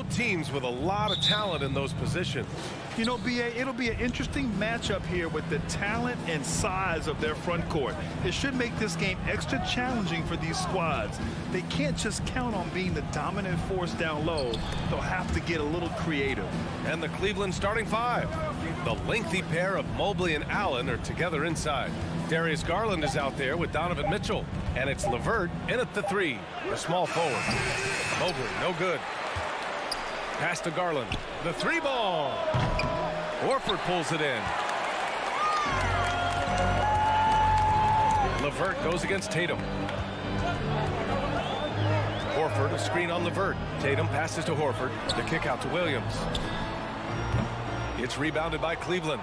Both teams with a lot of talent in those positions. You know, B.A., it'll be an interesting matchup here with the talent and size of their front court. It should make this game extra challenging for these squads. They can't just count on being the dominant force down low. They'll have to get a little creative. And the Cleveland starting five. The lengthy pair of Mobley and Allen are together inside. Darius Garland is out there with Donovan Mitchell. And it's LeVert in at the three, the small forward. Mobley, no good. Pass to Garland. The three ball. Horford pulls it in. LeVert goes against Tatum. Horford, a screen on LeVert. Tatum passes to Horford. The kick out to Williams. It's rebounded by Cleveland.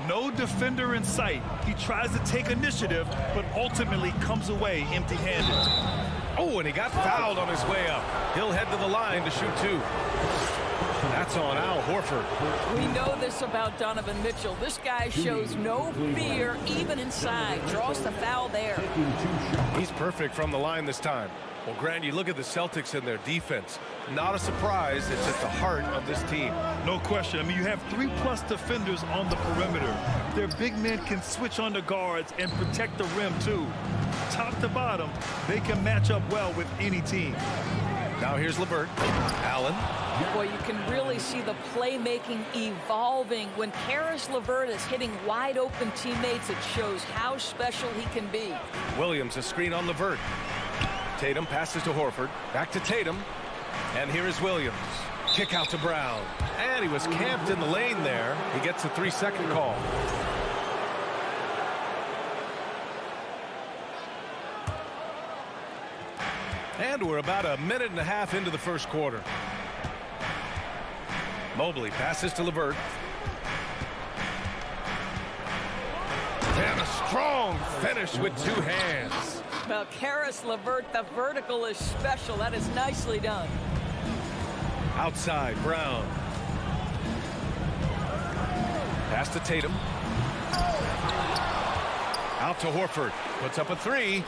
No defender in sight. He tries to take initiative, but ultimately comes away empty-handed. Oh, and he got fouled on his way up. He'll head to the line to shoot two. That's on Al Horford. We know this about Donovan Mitchell. This guy shows no fear, even inside. Draws the foul there. He's perfect from the line this time. Well, Grant, you look at the Celtics and their defense. Not a surprise. It's at the heart of this team. No question. I mean, you have 3+ defenders on the perimeter. Their big men can switch on the guards and protect the rim, too. Top to bottom, they can match up well with any team. Now here's LeVert. Allen. Boy, you can really see the playmaking evolving. When Karis LeVert is hitting wide-open teammates, it shows how special he can be. Williams, a screen on LeVert. Tatum passes to Horford. Back to Tatum. And here is Williams. Kick out to Brown. And he was camped in the lane there. He gets a 3-second call. And we're about a minute and a half into the first quarter. Mobley passes to LeVert. And a strong finish with two hands. Well, Karis LeVert, the vertical is special. That is nicely done. Outside, Brown. Pass to Tatum. Out to Horford. Puts up a three.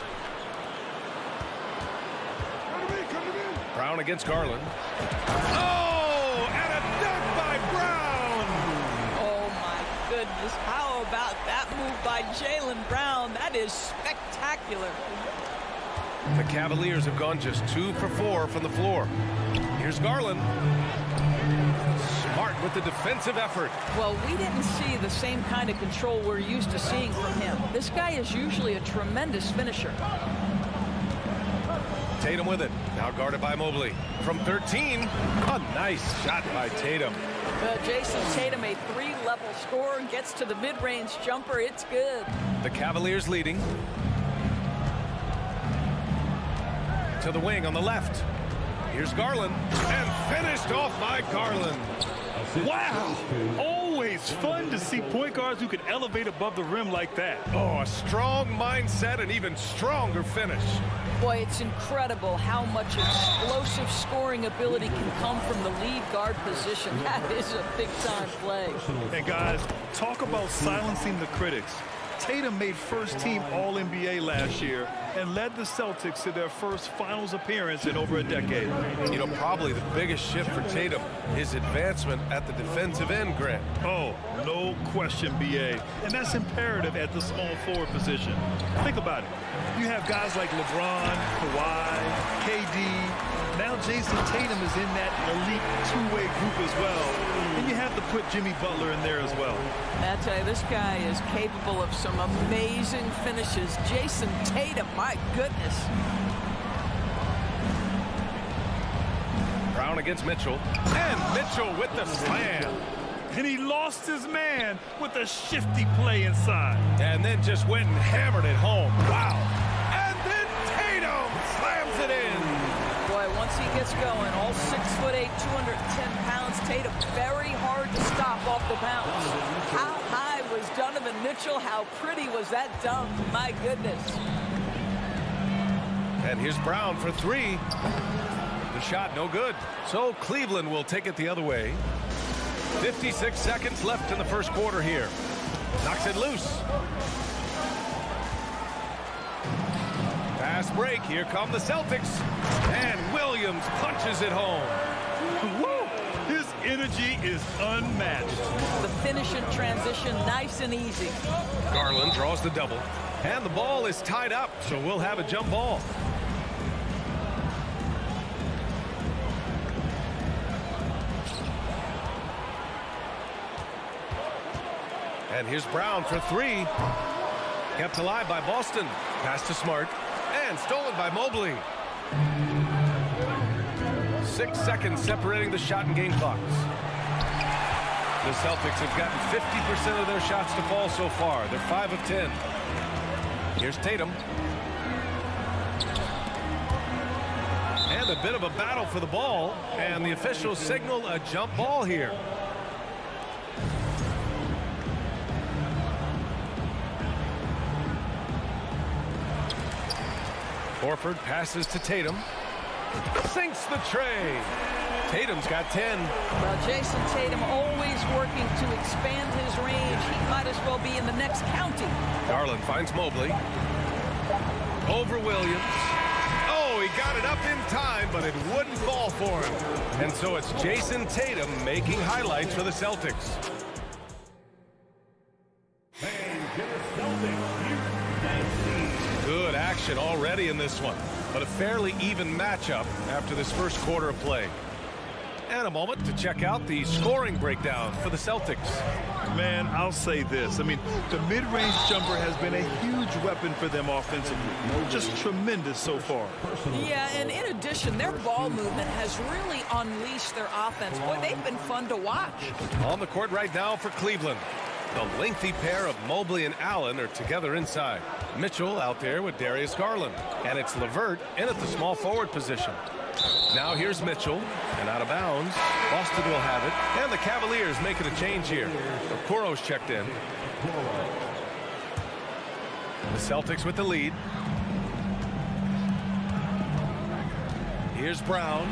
Brown against Garland. Oh, and a dunk by Brown. Oh, my goodness. How about that move by Jaylen Brown? That is spectacular. The Cavaliers have gone just 2 for 4 from the floor. Here's Garland. Smart with the defensive effort. Well, we didn't see the same kind of control we're used to seeing from him. This guy is usually a tremendous finisher. Tatum with it. Now guarded by Mobley. From 13. A nice shot by Tatum. Jason Tatum, a 3-level scorer, gets to the mid-range jumper. It's good. The Cavaliers leading. To the wing on the left. Here's Garland. And finished off by Garland. Wow! Always fun to see point guards who can elevate above the rim like that. Oh, a strong mindset and even stronger finish. Boy, it's incredible how much explosive scoring ability can come from the lead guard position. That is a big-time play. And guys, talk about silencing the critics. Tatum made first-team All-NBA last year and led the Celtics to their first finals appearance in over a decade. You know, probably the biggest shift for Tatum, his advancement at the defensive end, Grant. Oh, no question, B.A. And that's imperative at the small forward position. Think about it. You have guys like LeBron, Kawhi, KD. Now Jason Tatum is in that elite two-way group as well. And you have to put Jimmy Butler in there as well. I tell you, this guy is capable of some amazing finishes. Jason Tatum, my goodness. Brown against Mitchell. And Mitchell with the slam. And he lost his man with a shifty play inside. And then just went and hammered it home. Wow. And then Tatum slams it in. Boy, once he gets going, all 6'8", 210 pounds, Tatum very hard to stop off the bounce. How high was Donovan Mitchell? How pretty was that dunk? My goodness. And here's Brown for three. The shot no good. So Cleveland will take it the other way. 56 seconds left in the first quarter here. Knocks it loose. Fast break. Here come the Celtics. And Williams punches it home. Woo! energy is unmatched. The finish in transition, nice and easy. Garland draws the double. And the ball is tied up, so we'll have a jump ball. And here's Brown for three. Kept alive by Boston. Pass to Smart. And stolen by Mobley. 6 seconds separating the shot and game clocks. The Celtics have gotten 50% of their shots to fall so far. They're 5 of 10. Here's Tatum. And a bit of a battle for the ball. And the officials signal a jump ball here. Horford passes to Tatum. Sinks the tray. Tatum's got 10. Well, Jason Tatum always working to expand his range. He might as well be in the next county. Garland finds Mobley. Over Williams. Oh, he got it up in time, but it wouldn't fall for him. And so it's Jason Tatum making highlights for the Celtics. Good action already in this one, but a fairly even matchup after this first quarter of play. And a moment to check out the scoring breakdown for the Celtics. Man, I'll say this. I mean, the mid-range jumper has been a huge weapon for them offensively. Just tremendous so far. Yeah, and in addition, their ball movement has really unleashed their offense. Boy, they've been fun to watch. On the court right now for Cleveland. The lengthy pair of Mobley and Allen are together inside. Mitchell out there with Darius Garland. And it's LeVert in at the small forward position. Now here's Mitchell, and out of bounds. Boston will have it, and the Cavaliers making a change here. Okoro's checked in. The Celtics with the lead. Here's Brown.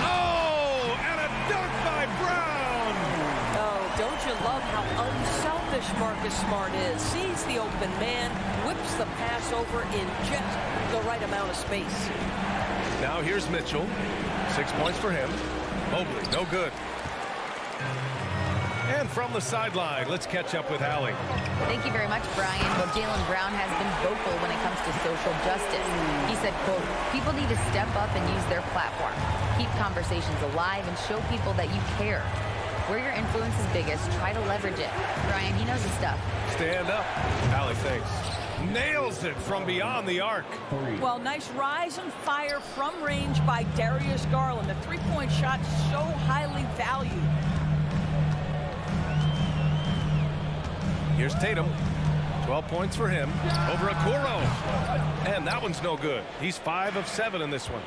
Oh, and a dunk by Brown! Oh, don't you love how unselfish Marcus Smart is? Sees the open man, whips the pass over in just the right amount of space. Now here's Mitchell. 6 points for him. Mobley, no good. And from the sideline, let's catch up with Allie. Thank you very much, Brian. Well, Jaylen Brown has been vocal when it comes to social justice. He said, quote, people need to step up and use their platform. Keep conversations alive and show people that you care. Where your influence is biggest, try to leverage it. Brian, he knows his stuff. Stand up. Allie, thanks. Nails it from beyond the arc. Well, nice rise and fire from range by Darius Garland. The three-point shot so highly valued. Here's Tatum. 12 points for him. Over Okoro. And that one's no good. He's 5 of 7 in this one.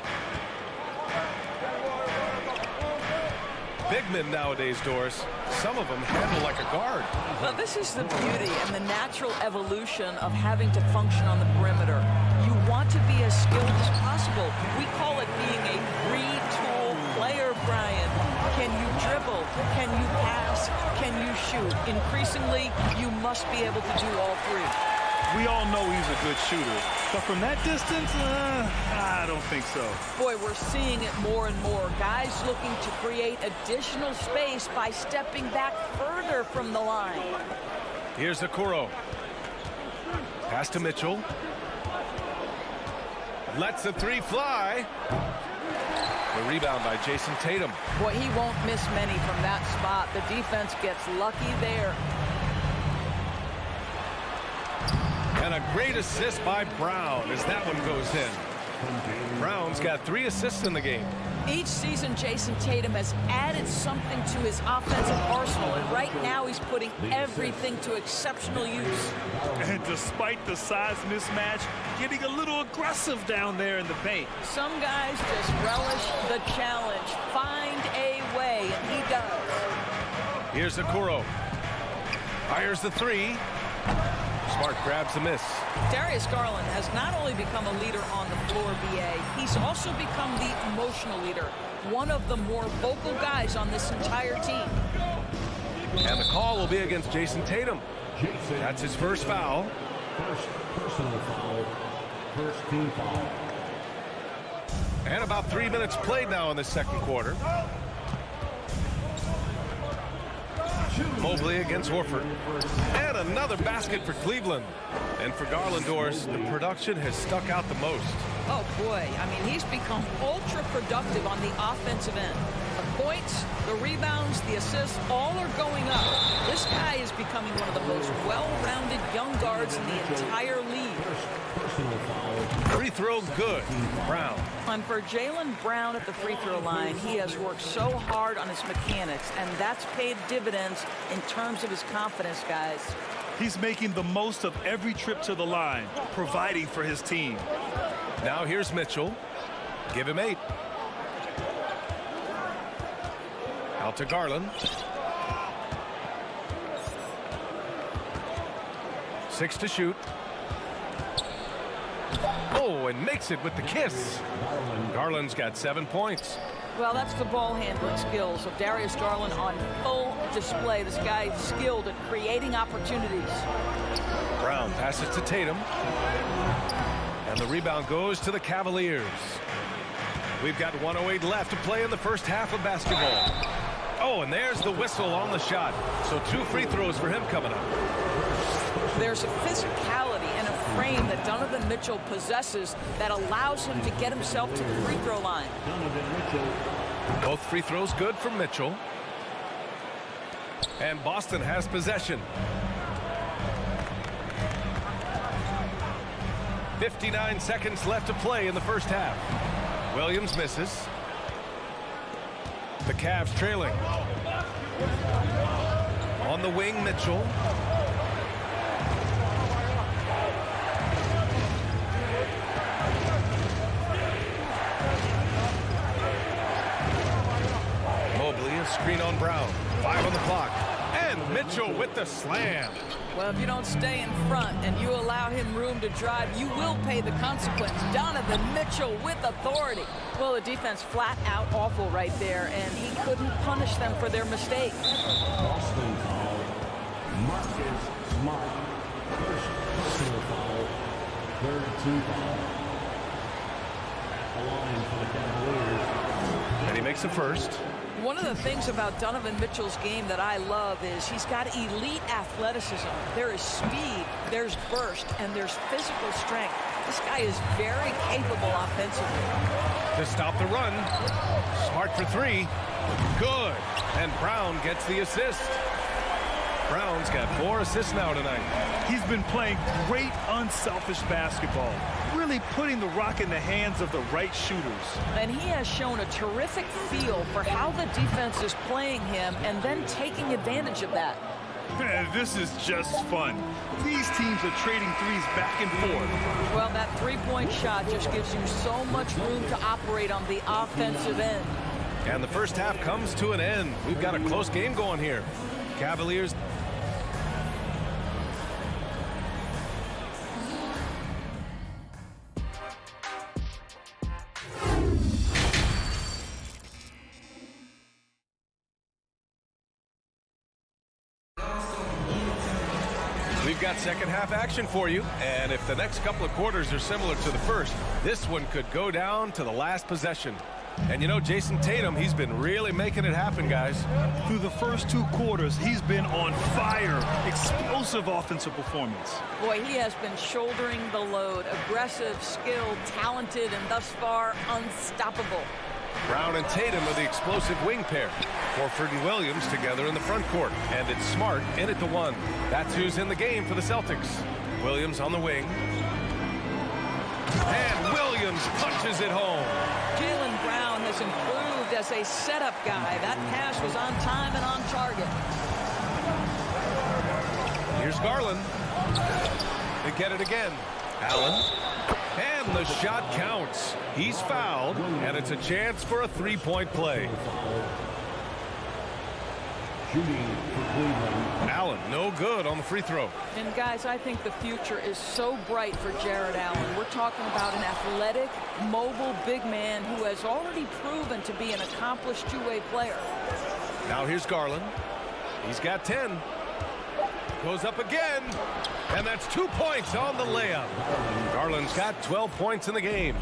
Big men nowadays, Doris. Some of them handle like a guard. Well, this is the beauty and the natural evolution of having to function on the perimeter. You want to be as skilled as possible. We call it being a three-tool player, Brian. Can you dribble? Can you pass? Can you shoot? Increasingly, you must be able to do all three. We all know he's a good shooter, but from that distance, I don't think so. Boy, we're seeing it more and more. Guys looking to create additional space by stepping back further from the line. Here's Okoro. Pass to Mitchell. Lets the three fly. The rebound by Jason Tatum. Boy, he won't miss many from that spot. The defense gets lucky there. And a great assist by Brown as that one goes in. Brown's got 3 assists in the game. Each season, Jason Tatum has added something to his offensive arsenal, and right now he's putting everything to exceptional use. And despite the size mismatch, getting a little aggressive down there in the paint. Some guys just relish the challenge. Find a way, and he does. Here's Okoro. Fires the 3. Smart grabs the miss. Darius Garland has not only become a leader on the floor, BA, he's also become the emotional leader. One of the more vocal guys on this entire team. And the call will be against Jason Tatum. That's his first foul. First personal foul. First team foul. And about 3 minutes played now in the second quarter. Mobley against Horford. And another basket for Cleveland. And for Garlandors, the production has stuck out the most. Oh, boy. I mean, he's become ultra productive on the offensive end. The points, the rebounds, the assists, all are going up. This guy is becoming one of the most well-rounded young guards in the entire league. Free throw good. Brown. And for Jaylen Brown at the free throw line, he has worked so hard on his mechanics, and that's paid dividends in terms of his confidence, guys. He's making the most of every trip to the line, providing for his team. Now here's Mitchell. Give him 8. Out to Garland. 6 to shoot. Oh, and makes it with the kiss. Garland's got 7 points. Well, that's the ball handling skills of Darius Garland on full display. This guy is skilled at creating opportunities. Brown passes to Tatum. And the rebound goes to the Cavaliers. We've got 1:08 left to play in the first half of basketball. Oh, and there's the whistle on the shot. So 2 free throws for him coming up. There's a physicality and a frame that Donovan Mitchell possesses that allows him to get himself to the free throw line. Both free throws good for Mitchell. And Boston has possession. 59 seconds left to play in the first half. Williams misses. The Cavs trailing. On the wing, Mitchell. Mobley, a screen on Brown. 5 on the clock. And Mitchell with the slam. Well, if you don't stay in front and you allow him room to drive, you will pay the consequence. Donovan Mitchell with authority. Well, the defense flat out awful right there, and he couldn't punish them for their mistake. Boston foul. Marcus Smart. First personal foul. Third team foul. At the line for the Cavaliers. And he makes the first. One of the things about Donovan Mitchell's game that I love is he's got elite athleticism. There is speed, there's burst, and there's physical strength. This guy is very capable offensively. To stop the run. Smart for 3. Good. And Brown gets the assist. Brown's got 4 assists now tonight. He's been playing great unselfish basketball, really putting the rock in the hands of the right shooters. And he has shown a terrific feel for how the defense is playing him and then taking advantage of that. Man, this is just fun. These teams are trading threes back and forth. Well, that three-point shot just gives you so much room to operate on the offensive end. And the first half comes to an end. We've got a close game going here. Cavaliers. We've got second half action for you, and if the next couple of quarters are similar to the first, this one could go down to the last possession. And you know, Jason Tatum, he's been really making it happen, guys. Through the first 2 quarters, he's been on fire. Explosive offensive performance. Boy, he has been shouldering the load. Aggressive, skilled, talented, and thus far unstoppable. Brown and Tatum are the explosive wing pair. Horford and Williams together in the front court. And it's Smart in at the 1. That's who's in the game for the Celtics. Williams on the wing. And Williams punches it home. Jaylen Brown has improved as a setup guy. That pass was on time and on target. Here's Garland. They get it again. Allen. And the shot counts. He's fouled, and it's a chance for a 3-point play. Shooting for Cleveland. Allen, no good on the free throw. And guys, I think the future is so bright for Jared Allen. We're talking about an athletic, mobile big man who has already proven to be an accomplished two-way player. Now here's Garland. He's got 10. Goes up again. And that's 2 points on the layup. Garland's got 12 points in the game.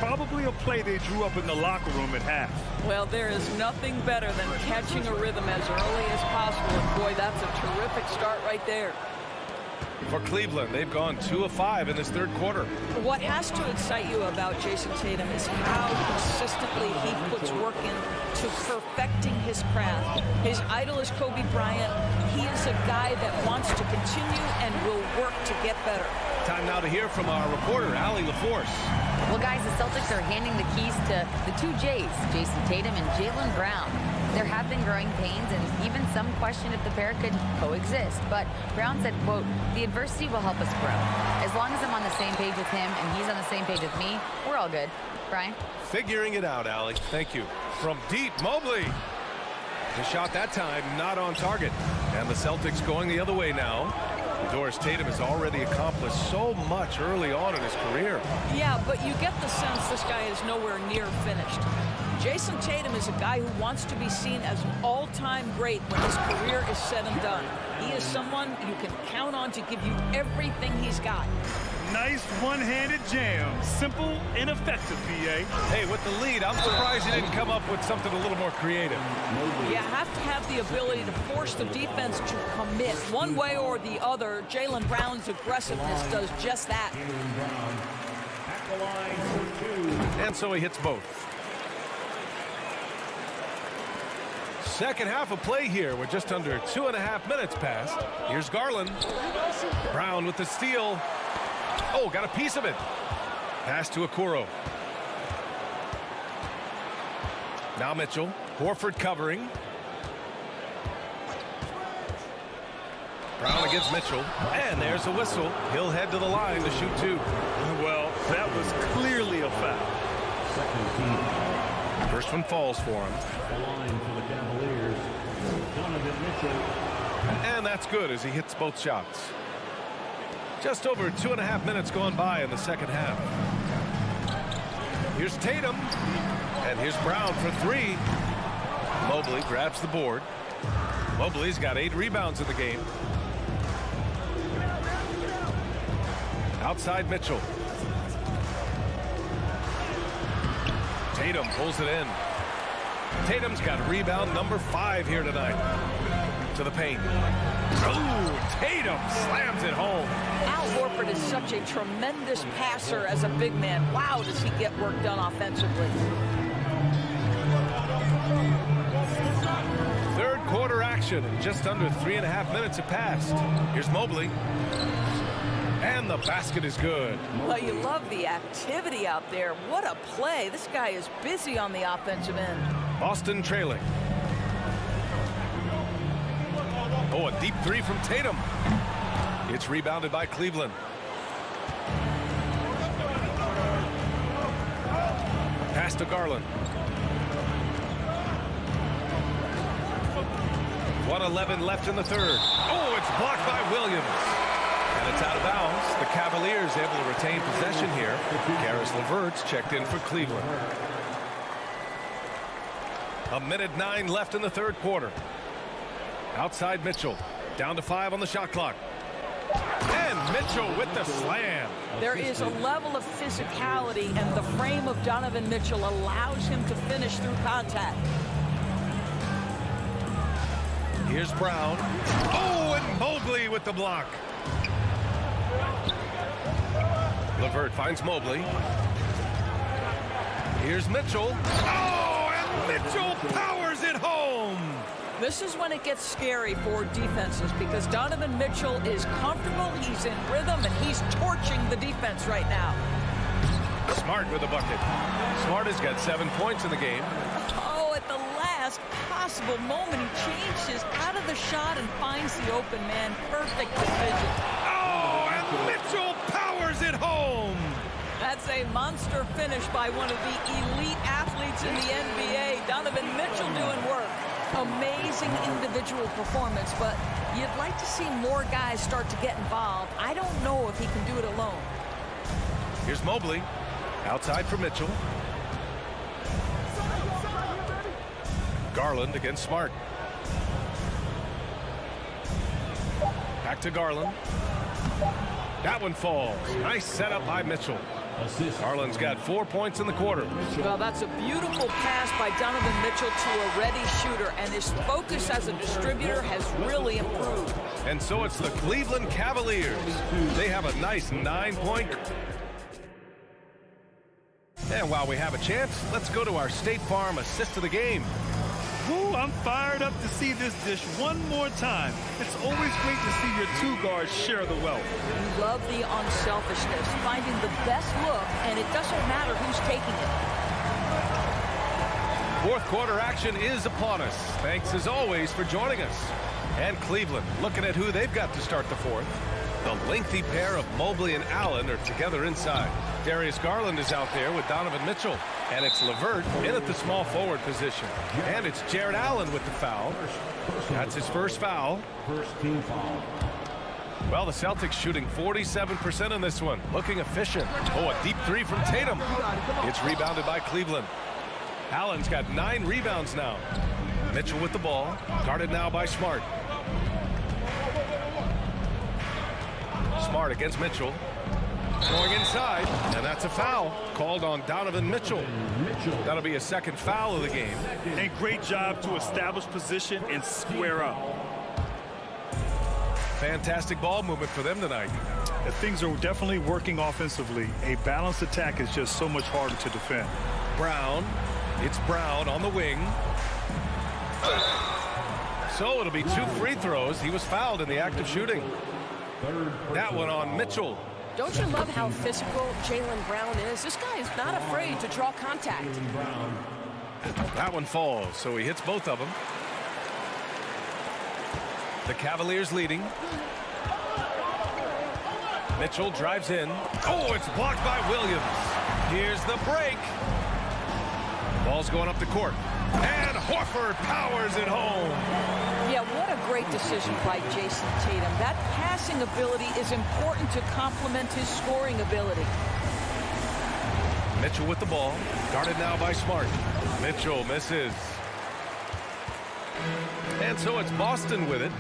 Probably a play they drew up in the locker room at half. Well, there is nothing better than catching a rhythm as early as possible. And boy, that's a terrific start right there. For Cleveland, they've gone 2 of 5 in this third quarter. What has to excite you about Jason Tatum is how consistently he puts work into perfecting his craft. His idol is Kobe Bryant. He is a guy that wants to continue and will work to get better. Time now to hear from our reporter, Allie LaForce. Well, guys, the Celtics are handing the keys to the two J's, Jason Tatum and Jaylen Brown. There have been growing pains and even some question if the pair could coexist. But Brown said, quote, "The adversity will help us grow. As long as I'm on the same page with him and he's on the same page with me, we're all good." Brian? Figuring it out, Allie. Thank you. From deep, Mobley. The shot that time not on target. And the Celtics going the other way now. Doris Tatum has already accomplished so much early on in his career. Yeah, but you get the sense this guy is nowhere near finished. Jason Tatum is a guy who wants to be seen as an all-time great when his career is said and done. He is someone you can count on to give you everything he's got. Nice one-handed jam. Simple and effective, B.A. Hey, with the lead, I'm surprised he didn't come up with something a little more creative. You have to have the ability to force the defense to commit one way or the other. Jaylen Brown's aggressiveness does just that. And so he hits both. Second half of play here with just under 2.5 minutes passed. Here's Garland. Brown with the steal. Oh, got a piece of it. Pass to Okoro. Now Mitchell. Horford covering. Brown against Mitchell. And there's a whistle. He'll head to the line to shoot 2. Well, that was clearly a foul. First one falls for him. The line for the Cavaliers, Donovan Mitchell. And that's good as he hits both shots. Just over 2.5 minutes gone by in the second half. Here's Tatum. And here's Brown for 3. Mobley grabs the board. Mobley's got 8 rebounds in the game. Outside Mitchell. Tatum pulls it in. Tatum's got rebound number 5 here tonight. To the paint. Oh, Tatum slams it home. Al Horford is such a tremendous passer as a big man. Wow, does he get work done offensively. Third quarter action. Just under 3.5 minutes have passed. Here's Mobley. And the basket is good. Well, you love the activity out there. What a play. This guy is busy on the offensive end. Boston trailing. Oh, a deep 3 from Tatum. It's rebounded by Cleveland. Pass to Garland. 1:11 left in the third. Oh, it's blocked by Williams. And it's out of bounds. The Cavaliers able to retain possession here. Caris LeVert's checked in for Cleveland. 1:09 left in the third quarter. Outside Mitchell. Down to 5 on the shot clock. And Mitchell with the slam. There is a level of physicality, and the frame of Donovan Mitchell allows him to finish through contact. Here's Brown. Oh, and Mobley with the block. LeVert finds Mobley. Here's Mitchell. Oh, and Mitchell powers it home. This is when it gets scary for defenses because Donovan Mitchell is comfortable, he's in rhythm, and he's torching the defense right now. Smart with a bucket. Smart has got 7 points in the game. Oh, at the last possible moment, he changes out of the shot and finds the open man. Perfect decision. Oh, and Mitchell powers it home. That's a monster finish by one of the elite athletes in the NBA. Donovan Mitchell doing work. Amazing individual performance, but you'd like to see more guys start to get involved. I don't know if he can do it alone. Here's Mobley. Outside for Mitchell. Garland against Smart. Back to Garland. That one falls. Nice setup by Mitchell. Assist. Garland's got 4 points in the quarter. Well, that's a beautiful pass by Donovan Mitchell to a ready shooter, and his focus as a distributor has really improved. And so it's the Cleveland Cavaliers. They have a nice 9-point. And while we have a chance, let's go to our State Farm assist of the game. Ooh, I'm fired up to see this dish one more time. It's always great to see your two guards share the wealth. You love the unselfishness, finding the best look, and it doesn't matter who's taking it. Fourth quarter action is upon us. Thanks as always for joining us. And Cleveland looking at who they've got to start the fourth. The lengthy pair of Mobley and Allen are together inside. Darius Garland is out there with Donovan Mitchell. And it's LeVert in at the small forward position. And it's Jared Allen with the foul. That's his first foul. First team foul. Well, the Celtics shooting 47% in this one. Looking efficient. Oh, a deep three from Tatum. It's rebounded by Cleveland. Allen's got 9 rebounds now. Mitchell with the ball. Guarded now by Smart. Smart against Mitchell. Going inside, and that's a foul called on Donovan Mitchell. That'll be a second foul of the game. And great job to establish position and square up. Fantastic ball movement for them tonight. Things are definitely working offensively. A balanced attack is just so much harder to defend. Brown. It's Brown on the wing. So it'll be 2 free throws. He was fouled in the act of shooting. That one on Mitchell. Don't you love how physical Jaylen Brown is? This guy is not afraid to draw contact. That one falls, so he hits both of them. The Cavaliers leading. Mitchell drives in. Oh, it's blocked by Williams. Here's the break. Ball's going up the court. And Horford powers it home. Yeah, what a great decision by Jason Tatum. That passing ability is important to complement his scoring ability. Mitchell with the ball. Guarded now by Smart. Mitchell misses. And so it's Boston with it.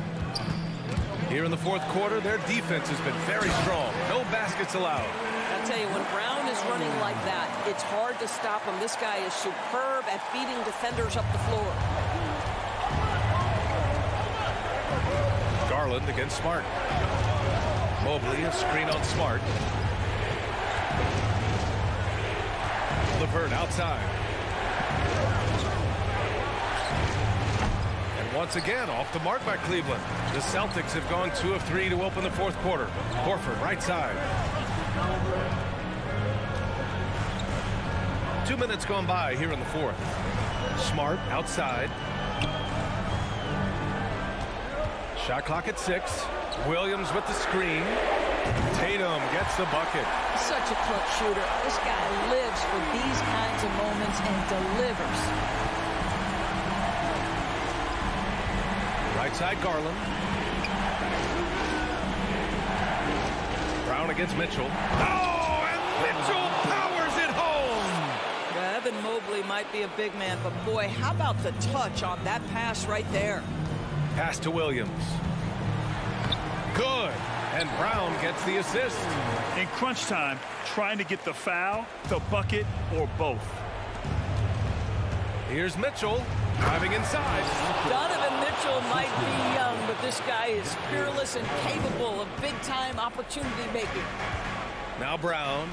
Here in the fourth quarter, their defense has been very strong. No baskets allowed. I'll tell you, when Brown is running like that, it's hard to stop him. This guy is superb at beating defenders up the floor. Garland against Smart. Mobley, a screen on Smart. LeVert outside. And once again, off the mark by Cleveland. The Celtics have gone 2 of 3 to open the fourth quarter. Horford, right side. 2 minutes gone by here in the fourth. Smart outside. Shot clock at 6. Williams with the screen. Tatum gets the bucket. Such a clutch shooter. This guy lives for these kinds of moments and delivers. Right side, Garland. Brown against Mitchell. Oh, and Mitchell powers it home. Yeah, Evan Mobley might be a big man, but boy, how about the touch on that pass right there? Pass to Williams. Good. And Brown gets the assist. In crunch time, trying to get the foul, the bucket, or both. Here's Mitchell driving inside. Donovan Mitchell might be young, but this guy is fearless and capable of big-time opportunity making. Now Brown.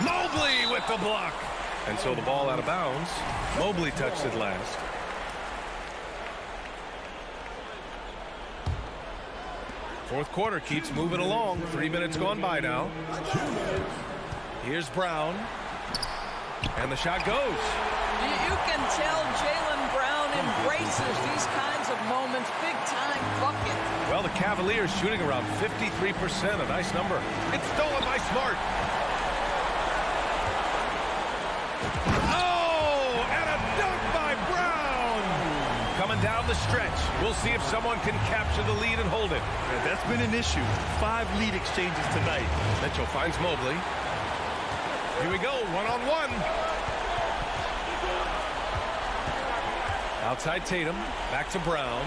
Mobley with the block. And so the ball out of bounds. Mobley touched it last. Fourth quarter keeps moving along. 3 minutes gone by now. Here's Brown. And the shot goes. You can tell Jaylen Brown embraces these kinds of moments. Big-time bucket. Well, the Cavaliers shooting around 53%. A nice number. It's stolen by Smart. Oh, and a dunk by Brown. Coming down the stretch. We'll see if someone can capture the lead and hold it. Yeah, that's been an issue. 5 lead exchanges tonight. Mitchell finds Mobley. Here we go, one-on-one. Outside Tatum, back to Brown.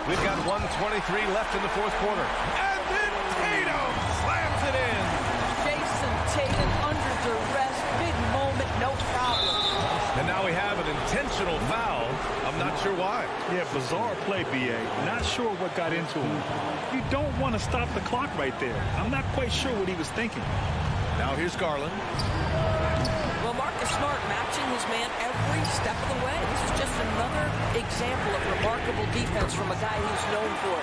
We've got 1:23 left in the fourth quarter. And then Tatum slams it in. Jason Tatum under duress, big moment, no problem. And now we have an intentional foul. I'm not sure why. Yeah, bizarre play, B.A. Not sure what got into him. You don't want to stop the clock right there. I'm not quite sure what he was thinking. Now here's Garland. Well, Marcus Smart matching his man every step of the way. This is just another example of remarkable defense from a guy he's known for.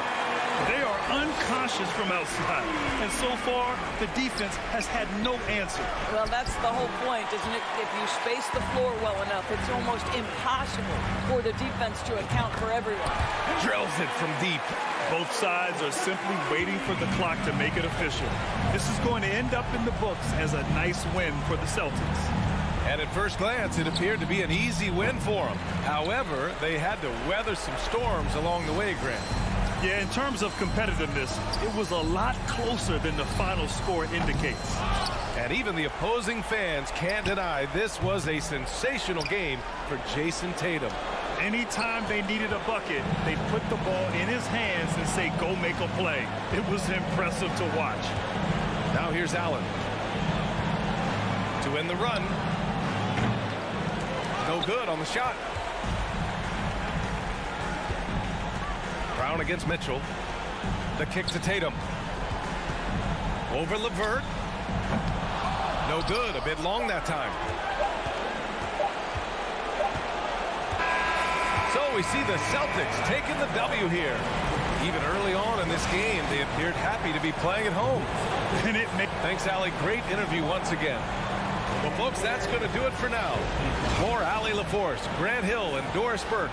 They are unconscious from outside, and so far, the defense has had no answer. Well, that's the whole point, isn't it? If you space the floor well enough, it's almost impossible for the defense to account for everyone. Drills it from deep. Both sides are simply waiting for the clock to make it official. This is going to end up in the books as a nice win for the Celtics. And at first glance, it appeared to be an easy win for them. However, they had to weather some storms along the way, Grant. Yeah, in terms of competitiveness, it was a lot closer than the final score indicates. And even the opposing fans can't deny this was a sensational game for Jason Tatum. Anytime they needed a bucket, they put the ball in his hands and say, go make a play. It was impressive to watch. Now here's Allen. To end the run. No good on the shot. Brown against Mitchell. The kick to Tatum. Over LeVert. No good. A bit long that time. So we see the Celtics taking the W here. Even early on in this game, they appeared happy to be playing at home. And Thanks, Allie. Great interview once again. Well, folks, that's going to do it for now. For Allie LaForce, Grant Hill, and Doris Burke.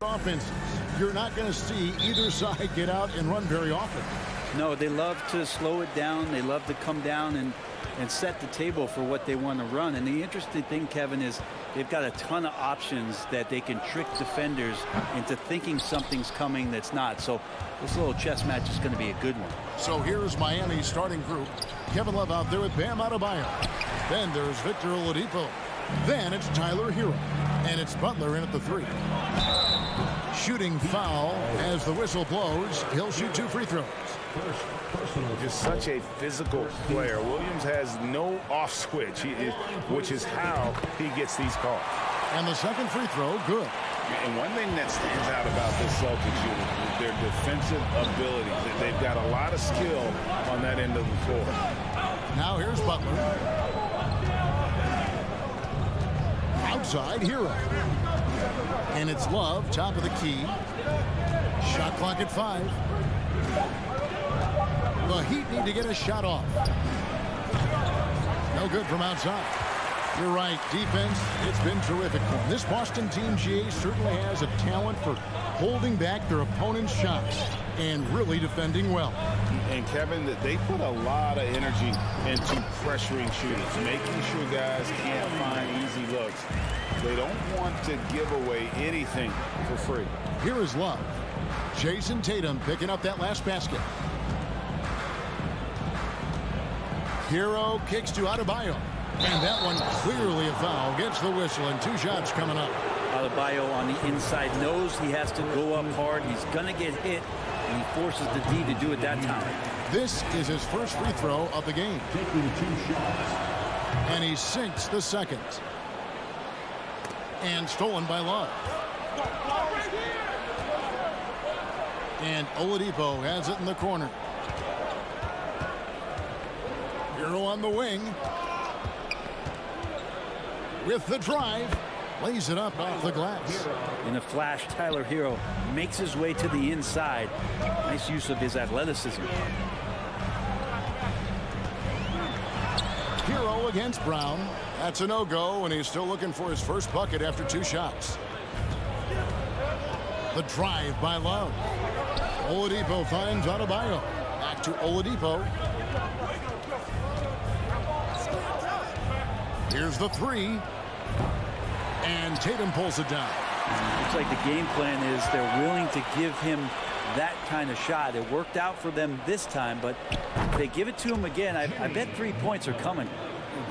offenses. You're not going to see either side get out and run very often. No, they love to slow it down. They love to come down and set the table for what they want to run. And the interesting thing, Kevin, is they've got a ton of options that they can trick defenders into thinking something's coming that's not. So this little chess match is going to be a good one. So here's Miami's starting group. Kevin Love out there with Bam Adebayo. Then there's Victor Oladipo. Then it's Tyler Hero. And it's Butler in at the 3. Shooting foul as the whistle blows. He'll shoot 2 free throws. Just such a physical player. Williams has no off switch, which is how he gets these calls. And the second free throw, good. And one thing that stands out about this Celtics unit is their defensive ability. They've got a lot of skill on that end of the floor. Now here's Butler. Outside, Hero. And it's Love, top of the key. Shot clock at 5. The Heat need to get a shot off. No good from outside. You're right, defense, it's been terrific for them. This Boston team, GA, certainly has a talent for holding back their opponent's shots and really defending well. And Kevin, they put a lot of energy into pressuring shooters, making sure guys can't find easy looks. They don't want to give away anything for free. Here is Love. Jason Tatum picking up that last basket. Hero kicks to Adebayo. And that one clearly a foul. Gets the whistle and 2 shots coming up. Adebayo on the inside knows he has to go up hard. He's going to get hit, and he forces the D to do it that time. This is his first free throw of the game. Taking 2 shots. And he sinks the second. And stolen by Love. And Oladipo has it in the corner. Hero on the wing. With the drive. Lays it up off the glass. In a flash, Tyler Hero makes his way to the inside. Nice use of his athleticism. Hero against Brown. That's a no-go, and he's still looking for his first bucket after 2 shots. The drive by Love. Oladipo finds Adebayo. Back to Oladipo. Here's the 3. And Tatum pulls it down. Looks like the game plan is they're willing to give him that kind of shot. It worked out for them this time, but if they give it to him again, I bet 3 points are coming.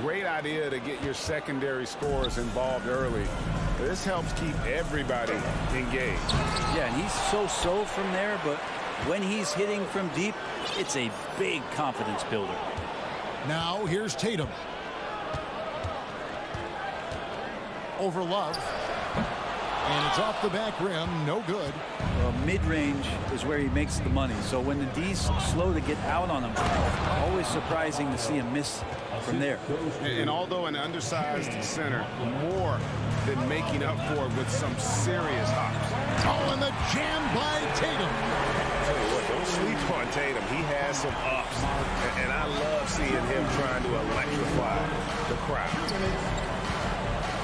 Great idea to get your secondary scorers involved early. This helps keep everybody engaged. Yeah, and he's so from there, but when he's hitting from deep, it's a big confidence builder. Now here's Tatum. Over Love. And it's off the back rim. No good. Well, mid-range is where he makes the money. So when the D's slow to get out on him, always surprising to see him miss from there. And although an undersized center, more than making up for it with some serious hops. Oh, and the jam by Tatum. Tell you what, don't sleep on Tatum. He has some ups. And I love seeing him trying to electrify the crowd.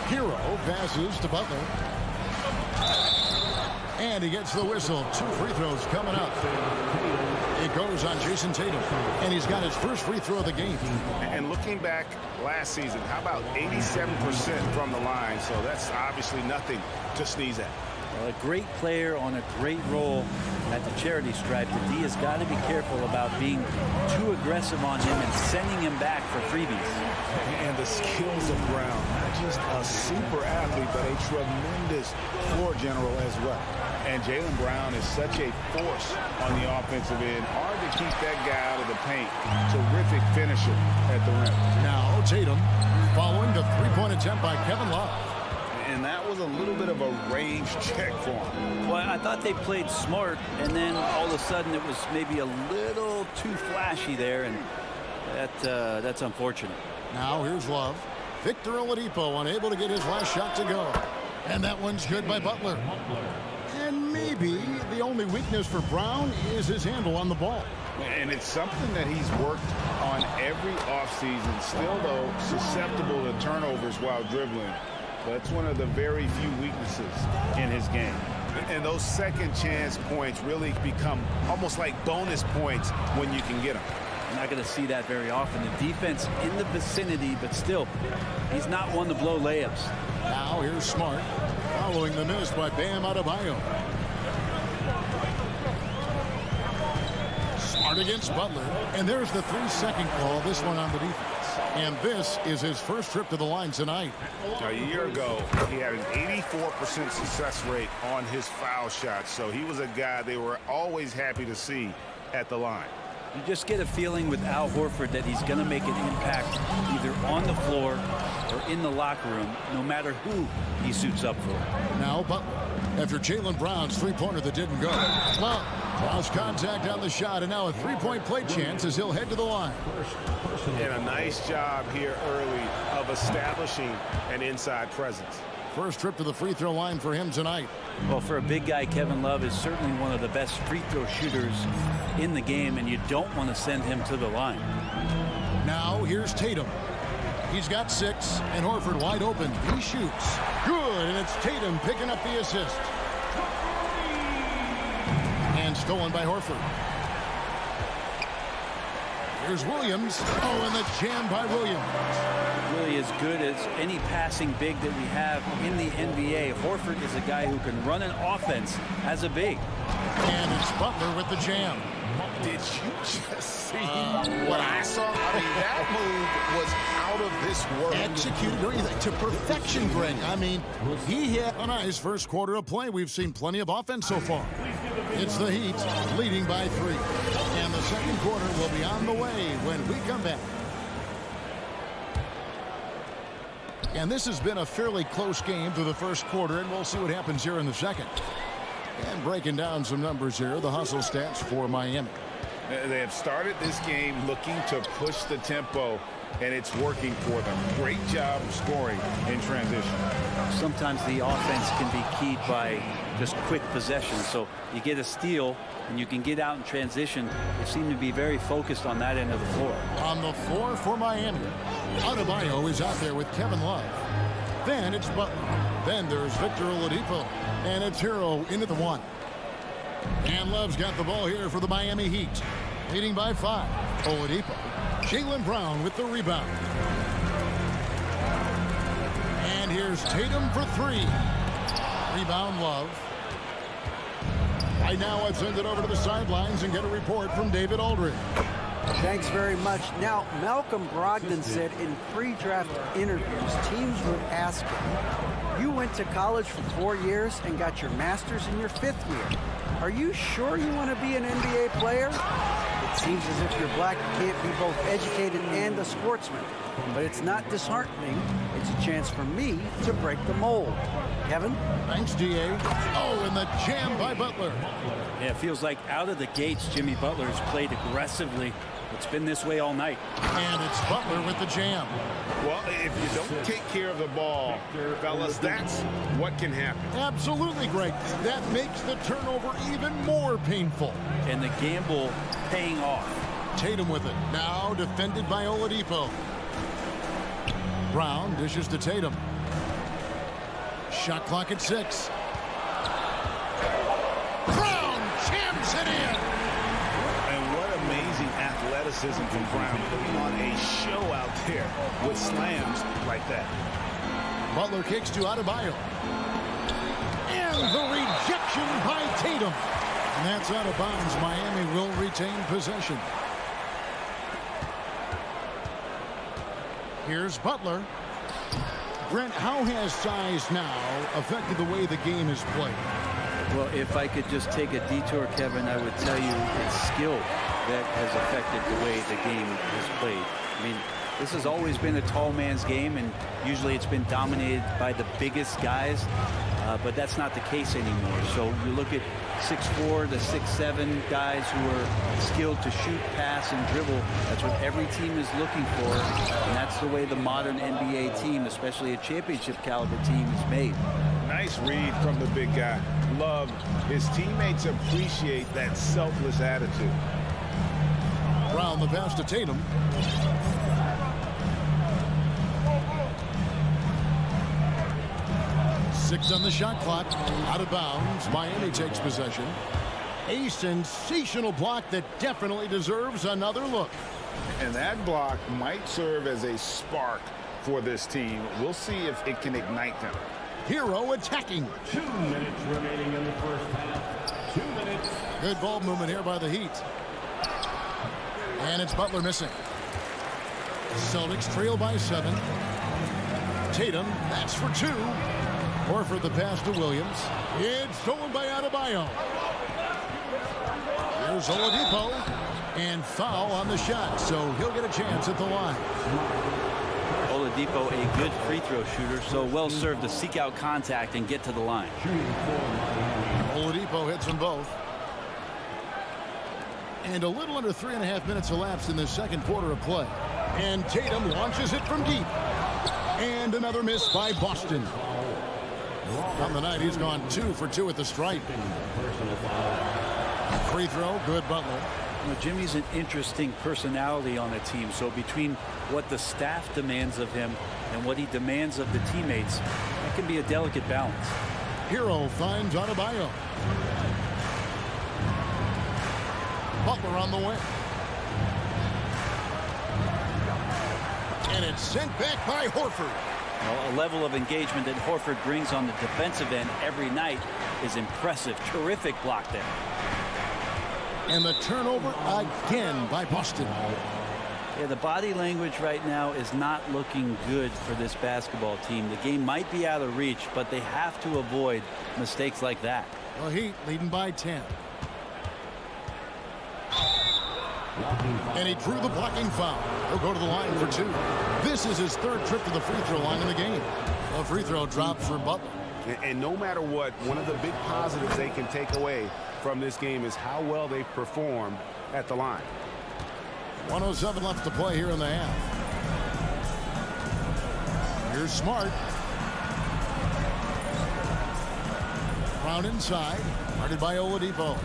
Hero passes to Butler. And he gets the whistle. 2 free throws coming up. It goes on Jason Tatum. And he's got his first free throw of the game. And looking back last season, how about 87% from the line? So that's obviously nothing to sneeze at. Well, a great player on a great role at the charity stripe. The D has got to be careful about being too aggressive on him and sending him back for freebies. And the skills of Brown, not just a super athlete, but a tremendous floor general as well. And Jaylen Brown is such a force on the offensive end. Hard to keep that guy out of the paint. Terrific finisher at the rim. Now Tatum following the 3-point attempt by Kevin Love. And that was a little bit of a range check for him. Well, I thought they played smart, and then all of a sudden it was maybe a little too flashy there, and that's unfortunate. Now here's Love. Victor Oladipo unable to get his last shot to go. And that one's good by Butler. And maybe the only weakness for Brown is his handle on the ball. And it's something that he's worked on every offseason. Still, though, susceptible to turnovers while dribbling. That's one of the very few weaknesses in his game. And those second chance points really become almost like bonus points when you can get them. You're not going to see that very often. The defense in the vicinity, but still, he's not one to blow layups. Now here's Smart, following the miss by Bam Adebayo. Smart against Butler, and there's the 3-second call, this one on the defense. And this is his first trip to the line tonight. A year ago, he had an 84% success rate on his foul shots, so he was a guy they were always happy to see at the line. You just get a feeling with Al Horford that he's going to make an impact either on the floor or in the locker room, no matter who he suits up for. Now Butler, after Jaylen Brown's three-pointer that didn't go. Well, lost contact on the shot, and now a three-point play chance as he'll head to the line. And a nice job here early of establishing an inside presence. First trip to the free throw line for him tonight. Well, for a big guy, Kevin Love is certainly one of the best free throw shooters in the game, and you don't want to send him to the line. Now here's Tatum. He's got 6, and Horford wide open. He shoots. Good, and it's Tatum picking up the assist. And stolen by Horford. Here's Williams. Oh, and the jam by Williams. Really as good as any passing big that we have in the NBA. Horford is a guy who can run an offense as a big. And it's Butler with the jam. Did you just see what I saw? I mean, that move was out of this world. Executed to perfection, Greg. I mean, he hit a nice first quarter of play. We've seen plenty of offense so far. It's the Heat leading by 3. And the second quarter will be on the way when we come back. And this has been a fairly close game through the first quarter, and we'll see what happens here in the second. And breaking down some numbers here, the hustle stats for Miami. They have started this game looking to push the tempo, and it's working for them. Great job scoring in transition. Sometimes the offense can be keyed by just quick possession. So you get a steal, and you can get out in transition. They seem to be very focused on that end of the floor. On the floor for Miami, Adebayo is out there with Kevin Love. Then it's Butler. Then there's Victor Oladipo. And it's Hero into the 1. And Love's got the ball here for the Miami Heat. Leading by 5. Oladipo. Jaylen Brown with the rebound. And here's Tatum for 3. Rebound Love. Right now, I've sent it over to the sidelines and get a report from David Aldridge. Thanks very much. Now, Malcolm Brogdon said in pre-draft interviews, teams would ask him, you went to college for 4 years and got your master's in your 5th year. Are you sure you want to be an NBA player? It seems as if you're black, you can't be both educated and a sportsman. But it's not disheartening. It's a chance for me to break the mold. Kevin? Thanks, D.A. Oh, and the jam by Butler. Yeah, it feels like out of the gates, Jimmy Butler has played aggressively. It's been this way all night. And it's Butler with the jam. Well, if you don't take care of the ball, fellas, that's what can happen. Absolutely, Greg. That makes the turnover even more painful. And the gamble paying off. Tatum with it. Now defended by Oladipo. Brown dishes to Tatum. Shot clock at 6. Brown jams it in. And what amazing athleticism from Brown, putting on a show out there with slams like that. Butler kicks to Adebayo. And the rejection by Tatum. And that's out of bounds. Miami will retain possession. Here's Butler. Brent, how has size now affected the way the game is played? Well, if I could just take a detour, Kevin, I would tell you it's skill that has affected the way the game is played. I mean, this has always been a tall man's game, and usually it's been dominated by the biggest guys, but that's not the case anymore. So you look at 6'4" to 6'7" guys who are skilled to shoot, pass, and dribble. That's what every team is looking for, and that's the way the modern NBA team, especially a championship caliber team, is made. Nice read from the big guy. Love. His teammates appreciate that selfless attitude. Brown the pass to Tatum. 6 on the shot clock. Out of bounds. Miami takes possession. A sensational block that definitely deserves another look. And that block might serve as a spark for this team. We'll see if it can ignite them. Hero attacking. 2 minutes remaining in the first half. 2 minutes. Good ball movement here by the Heat. And it's Butler missing. Celtics trail by 7. Tatum, that's for 2. Horford the pass to Williams. It's stolen by Adebayo. Here's Oladipo. And foul on the shot, so he'll get a chance at the line. Oladipo, a good free throw shooter, so well served to seek out contact and get to the line. Oladipo hits them both. And a little under 3.5 minutes elapsed in the second quarter of play. And Tatum launches it from deep. And another miss by Boston. On the night, he's gone 2 for 2 at the stripe. Free throw, good Butler. Jimmy's an interesting personality on a team, so between what the staff demands of him and what he demands of the teammates, it can be a delicate balance. Hero finds Adebayo. Butler on the wing. And it's sent back by Horford. Well, a level of engagement that Horford brings on the defensive end every night is impressive. Terrific block there. And the turnover again by Boston. Yeah, the body language right now is not looking good for this basketball team. The game might be out of reach, but they have to avoid mistakes like that. The Heat leading by 10. And he drew the blocking foul. He'll go to the line for 2. This is his 3rd trip to the free throw line in the game. A free throw drop for Butler. And no matter what, one of the big positives they can take away from this game is how well they've performed at the line. 1:07 left to play here in the half. Here's Smart. Brown inside. Guarded by Oladipo.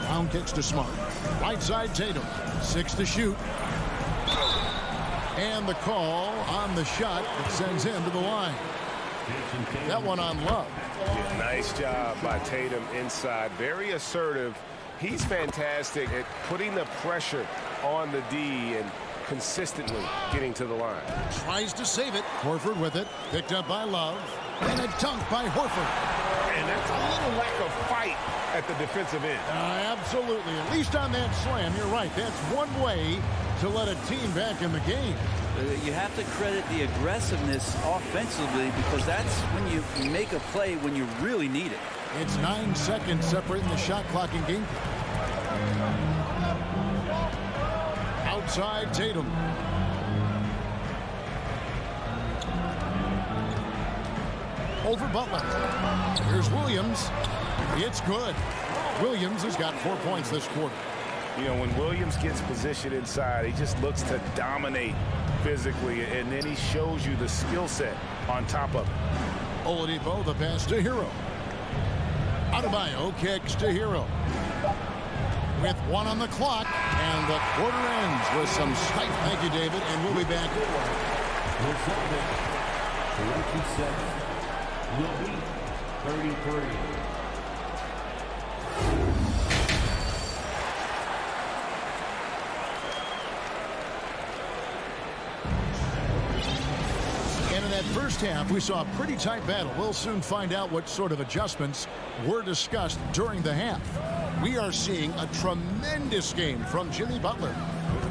Brown kicks to Smart. Right side Tatum. 6 to shoot. And the call on the shot that sends him to the line. That one on Love. Yeah, nice job by Tatum inside. Very assertive. He's fantastic at putting the pressure on the D and consistently getting to the line. Tries to save it. Horford with it. Picked up by Love. And a dunk by Horford. And that's a little lack of fight at the defensive end. Absolutely. At least on that slam, you're right. That's one way to let a team back in the game. You have to credit the aggressiveness offensively because that's when you make a play when you really need it. It's 9 seconds separating the shot clock and game. Outside Tatum. Over Butler. Here's Williams. It's good. Williams has got 4 points this quarter. You know, when Williams gets positioned inside, he just looks to dominate physically, and then he shows you the skill set on top of it. Oladipo, the pass to Hero. Adebayo kicks to Hero. With 1 on the clock, and the quarter ends with some sight. Thank you, David, and we'll be back. The Celtics, 27 will be 33. And in that first half, we saw a pretty tight battle. We'll soon find out what sort of adjustments were discussed during the half. We are seeing a tremendous game from Jimmy Butler.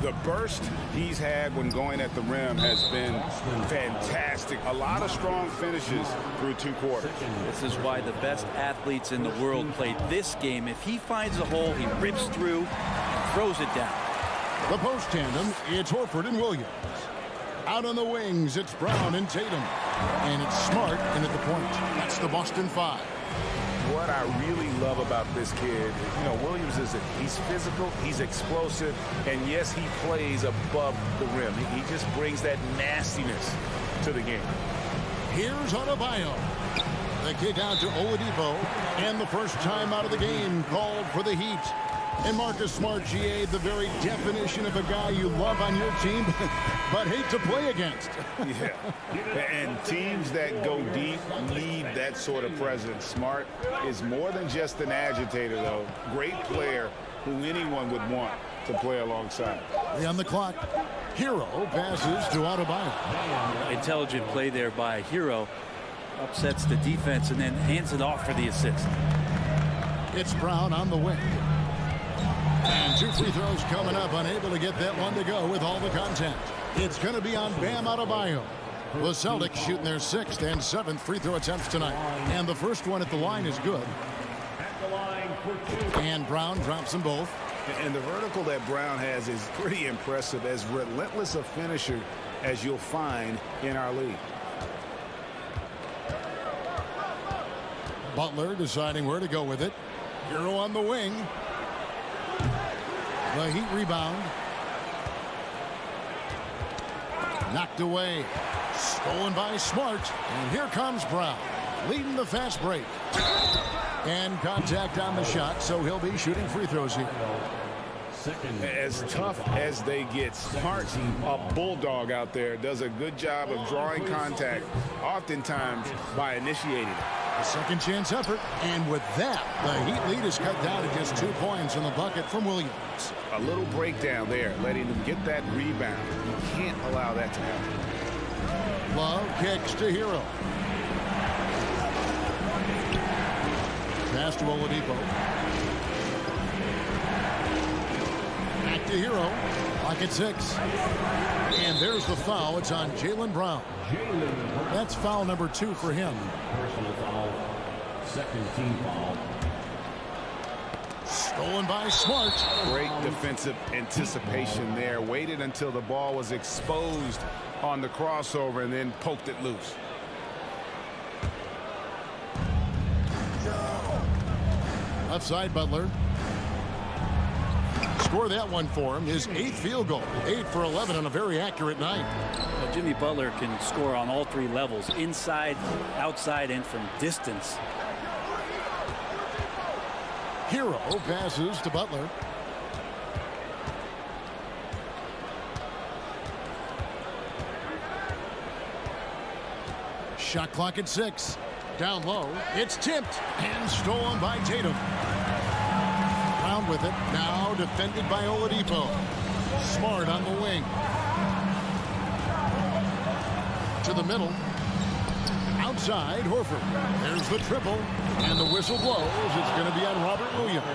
The burst he's had when going at the rim has been fantastic. A lot of strong finishes through 2 quarters. This is why the best athletes in the world play this game. If he finds a hole, he rips through and throws it down. The post tandem, it's Horford and Williams. Out on the wings, it's Brown and Tatum. And it's Smart in at the point. That's the Boston 5. What I really love about this kid, you know, Williams is that he's physical, he's explosive, and yes, he plays above the rim. He just brings that nastiness to the game. Here's Adebayo. The kick out to Oladipo. And the first time out of the game called for the Heat. And Marcus Smart, GA, the very definition of a guy you love on your team, but hate to play against. Yeah, and teams that go deep need that sort of presence. Smart is more than just an agitator, though. Great player who anyone would want to play alongside. On the clock, Hero passes to Adebayo. Intelligent play there by Hero. Upsets the defense and then hands it off for the assist. It's Brown on the wing. And 2 free throws coming up, unable to get that one to go with all the contact. It's going to be on Bam Adebayo. The Celtics shooting their 6th and 7th free throw attempts tonight. And the first one at the line is good. And Brown drops them both. And the vertical that Brown has is pretty impressive, as relentless a finisher as you'll find in our league. Butler deciding where to go with it. Hero on the wing. The Heat rebound. Knocked away. Stolen by Smart. And here comes Brown, leading the fast break. And contact on the shot, so he'll be shooting free throws here. As tough as they get, Smart's a bulldog out there. Does a good job of drawing contact, oftentimes by initiating it. A second chance effort, and with that, the Heat lead is cut down to just 2 points in the bucket from Williams. A little breakdown there, letting them get that rebound. You can't allow that to happen. Love kicks to Hero. Pass to Oladipo. Back to Hero. Lock at 6. And there's the foul. It's on Jaylen Brown. That's foul number 2 for him. Personal foul. Second team foul. Stolen by Smart. Great defensive anticipation there. Waited until the ball was exposed on the crossover and then poked it loose. Left side, Butler. Score that one for him. His 8th field goal. 8 for 11 on a very accurate night. Well, Jimmy Butler can score on all 3 levels, inside, outside, and from distance. Hero passes to Butler. Shot clock at 6. Down low. It's tipped and stolen by Tatum. Brown with it. Now defended by Oladipo. Smart on the wing. To the middle. Outside, Horford. There's the triple. And the whistle blows. It's going to be on Robert Williams.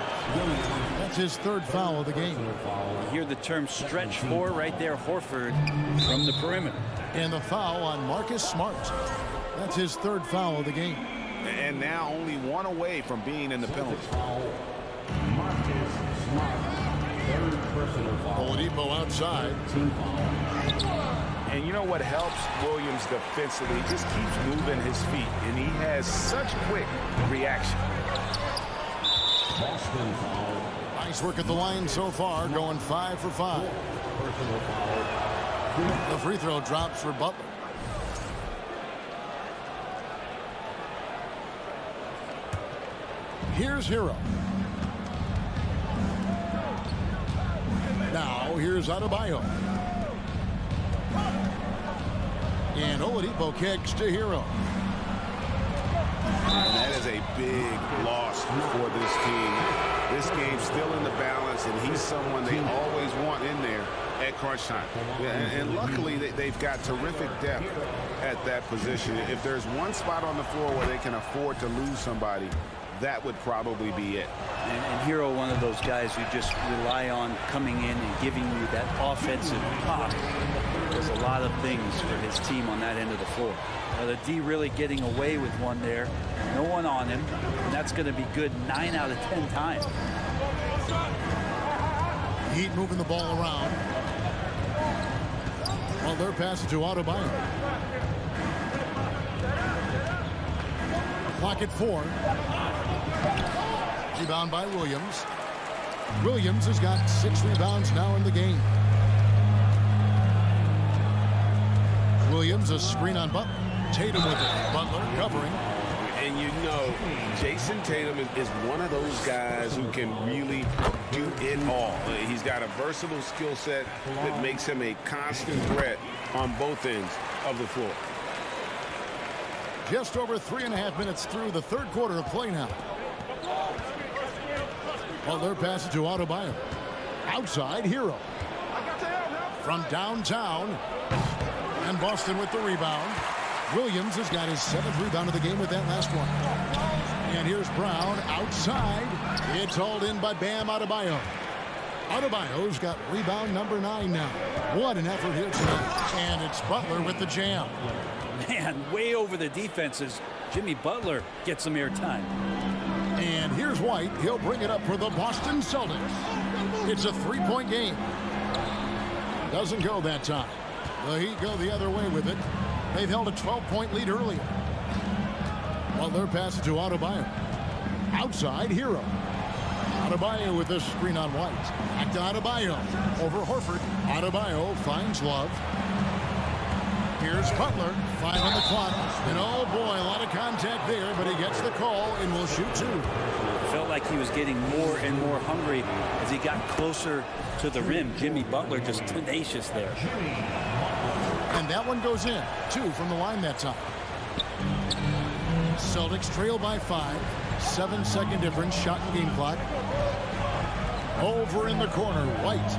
That's his 3rd foul of the game. You hear the term stretch 4 right there, Horford from the perimeter. And the foul on Marcus Smart. That's his 3rd foul of the game. And now only 1 away from being in the penalty. Marcus Smart. 3rd personal foul. Oladipo outside. Team foul. And you know what helps Williams defensively? He just keeps moving his feet, and he has such quick reaction. Boston foul. Nice work at the line so far, going 5 for 5. Personal foul. The free throw drops for Butler. Here's Hero. Now here's Adebayo. And Oladipo kicks to Hero. And that is a big loss for this team. This game's still in the balance, and he's someone they always want in there at crunch time. And luckily, they've got terrific depth at that position. If there's one spot on the floor where they can afford to lose somebody, that would probably be it. And Hero, one of those guys who just rely on coming in and giving you that offensive pop. Does a lot of things for his team on that end of the floor. The D really getting away with one there. No one on him. And that's going to be good 9 out of 10 times. Heat moving the ball around. Well, their pass to Adebayo. Clock at 4. Rebound by Williams. Williams has got 6 rebounds now in the game. Williams a screen on Butler. Tatum with it. Butler covering. And you know, Jason Tatum is one of those guys who can really do it all. He's got a versatile skill set that makes him a constant threat on both ends of the floor. Just over 3.5 minutes through the third quarter of play now. Butler passes to Adebayo. Outside, Hero. From downtown. And Boston with the rebound. Williams has got his 7th rebound of the game with that last one. And here's Brown outside. It's hauled in by Bam Adebayo. Adebayo's got rebound number 9 now. What an effort here tonight. And it's Butler with the jam. Man, way over the defenses. Jimmy Butler gets some airtime. And here's White. He'll bring it up for the Boston Celtics. It's a 3-point game. Doesn't go that time. The Heat go the other way with it. They've held a 12-point lead earlier. Butler passes to Adebayo. Outside, Hero. Adebayo with the screen on White. Back to Adebayo. Over Horford. Adebayo finds Love. Here's Butler. 5 on the clock. And oh boy, a lot of contact there, but he gets the call and will shoot 2. Felt like he was getting more and more hungry as he got closer to the rim. Jimmy Butler just tenacious there. And that one goes in. 2 from the line that time. Celtics trail by 5. 7-second difference. Shot in game clock. Over in the corner. White.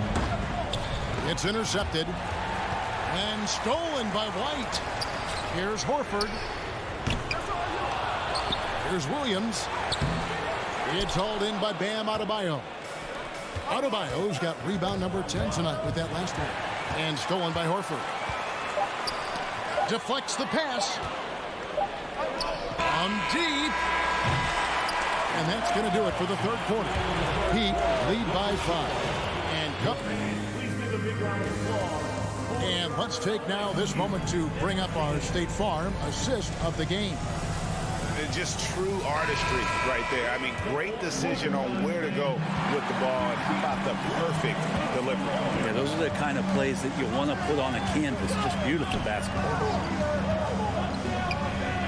It's intercepted. And stolen by White. Here's Horford. Here's Williams. It's hauled in by Bam Adebayo. Adebayo's got rebound number 10 tonight with that last one. And stolen by Horford. Deflects the pass. From deep. And that's going to do it for the third quarter. Heat lead by 5. And Cup. And let's take now this moment to bring up our State Farm assist of the game. Just true artistry right there. I mean, great decision on where to go with the ball. And how about the perfect delivery? Yeah, those are the kind of plays that you want to put on a canvas. Just beautiful basketball.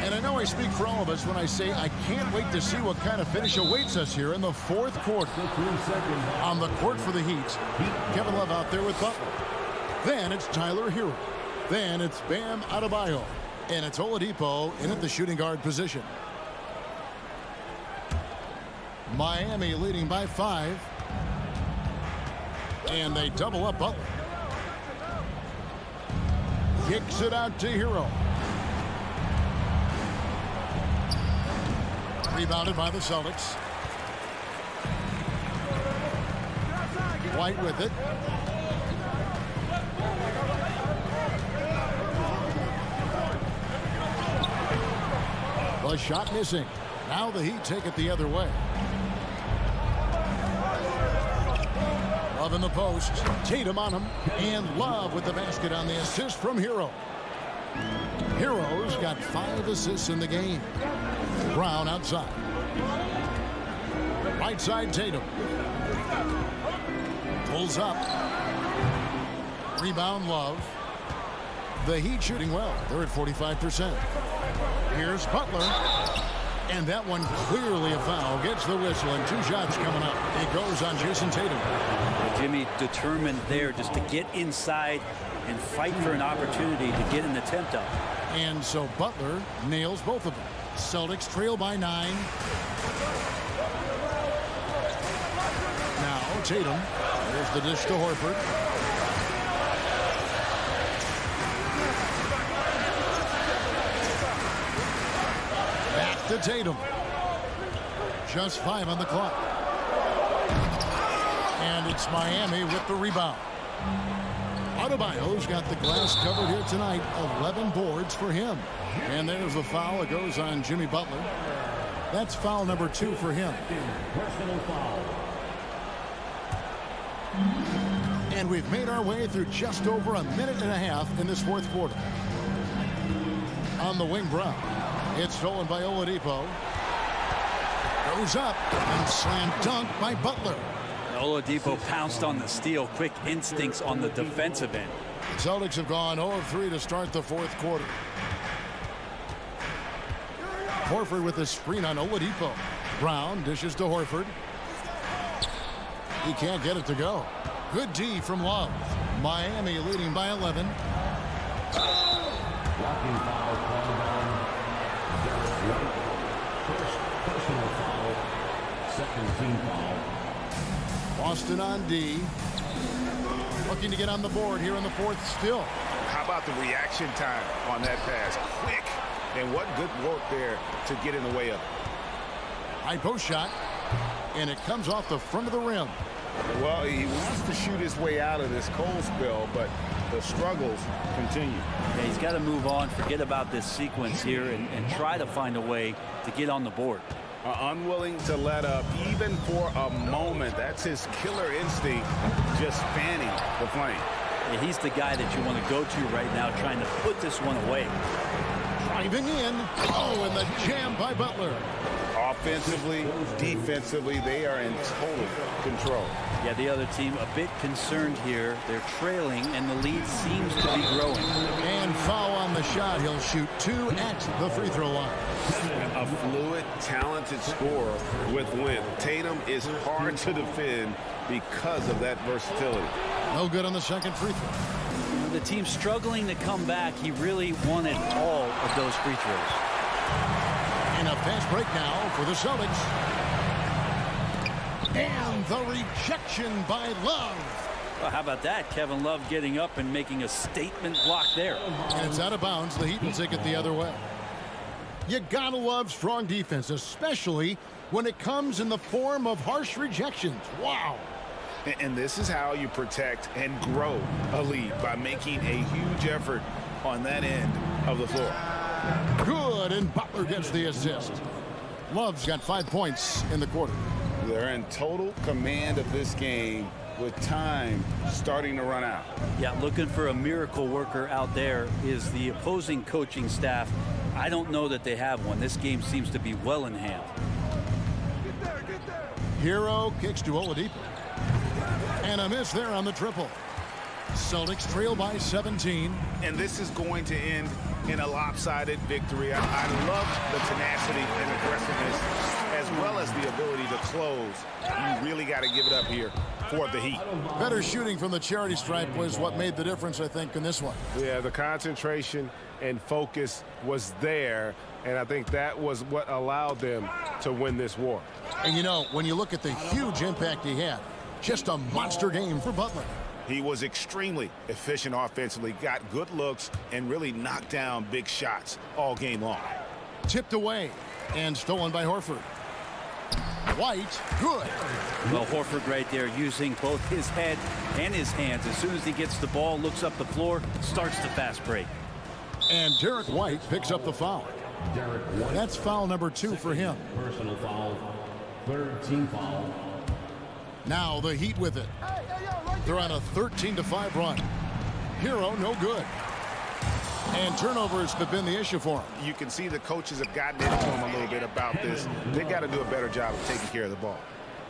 And I know I speak for all of us when I say I can't wait to see what kind of finish awaits us here in the fourth quarter. On the court for the Heat, Kevin Love out there with Butler. Then it's Tyler Hero. Then it's Bam Adebayo. And it's Oladipo in at the shooting guard position. Miami leading by 5. And they double up Butler. Kicks it out to Hero. Rebounded by the Celtics. White with it. The shot missing. Now the Heat take it the other way. Love in the post. Tatum on him. And Love with the basket on the assist from Hero. Hero's got 5 assists in the game. Brown outside. Right side Tatum. Pulls up. Rebound Love. The Heat shooting well. They're at 45%. Here's Butler. And that one clearly a foul. Gets the whistle and 2 shots coming up. It goes on Jason Tatum. Jimmy determined there just to get inside and fight for an opportunity to get an attempt up. And so Butler nails both of them. Celtics trail by 9. Now Tatum. There's the dish to Horford. Back to Tatum. Just 5 on the clock. And it's Miami with the rebound. Adebayo's got the glass covered here tonight. 11 boards for him. And there's the foul. It goes on Jimmy Butler. That's foul number 2 for him. Personal foul. And we've made our way through just over a minute and a half in this fourth quarter. On the wing, Brown. It's stolen by Oladipo. Goes up and slam dunk by Butler. Oladipo pounced on the steal. Quick instincts on the defensive end. The Celtics have gone 0 of 3 to start the fourth quarter. Horford with a screen on Oladipo. Brown dishes to Horford. He can't get it to go. Good D from Love. Miami leading by 11. Blocking foul called on Derek White. First personal foul. Second team foul. Boston on D. Looking to get on the board here in the fourth still. How about the reaction time on that pass? Quick. And what good work there to get in the way of it. High post shot. And it comes off the front of the rim. Well, he wants to shoot his way out of this cold spell, but the struggles continue. Yeah, he's got to move on, forget about this sequence here, and try to find a way to get on the board. Unwilling to let up even for a moment. That's his killer instinct, just fanning the flame. Yeah, he's the guy that you want to go to right now, trying to put this one away. Driving in. Oh, and the jam by Butler. Offensively, defensively, they are in total control. Yeah, the other team a bit concerned here. They're trailing, and the lead seems to be growing. And foul on the shot. He'll shoot 2 at the free throw line. A fluid, talented scorer with wind. Tatum is hard to defend because of that versatility. No good on the second free throw. The team struggling to come back. He really wanted all of those free throws. And a fast break now for the Celtics. And the rejection by Love. Well, how about that? Kevin Love getting up and making a statement block there. And it's out of bounds. The Heat will take it the other way. You gotta love strong defense, especially when it comes in the form of harsh rejections. Wow. And this is how you protect and grow a lead, by making a huge effort on that end of the floor. Good, and Butler gets the assist. Love's got 5 points in the quarter. They're in total command of this game with time starting to run out. Yeah, looking for a miracle worker out there is the opposing coaching staff. I don't know that they have one. This game seems to be well in hand. Hero kicks to Oladipo. And a miss there on the triple. Celtics trail by 17. And this is going to end in a lopsided victory. I love the tenacity and aggressiveness, as well as the ability to close. You really got to give it up here for the Heat. Better shooting from the charity stripe was what made the difference, I think, in this one. Yeah, the concentration and focus was there, and I think that was what allowed them to win this war. And you know, when you look at the huge impact he had, just a monster game for Butler. He was extremely efficient offensively, got good looks, and really knocked down big shots all game long. Tipped away and stolen by Horford. White, good. Well, Horford right there using both his head and his hands. As soon as he gets the ball, looks up the floor, starts the fast break. And Derek White picks up the foul. Derek White. That's foul number 2 for him. Personal foul. Third team foul. Now the Heat with it. They're on a 13-5 run. Hero, no good. And turnovers have been the issue for him. You can see the coaches have gotten into him a little bit about this. They got to do a better job of taking care of the ball.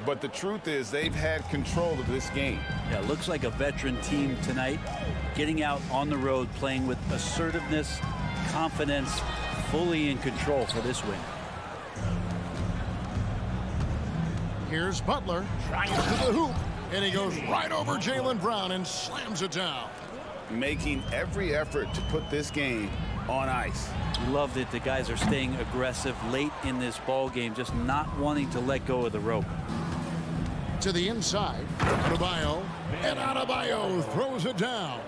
But the truth is they've had control of this game. Yeah, looks like a veteran team tonight, getting out on the road, playing with assertiveness, confidence, fully in control for this win. Here's Butler trying to the hoop, and he goes right over Jaylen Brown and slams it down. Making every effort to put this game on ice. Love that the guys are staying aggressive late in this ball game, just not wanting to let go of the rope. To the inside, Adebayo, and Adebayo throws it down.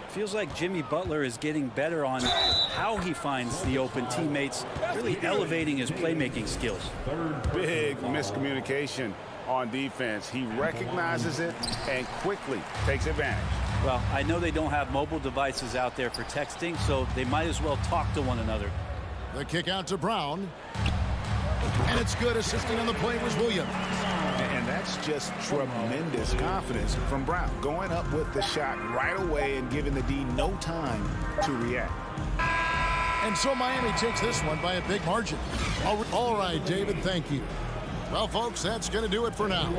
Feels like Jimmy Butler is getting better on how he finds the open teammates, really elevating his playmaking skills. Big miscommunication on defense. He recognizes it and quickly takes advantage. Well, I know they don't have mobile devices out there for texting, so they might as well talk to one another. The kick out to Brown. And it's good. Assisting on the play was Williams. And that's just tremendous confidence from Brown. Going up with the shot right away and giving the D no time to react. And so Miami takes this one by a big margin. All right, David, thank you. Well, folks, that's going to do it for now.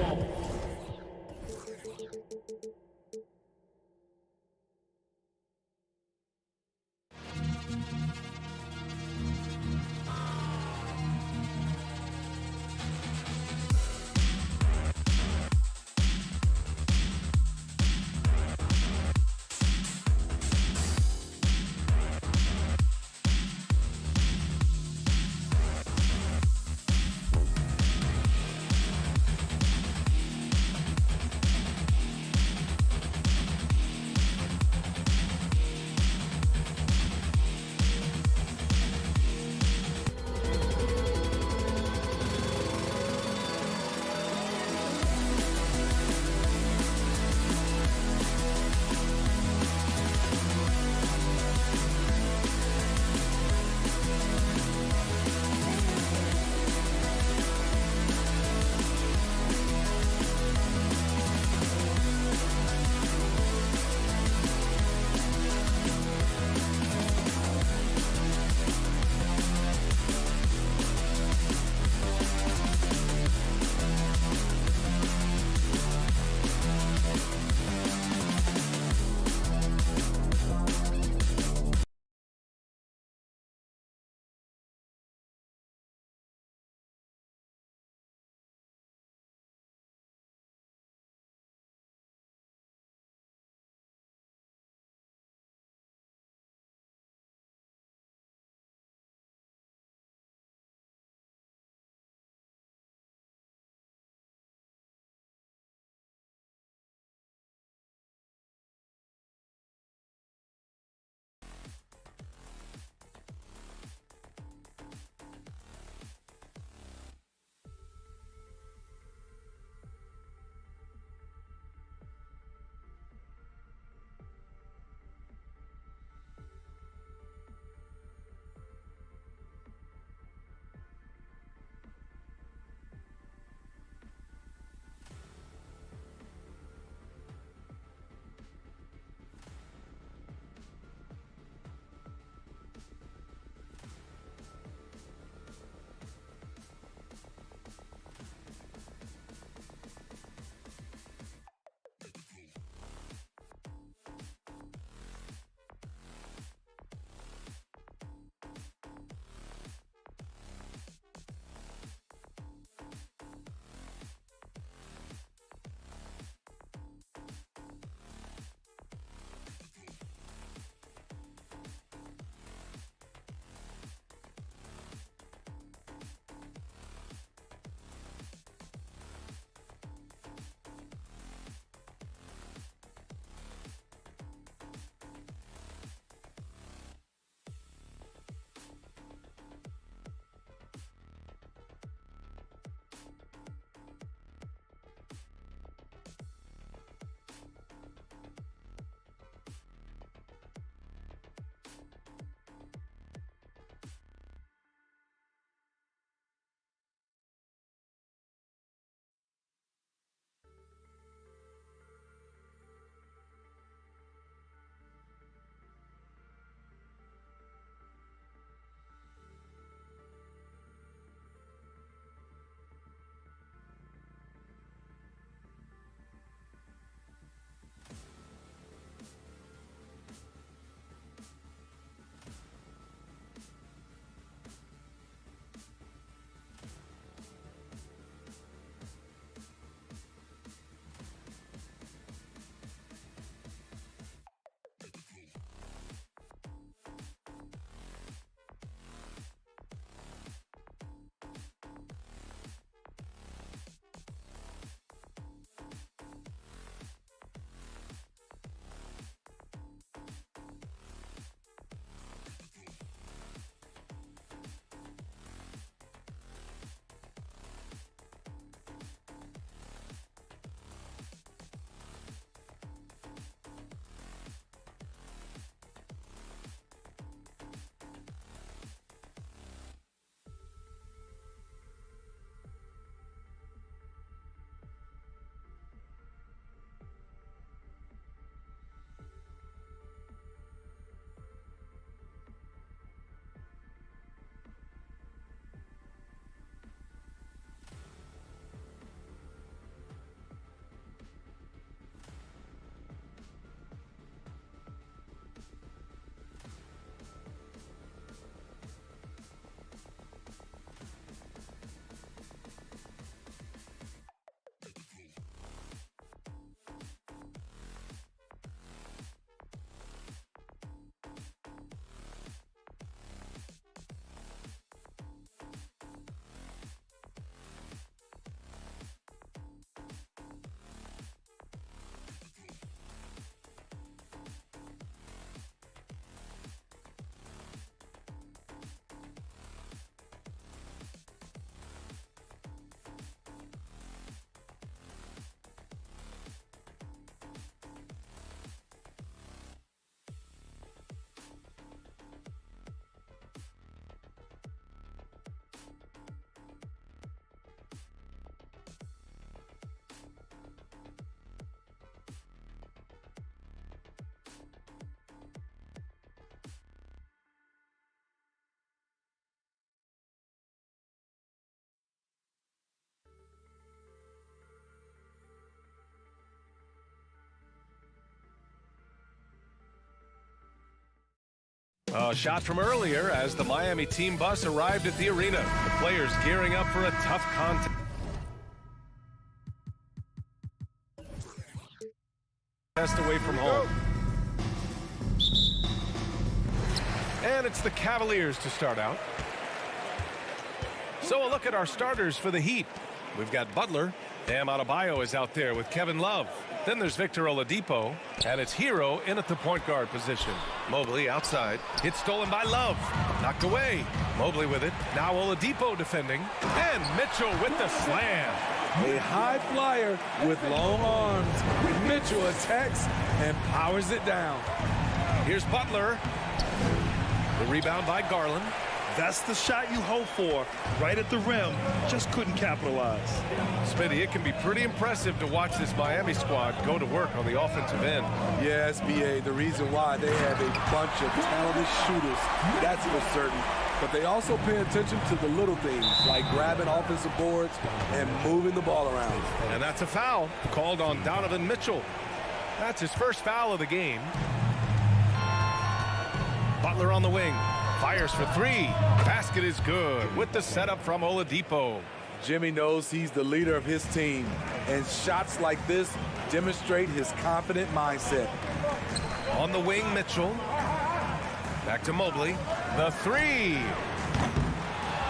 A shot from earlier as the Miami team bus arrived at the arena. The players gearing up for a tough contest away from home. And it's the Cavaliers to start out. So a look at our starters for the Heat. We've got Butler. Bam Adebayo is out there with Kevin Love. Then there's Victor Oladipo, and it's Hero in at the point guard position. Mobley outside. Hit stolen by Love. Knocked away. Mobley with it. Now Oladipo defending. And Mitchell with the slam. A high flyer with long arms. Mitchell attacks and powers it down. Here's Butler. The rebound by Garland. That's the shot you hope for, right at the rim. Just couldn't capitalize. Smitty, it can be pretty impressive to watch this Miami squad go to work on the offensive end. Yes, BA, the reason why they have a bunch of talented shooters, that's for certain. But they also pay attention to the little things, like grabbing offensive boards and moving the ball around. And that's a foul called on Donovan Mitchell. That's his first foul of the game. Butler on the wing. Fires for three. Basket is good with the setup from Oladipo. Jimmy knows he's the leader of his team, and shots like this demonstrate his confident mindset. On the wing, Mitchell. Back to Mobley. The three.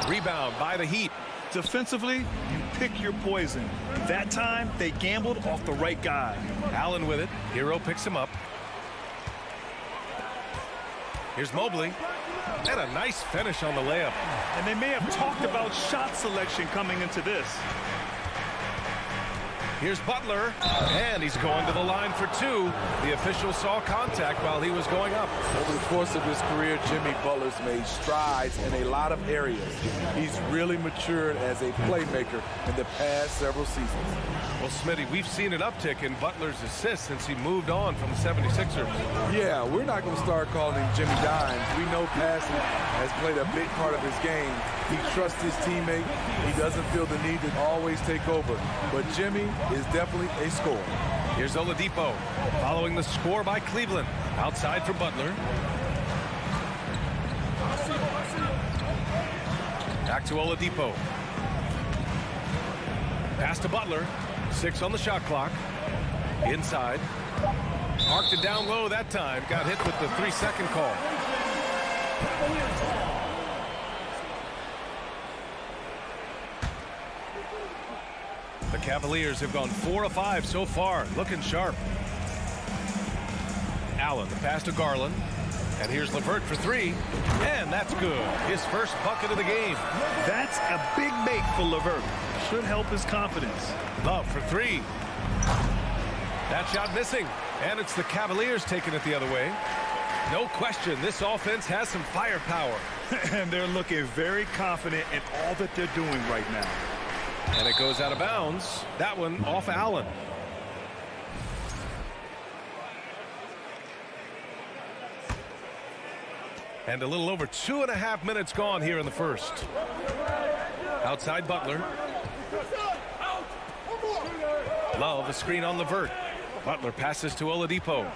Rebound by the Heat. Defensively, you pick your poison. That time, they gambled off the right guy. Allen with it. Hero picks him up. Here's Mobley. And a nice finish on the layup. And they may have talked about shot selection coming into this. Here's Butler, and he's going to the line for two. The official saw contact while he was going up. Over the course of his career, Jimmy Butler's made strides in a lot of areas. He's really matured as a playmaker in the past several seasons. Well, Smitty, we've seen an uptick in Butler's assists since he moved on from the 76ers. Yeah, we're not going to start calling him Jimmy Dimes. We know passing has played a big part of his game. He trusts his teammate. He doesn't feel the need to always take over. But Jimmy is definitely a scorer. Here's Oladipo following the score by Cleveland. Outside for Butler. Back to Oladipo. Pass to Butler. 6 on the shot clock. Inside. Marked it down low that time. Got hit with the 3-second call. The Cavaliers have gone 4 of 5 so far. Looking sharp. Allen, the pass to Garland. And here's LeVert for three. And that's good. His first bucket of the game. That's a big make for LeVert. Should help his confidence. Love for three. That shot missing. And it's the Cavaliers taking it the other way. No question, this offense has some firepower. And they're looking very confident in all that they're doing right now. And it goes out of bounds. That one off Allen. And a little over 2.5 minutes gone here in the first. Outside Butler. Love, a screen on LeVert. Butler passes to Oladipo.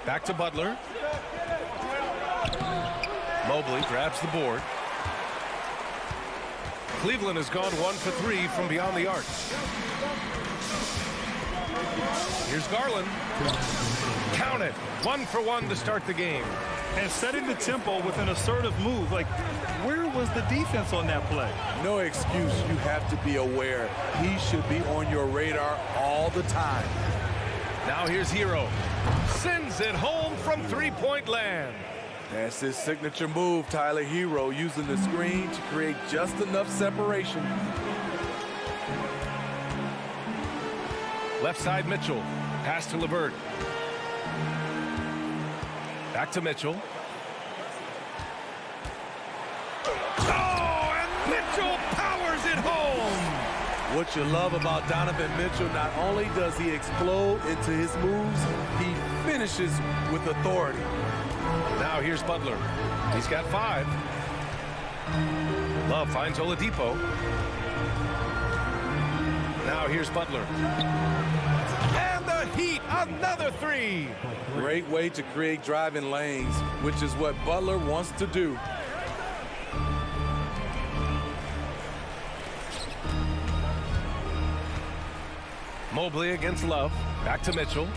Back to Butler. Mobley grabs the board. Cleveland has gone 1 for 3 from beyond the arc. Here's Garland. Count it. 1 for 1 to start the game. And setting the tempo with an assertive move. Like, where was the defense on that play? No excuse. You have to be aware. He should be on your radar all the time. Now here's Hero. Sends it home from three-point land. That's his signature move, Tyler. Hero using the screen to create just enough separation. Left side Mitchell. Pass to LeVert. Back to Mitchell. Oh, and Mitchell powers it home. What you love about Donovan Mitchell, not only does he explode into his moves, he finishes with authority. Now here's Butler. He's got 5. Love finds Oladipo. Now here's Butler. And the Heat, another three. Great way to create driving lanes, which is what Butler wants to do. Mobley against Love. Back to Mitchell.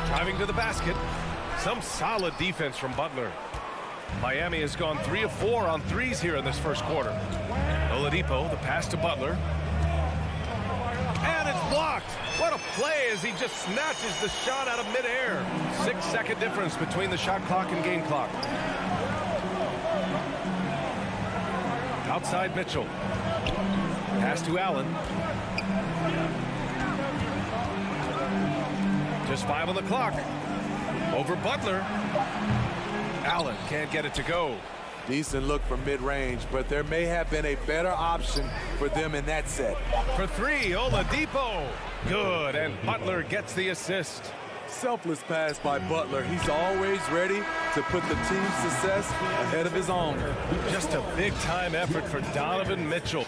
Driving to the basket. Some solid defense from Butler. Miami has gone 3 of 4 on threes here in this first quarter. Oladipo, the pass to Butler. And it's blocked. What a play as he just snatches the shot out of midair. 6-second difference between the shot clock and game clock. Outside Mitchell. Pass to Allen. Just 5 on the clock. Over Butler. Allen can't get it to go. Decent look from mid-range, but there may have been a better option for them in that set. For 3, Oladipo. Good, and Butler gets the assist. Selfless pass by Butler. He's always ready to put the team's success ahead of his own. Just a big-time effort for Donovan Mitchell.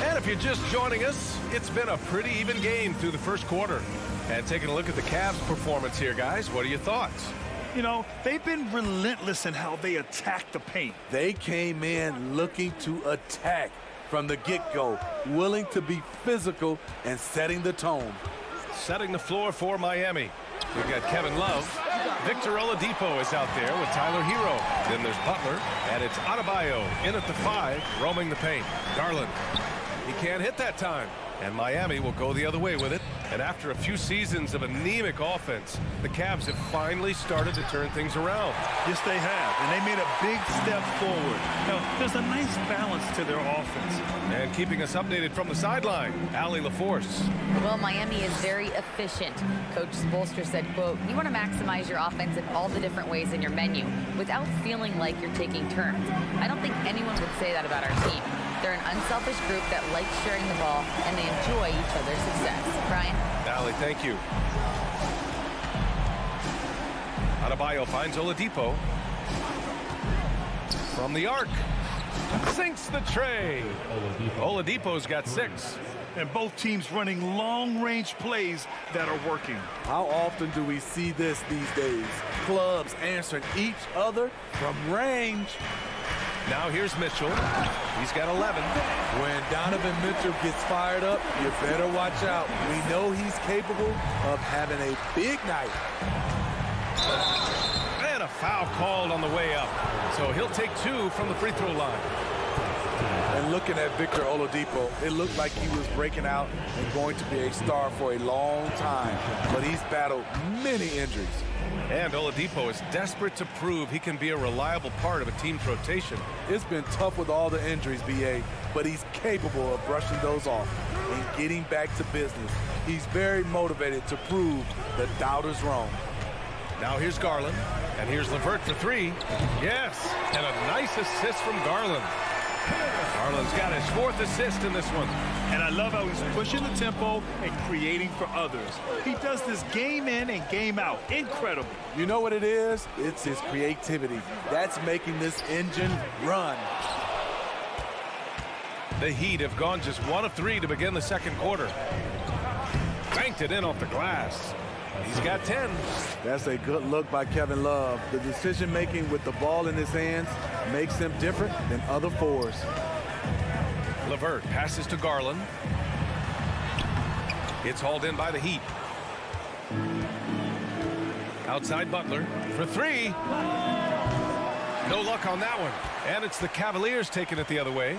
And if you're just joining us, it's been a pretty even game through the first quarter. And taking a look at the Cavs' performance here, guys, what are your thoughts? You know, they've been relentless in how they attack the paint. They came in looking to attack from the get-go, willing to be physical and setting the tone. Setting the floor for Miami. We've got Kevin Love. Victor Oladipo is out there with Tyler Hero. Then there's Butler, and it's Adebayo in at the 5, roaming the paint. Garland, he can't hit that time. And Miami will go the other way with it. And after a few seasons of anemic offense, the Cavs have finally started to turn things around. Yes, they have, and they made a big step forward. Now, there's a nice balance to their offense. And keeping us updated from the sideline, Allie LaForce. Well, Miami is very efficient. Coach Spoelstra said, quote, "You want to maximize your offense in all the different ways in your menu without feeling like you're taking turns." I don't think anyone would say that about our team. They're an unselfish group that likes sharing the ball, and they enjoy each other's success. Brian? Allie, thank you. Adebayo finds Oladipo. From the arc. Sinks the tray. Oladipo's got 6. And both teams running long-range plays that are working. How often do we see this these days? Clubs answering each other from range. Now here's Mitchell. He's got 11. When Donovan Mitchell gets fired up, you better watch out. We know he's capable of having a big night. And a foul called on the way up. So he'll take 2 from the free throw line. And looking at Victor Oladipo, it looked like he was breaking out and going to be a star for a long time. But he's battled many injuries. And Oladipo is desperate to prove he can be a reliable part of a team's rotation. It's been tough with all the injuries, BA, but he's capable of brushing those off and getting back to business. He's very motivated to prove the doubters wrong. Now here's Garland, and here's LeVert for 3. Yes, and a nice assist from Garland. Garland's got his 4th assist in this one. And I love how he's pushing the tempo and creating for others. He does this game in and game out. Incredible. You know what it is? It's his creativity. That's making this engine run. The Heat have gone just 1 of 3 to begin the second quarter. Banked it in off the glass. He's got 10. That's a good look by Kevin Love. The decision-making with the ball in his hands makes him different than other fours. LeVert passes to Garland. It's hauled in by the Heat. Outside Butler for 3. No luck on that one. And it's the Cavaliers taking it the other way.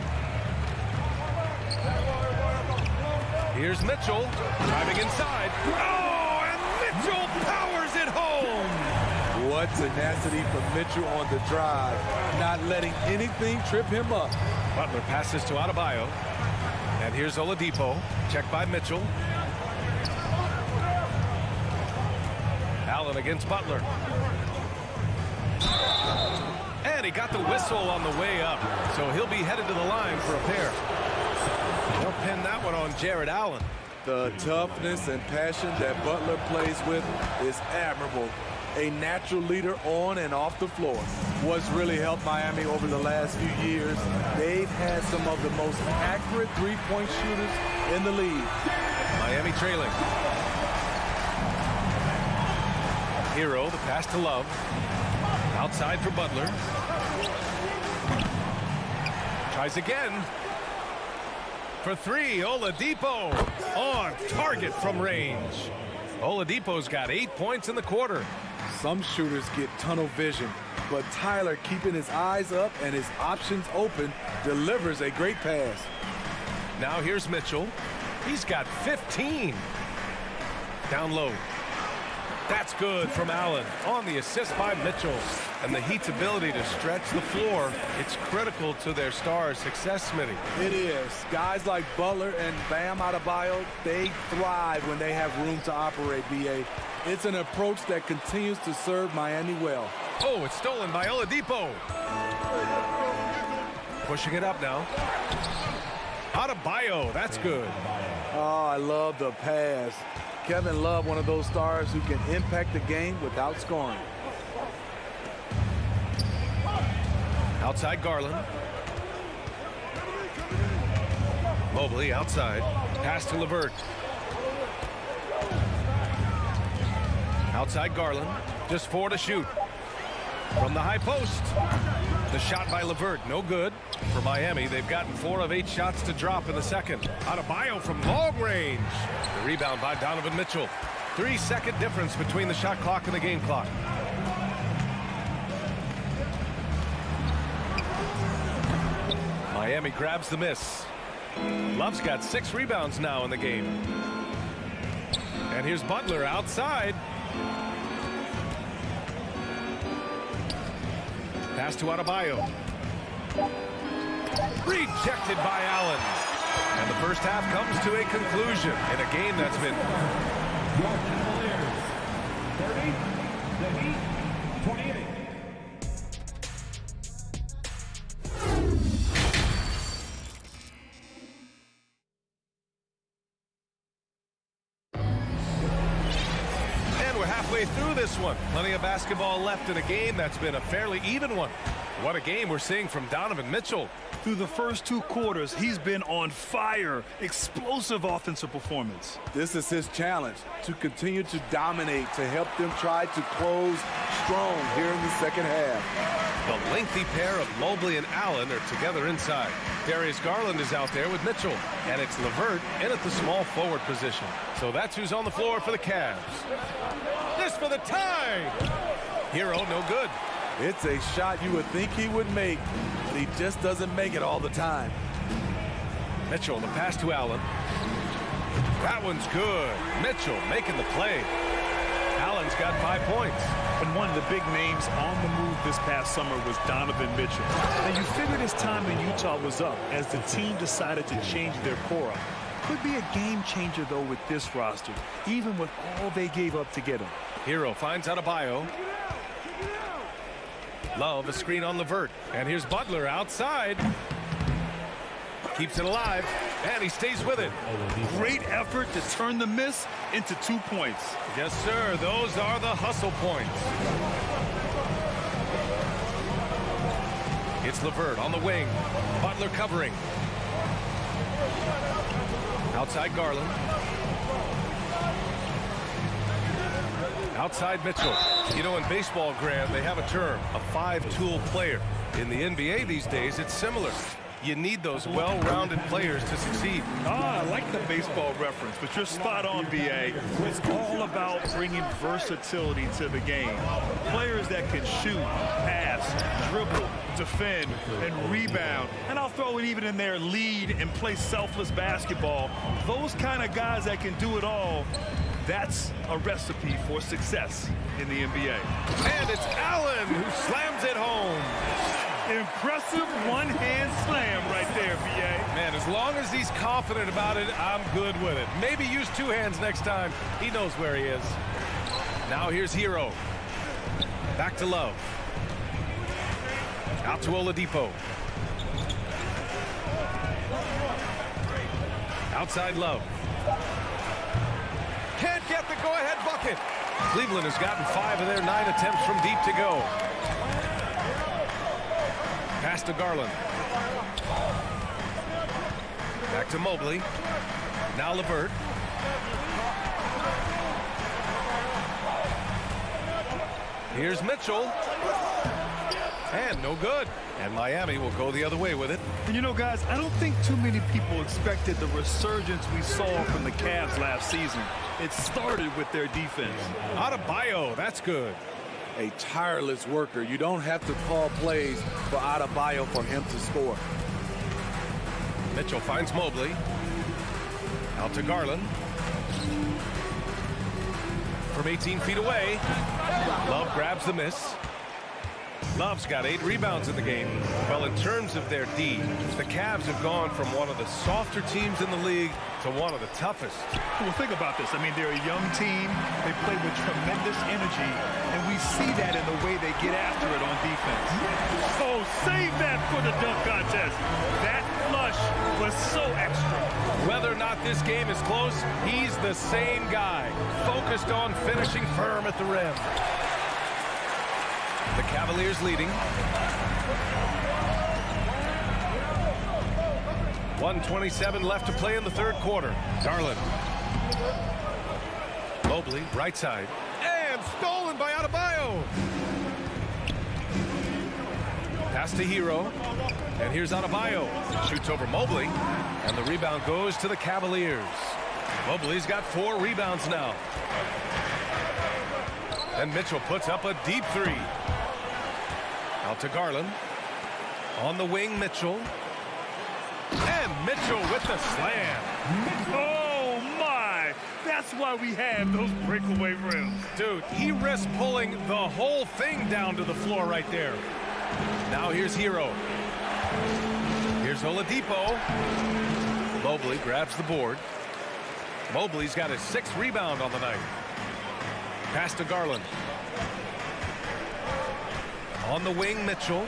Here's Mitchell driving inside. Oh, and Mitchell powers it home. What tenacity from Mitchell on the drive, not letting anything trip him up. Butler passes to Adebayo. And here's Oladipo, checked by Mitchell. Allen against Butler. And he got the whistle on the way up, so he'll be headed to the line for a pair. They'll pin that one on Jared Allen. The toughness and passion that Butler plays with is admirable. a natural leader on and off the floor. What's really helped Miami over the last few years, they've had some of the most accurate three-point shooters in the league. Miami trailing. Hero, the pass to Love. Outside for Butler. Tries again. For three, Oladipo on target from range. Oladipo's got 8 points in the quarter. Some shooters get tunnel vision, but Tyler, keeping his eyes up and his options open, delivers a great pass. Now here's Mitchell. He's got 15. Down low. That's good from Allen on the assist by Mitchell. And the Heat's ability to stretch the floor, it's critical to their stars' success, Smitty. It is. Guys like Butler and Bam Adebayo, they thrive when they have room to operate, B.A. It's an approach that continues to serve Miami well. Oh, it's stolen by Oladipo. Pushing it up now. Adebayo, that's good. Oh, I love the pass. Kevin Love, one of those stars who can impact the game without scoring. Outside Garland. Mobley outside. Pass to LeVert. Outside Garland. Just 4 to shoot. From the high post. The shot by LeVert, no good. For Miami, they've gotten 4 of 8 shots to drop in the second. Adebayo from long range. The rebound by Donovan Mitchell. 3-second difference between the shot clock and the game clock. Miami grabs the miss. Love's got 6 rebounds now in the game. And here's Butler outside. Pass to Adebayo. Rejected by Allen. And the first half comes to a conclusion in a game that's been... Cavaliers 30, the Heat 28. And we're halfway through this one. Plenty of basketball left in a game that's been a fairly even one. What a game we're seeing from Donovan Mitchell. Through the first 2 quarters, he's been on fire. Explosive offensive performance. This is his challenge, to continue to dominate, to help them try to close strong here in the second half. The lengthy pair of Mobley and Allen are together inside. Darius Garland is out there with Mitchell, and it's LeVert in at the small forward position. So that's who's on the floor for the Cavs. This for the tie. Hero, no good. It's a shot you would think he would make. He just doesn't make it all the time. Mitchell, the pass to Allen. That one's good. Mitchell making the play. Allen's got 5 points. And one of the big names on the move this past summer was Donovan Mitchell. Now you figured his time in Utah was up as the team decided to change their core up. Could be a game changer though with this roster, even with all they gave up to get him. Hero finds Adebayo. Love a screen on LeVert. And here's Butler outside. Keeps it alive, and he stays with it. Great effort to turn the miss into 2 points. Yes, sir. Those are the hustle points. It's LeVert on the wing. Butler covering. Outside Garland. Outside Mitchell. You know, in baseball, Graham, they have a term, a 5-tool player. In the NBA these days, it's similar. You need those well-rounded players to succeed. I like the baseball reference, but you're spot on, B.A. It's all about bringing versatility to the game. Players that can shoot, pass, dribble, defend, and rebound. And I'll throw it even in there, lead and play selfless basketball. Those kind of guys that can do it all, that's a recipe for success in the NBA. And it's Allen who slams it home. Impressive one-hand slam right there, B.A. Man, as long as he's confident about it, I'm good with it. Maybe use 2 hands next time. He knows where he is. Now here's Hero. Back to Love. Out to Oladipo. Outside Love. Can't get the go-ahead bucket. Cleveland has gotten 5 of their 9 attempts from deep to go. Pass to Garland. Back to Mobley. Now LeVert. Here's Mitchell. And no good. And Miami will go the other way with it. And you know, guys, I don't think too many people expected the resurgence we saw from the Cavs last season. It started with their defense. Adebayo, that's good. A tireless worker. You don't have to call plays for Adebayo for him to score. Mitchell finds Mobley. Out to Garland. From 18 feet away. Love grabs the miss. Love's got 8 rebounds in the game. Well, in terms of their D, the Cavs have gone from one of the softer teams in the league to one of the toughest. Well, think about this. I mean, they're a young team. They play with tremendous energy, and we see that in the way they get after it on defense. Oh, save that for the dunk contest. That flush was so extra. Whether or not this game is close, he's the same guy, focused on finishing firm at the rim. The Cavaliers leading. 1:27 left to play in the third quarter. Garland. Mobley, right side. And stolen by Adebayo. Pass to Hero. And here's Adebayo. Shoots over Mobley. And the rebound goes to the Cavaliers. Mobley's got 4 rebounds now. And Mitchell puts up a deep 3. Out to Garland. On the wing, Mitchell. And Mitchell with the slam. Oh, my. That's why we have those breakaway rims. Dude, he risked pulling the whole thing down to the floor right there. Now here's Hero. Here's Oladipo. Mobley grabs the board. Mobley's got his 6th rebound on the night. Pass to Garland. On the wing, Mitchell.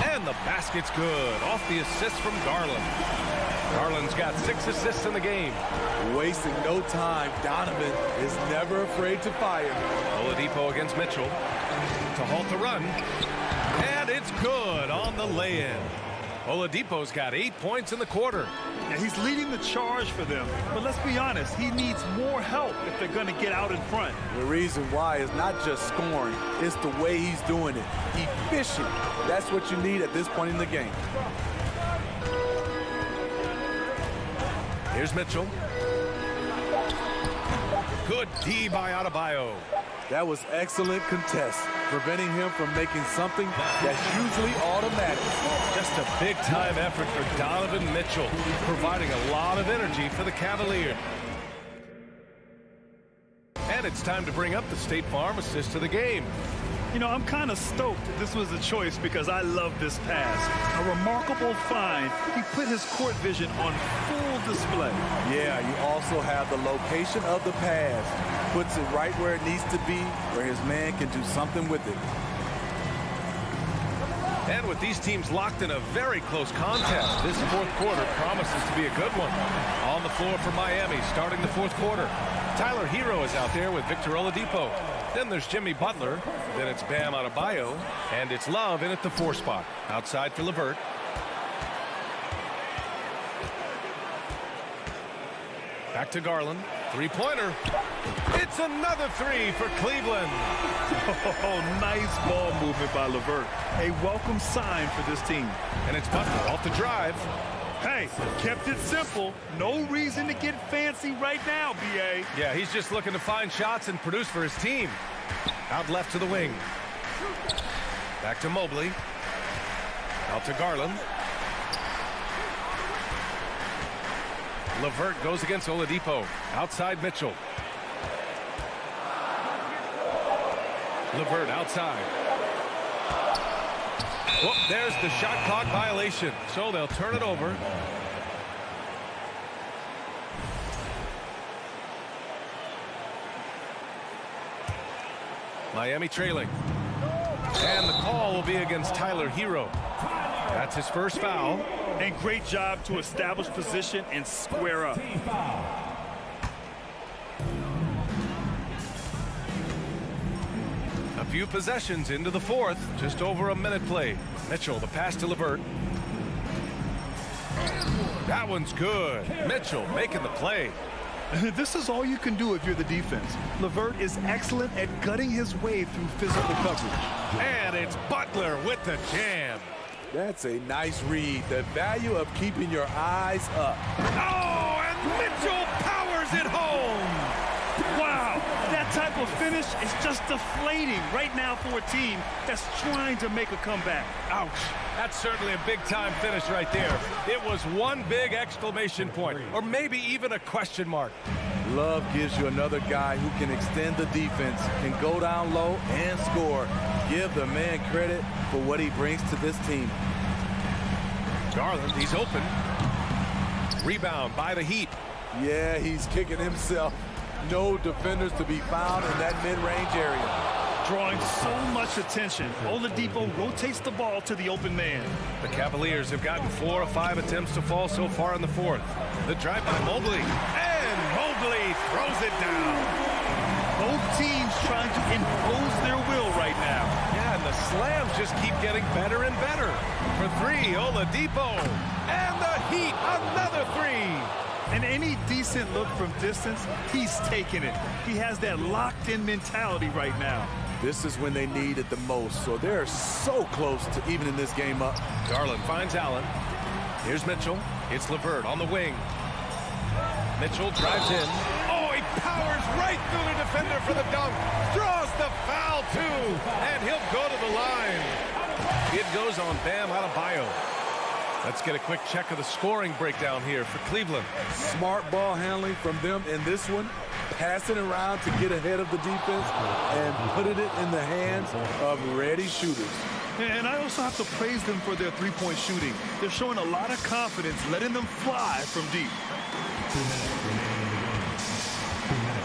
And the basket's good. Off the assist from Garland. Garland's got 6 assists in the game. Wasting no time. Donovan is never afraid to fire. Oladipo against Mitchell. To halt the run. And it's good on the lay-in. Oladipo's got 8 points in the quarter. Yeah, he's leading the charge for them. But let's be honest, he needs more help if they're going to get out in front. The reason why is not just scoring, it's the way he's doing it. Efficient. That's what you need at this point in the game. Here's Mitchell. Good D by Adebayo. That was excellent contest, preventing him from making something that's usually automatic. Just a big-time effort for Donovan Mitchell, providing a lot of energy for the Cavaliers. And it's time to bring up the State Farm assist of the game. You know, I'm kind of stoked this was a choice because I love this pass. A remarkable find. He put his court vision on full display. Yeah, you also have the location of the pass. Puts it right where it needs to be, where his man can do something with it. And with these teams locked in a very close contest, this fourth quarter promises to be a good one. On the floor for Miami, starting the fourth quarter. Tyler Hero is out there with Victor Oladipo. Then there's Jimmy Butler. Then it's Bam Adebayo. And it's Love in at the 4 spot. Outside for LeVert. Back to Garland. 3-pointer. It's another 3 for Cleveland. Oh, nice ball movement by LeVert. A welcome sign for this team. And it's Butler off the drive. Hey, kept it simple. No reason to get fancy right now, B.A. Yeah, he's just looking to find shots and produce for his team. Out left to the wing. Back to Mobley. Out to Garland. LeVert goes against Oladipo. Outside Mitchell. LeVert outside. Whoop, there's the shot clock violation. So they'll turn it over. Miami trailing. And the call will be against Tyler Hero. That's his first foul. And great job to establish position and square up. A few possessions into the fourth. Just over a minute played. Mitchell, the pass to LeVert. That one's good. Mitchell making the play. This is all you can do if you're the defense. LeVert is excellent at gutting his way through physical coverage. And it's Butler with the jam. That's a nice read. The value of keeping your eyes up. Oh, and Mitchell powers it home. Wow, that type of finish is just deflating right now for a team that's trying to make a comeback. Ouch. That's certainly a big-time finish right there. It was one big exclamation point, or maybe even a question mark. Love gives you another guy who can extend the defense, can go down low and score. Give the man credit for what he brings to this team. Garland, he's open. Rebound by the Heat. Yeah, he's kicking himself. No defenders to be found in that mid-range area. Drawing so much attention, Oladipo rotates the ball to the open man. The Cavaliers have gotten 4 of 5 attempts to fall so far in the fourth. The drive by Mobley, and Mobley throws it down. Both teams trying to impose their will right now. Yeah, and the slams just keep getting better and better. For three, Oladipo, and the Heat, another three. And any decent look from distance, he's taking it. He has that locked-in mentality right now. This is when they need it the most, so they're so close to evening this game up. Garland finds Allen. Here's Mitchell. It's LeVert on the wing. Mitchell drives in. Oh, he powers right through the defender for the dunk. Draws the foul, too. And he'll go to the line. It goes on Bam Adebayo. Let's get a quick check of the scoring breakdown here for Cleveland. Smart ball handling from them in this one. Passing around to get ahead of the defense and putting it in the hands of ready shooters. And I also have to praise them for their three-point shooting. They're showing a lot of confidence, letting them fly from deep.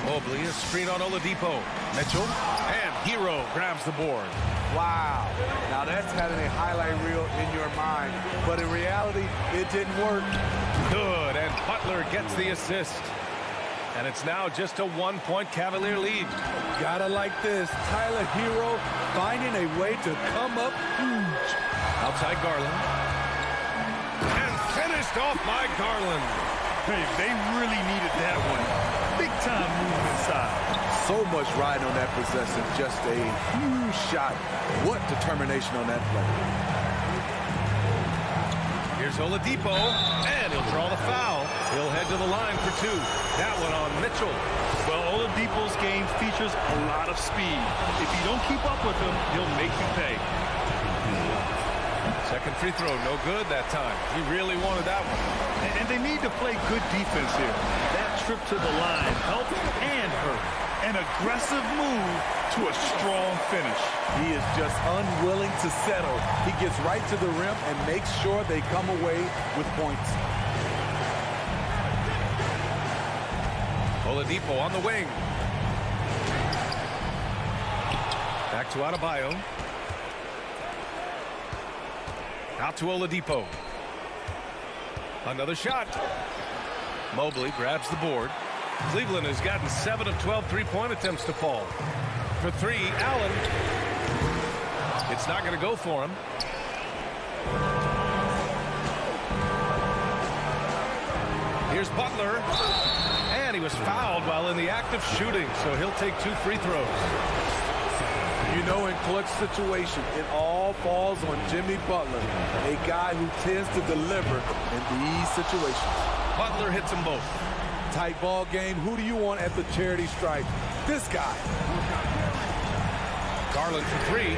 Mobley, a screen on Oladipo. Mitchell, and Hero grabs the board. Wow. Now that's having a highlight reel in your mind, but in reality, it didn't work. Good, and Butler gets the assist. And it's now just a one-point Cavalier lead. Gotta like this. Tyler Hero finding a way to come up huge. Outside Garland. And finished off by Garland. Hey, they really needed that one. Big time move inside. So much riding on that possession. Just a huge shot. What determination on that play. Here's Oladipo, and he'll draw the foul. He'll head to the line for two. That one on Mitchell. Well, Oladipo's game features a lot of speed. If you don't keep up with him, he'll make you pay. Second free throw, no good that time. He really wanted that one. And they need to play good defense here. That trip to the line helped and hurt. An aggressive move to a strong finish. He is just unwilling to settle. He gets right to the rim and makes sure they come away with points. Oladipo on the wing. Back to Adebayo. Out to Oladipo. Another shot. Mobley grabs the board. Cleveland has gotten 7 of 12 three-point attempts to fall. For three, Allen. It's not going to go for him. Here's Butler. And he was fouled while in the act of shooting, so he'll take 2 free throws. You know, in clutch situation, it all falls on Jimmy Butler, a guy who tends to deliver in these situations. Butler hits them both. Tight ball game. Who do you want at the charity stripe? This guy. Garland for three.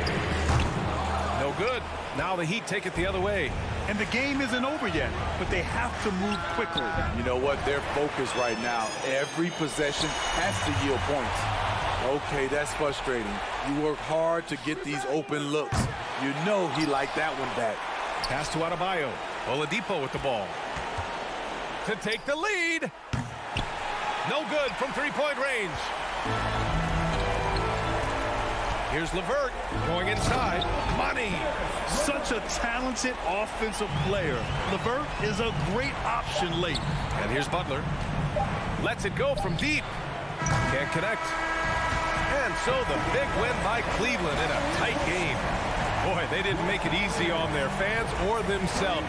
No good. Now the Heat take it the other way. And the game isn't over yet, but they have to move quickly. You know what? They're focused right now. Every possession has to yield points. Okay, that's frustrating. You work hard to get these open looks. You know he liked that one back. Pass to Adebayo. Oladipo with the ball. To take the lead. No good from three-point range. Here's LeVert going inside. Money. Such a talented offensive player. LeVert is a great option late. And here's Butler. Lets it go from deep. Can't connect. And so the big win by Cleveland in a tight game. Boy, they didn't make it easy on their fans or themselves.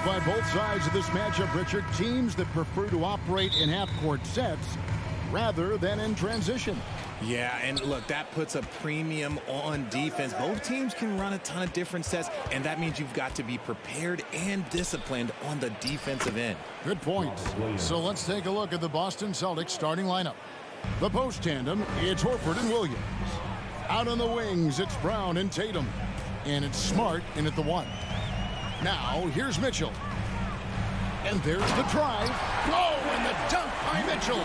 by both sides of this matchup, Richard. Teams that prefer to operate in half-court sets rather than in transition. Yeah, and look, that puts a premium on defense. Both teams can run a ton of different sets, and that means you've got to be prepared and disciplined on the defensive end. Good point. So let's take a look at the Boston Celtics starting lineup. The post tandem, it's Horford and Williams. Out on the wings, it's Brown and Tatum. And it's Smart in at the 1. Now, here's Mitchell. And there's the drive. Oh, and the dunk by Mitchell.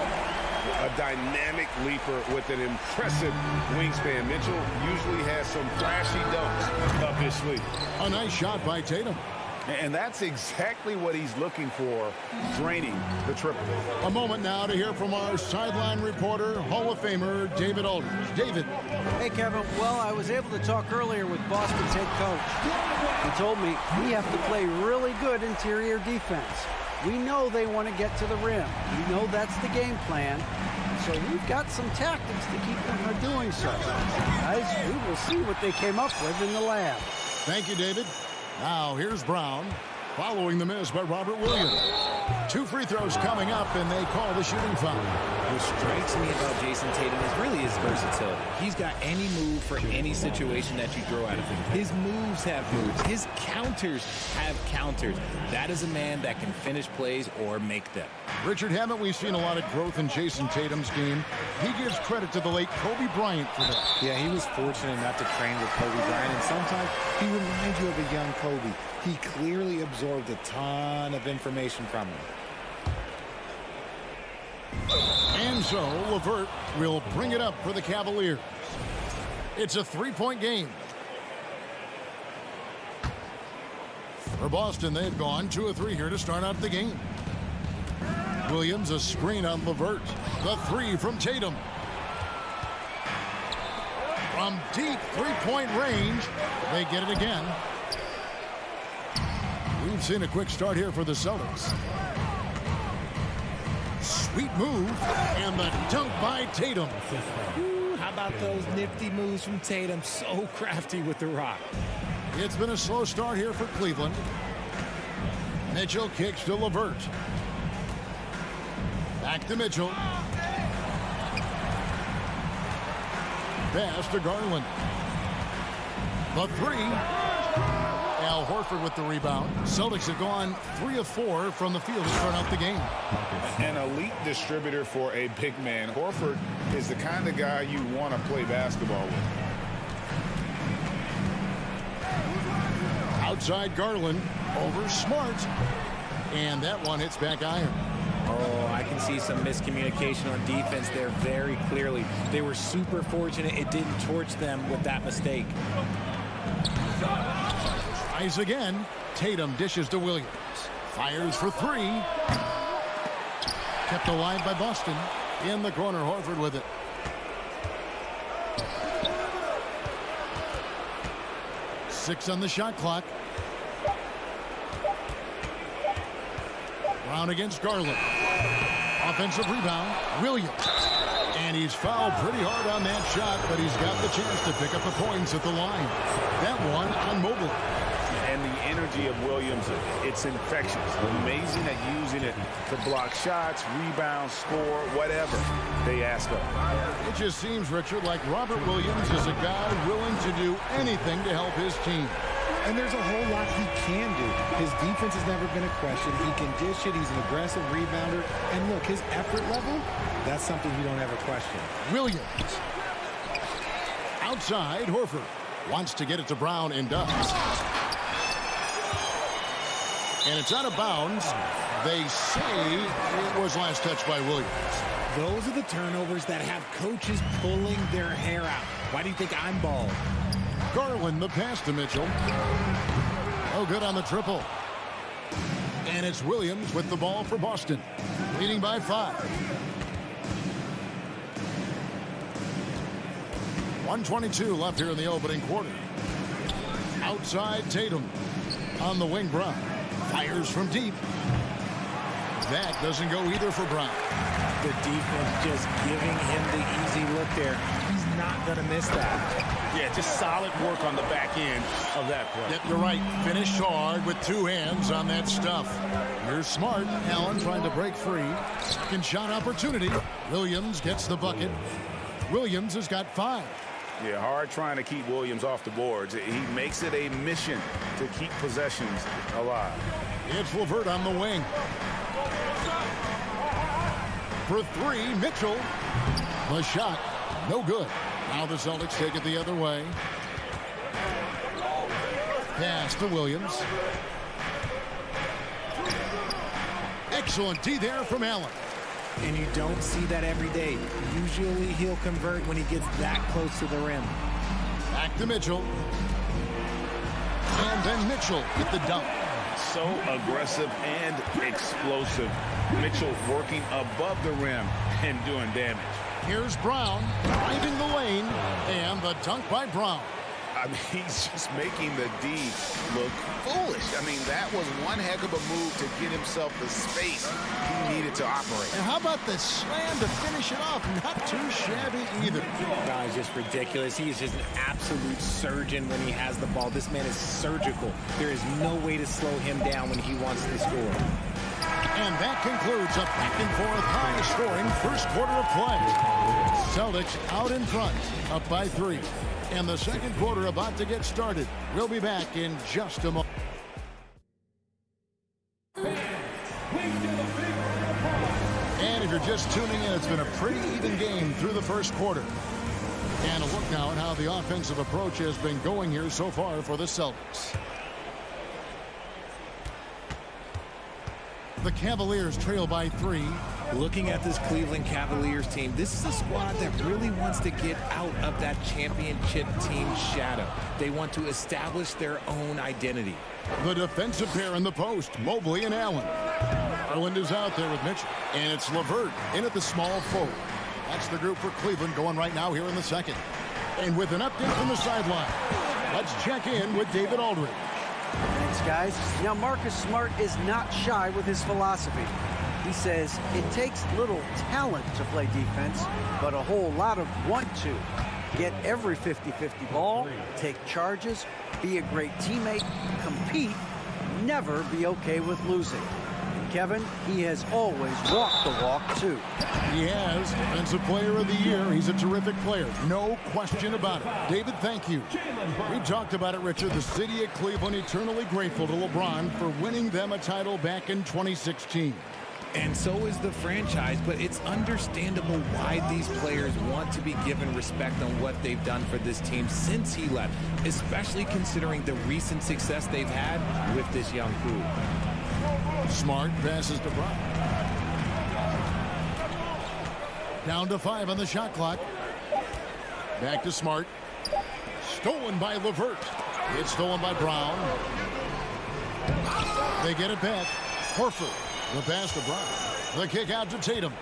A dynamic leaper with an impressive wingspan. Mitchell usually has some flashy dunks up his sleeve. A nice shot by Tatum. And that's exactly what he's looking for, draining the triple. A moment now to hear from our sideline reporter, Hall of Famer David Aldridge. David. Hey, Kevin. Well, I was able to talk earlier with Boston's head coach. He told me we have to play really good interior defense. We know they want to get to the rim. We know that's the game plan. So we've got some tactics to keep them from doing so. Guys, we will see what they came up with in the lab. Thank you, David. Now, here's Brown, following the miss by Robert Williams. 2 free throws coming up, and they call the shooting foul. What strikes me about Jason Tatum is really his versatility. He's got any move for any situation that you throw at him. His moves have moves. His counters have counters. That is a man that can finish plays or make them. Richard, haven't we seen a lot of growth in Jason Tatum's game? He gives credit to the late Kobe Bryant for that. Yeah, he was fortunate enough to train with Kobe Bryant, and sometimes he reminds you of a young Kobe. He clearly absorbed a ton of information from him. And so, LeVert will bring it up for the Cavaliers. It's a 3-point game. For Boston, they've gone 2 of 3 here to start out the game. Williams, a screen on LeVert. The 3 from Tatum. From deep 3-point range, they get it again. We've seen a quick start here for the Celtics. Sweet move, and the dunk by Tatum. Ooh, how about those nifty moves from Tatum? So crafty with the rock. It's been a slow start here for Cleveland. Mitchell kicks to LeVert. Back to Mitchell. Pass to Garland. The 3. Al Horford with the rebound. Celtics have gone 3 of 4 from the field to start out the game. An elite distributor for a big man. Horford is the kind of guy you want to play basketball with. Outside Garland over Smart. And that one hits back iron. Oh, I can see some miscommunication on defense there very clearly. They were super fortunate it didn't torch them with that mistake. Tries again. Tatum dishes to Williams. Fires for 3. Kept alive by Boston. In the corner, Horford with it. Six on the shot clock. Brown against Garland. Offensive rebound. Williams. And he's fouled pretty hard on that shot, but he's got the chance to pick up the points at the line. That one on Mobley. And the energy of Williams, it's infectious. Amazing at using it to block shots, rebound, score, whatever they ask of. It just seems, Richard, like Robert Williams is a guy willing to do anything to help his team. And there's a whole lot he can do. His defense has never been a question. He can dish it. He's an aggressive rebounder. And look, his effort level, that's something you don't ever question. Williams. Outside, Horford wants to get it to Brown and does. And it's out of bounds. They say it was last touched by Williams. Those are the turnovers that have coaches pulling their hair out. Why do you think I'm bald? Garland, the pass to Mitchell. Oh, good on the triple. And it's Williams with the ball for Boston. Leading by 5. 1:22 left here in the opening quarter. Outside Tatum. On the wing, Brown. Fires from deep. That doesn't go either for Brown. The defense just giving him the easy look there. He's not going to miss that. Yeah, just solid work on the back end of that play. Yep, you're right. Finished hard with 2 hands on that stuff. You're smart. Allen trying to break free. Second shot opportunity. Williams gets the bucket. Williams has got 5. Yeah, hard trying to keep Williams off the boards. He makes it a mission to keep possessions alive. It's LeVert on the wing. For 3, Mitchell. The shot, no good. Now the Celtics take it the other way. Pass to Williams. Excellent D there from Allen. And you don't see that every day. Usually he'll convert when he gets that close to the rim. Back to Mitchell. And then Mitchell with the dunk. So aggressive and explosive. Mitchell working above the rim and doing damage. Here's Brown driving the lane, and the dunk by Brown. I mean, he's just making the D look foolish. I mean, that was one heck of a move to get himself the space he needed to operate. And how about the slam to finish it off? Not too shabby either. No, it's just ridiculous. He is just an absolute surgeon when he has the ball. This man is surgical. There is no way to slow him down when he wants to score. And that concludes a back-and-forth high-scoring first quarter of play. Celtics out in front, up by 3. And the second quarter about to get started. We'll be back in just a moment. And if you're just tuning in, it's been a pretty even game through the first quarter. And a look now at how the offensive approach has been going here so far for the Celtics. The Cavaliers trail by 3. Looking at this Cleveland Cavaliers team, this is a squad that really wants to get out of that championship team shadow. They want to establish their own identity. The defensive pair in the post, Mobley and Allen. Garland is out there with Mitchell. And it's LeVert in at the small forward. That's the group for Cleveland going right now here in the second. And with an update from the sideline, let's check in with David Aldridge. Thanks, guys. Now, Marcus Smart is not shy with his philosophy. He says it takes little talent to play defense, but a whole lot of want to. Get every 50-50 ball, take charges, be a great teammate, compete, never be okay with losing. And Kevin, he has always walked the walk, too. He has. Defensive Player of the Year. He's a terrific player. No question about it. David, thank you. We talked about it, Richard. The city of Cleveland eternally grateful to LeBron for winning them a title back in 2016. And so is the franchise, but it's understandable why these players want to be given respect on what they've done for this team since he left, especially considering the recent success they've had with this young crew. Smart passes to Brown. Down to 5 on the shot clock. Back to Smart. Stolen by LeVert. It's stolen by Brown. They get it back. Horford. The pass to Brown. The kick out to Tatum.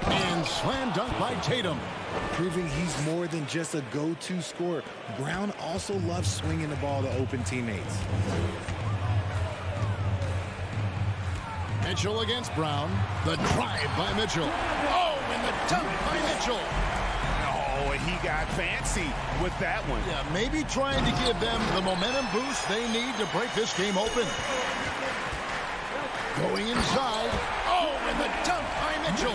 And slam dunk by Tatum. Proving he's more than just a go-to scorer. Brown also loves swinging the ball to open teammates. Mitchell against Brown. The drive by Mitchell. Oh, and the dunk by Mitchell. Oh, and he got fancy with that one. Yeah, maybe trying to give them the momentum boost they need to break this game open. Going inside. Oh, and the dunk by Mitchell.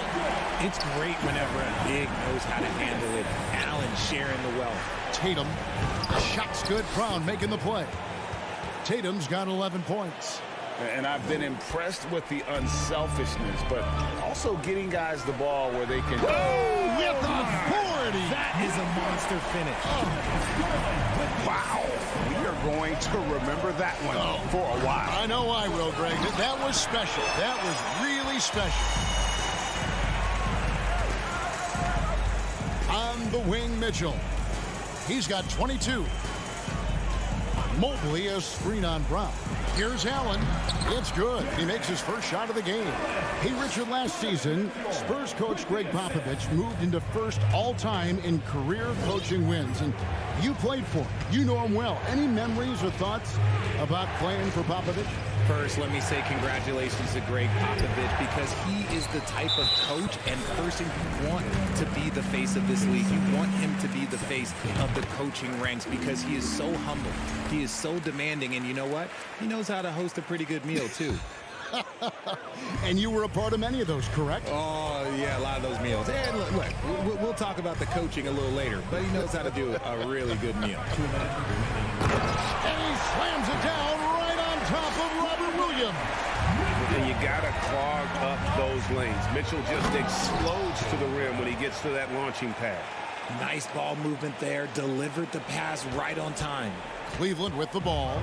It's great whenever a big knows how to handle it. Allen sharing the wealth. Tatum. The shot's good. Brown making the play. Tatum's got 11 points. And I've been impressed with the unselfishness, but also getting guys the ball where they can... Oh, with authority. That is a monster finish. Wow. We are going to remember that one for a while. I know I will, Greg. That was special. That was really special. On the wing, Mitchell. He's got 22. Mobley a screen on Brown. Here's Allen. It's good. He makes his first shot of the game. Hey, Richard, last season, Spurs coach Greg Popovich moved into first all-time in career coaching wins. And you played for him. You know him well. Any memories or thoughts about playing for Popovich? First, let me say congratulations to Greg Popovich, because he is the type of coach and person you want to be the face of this league. You want him to be the face of the coaching ranks, because he is so humble. He is so demanding, and you know what? He knows how to host a pretty good meal, too. And you were a part of many of those, correct? Oh, yeah, a lot of those meals. And look, we'll talk about the coaching a little later, but he knows how to do a really good meal. And he slams it down right on top of Robert Williams. And you got to clog up those lanes. Mitchell just explodes to the rim when he gets to that launching pad. Nice ball movement there. Delivered the pass right on time. Cleveland with the ball.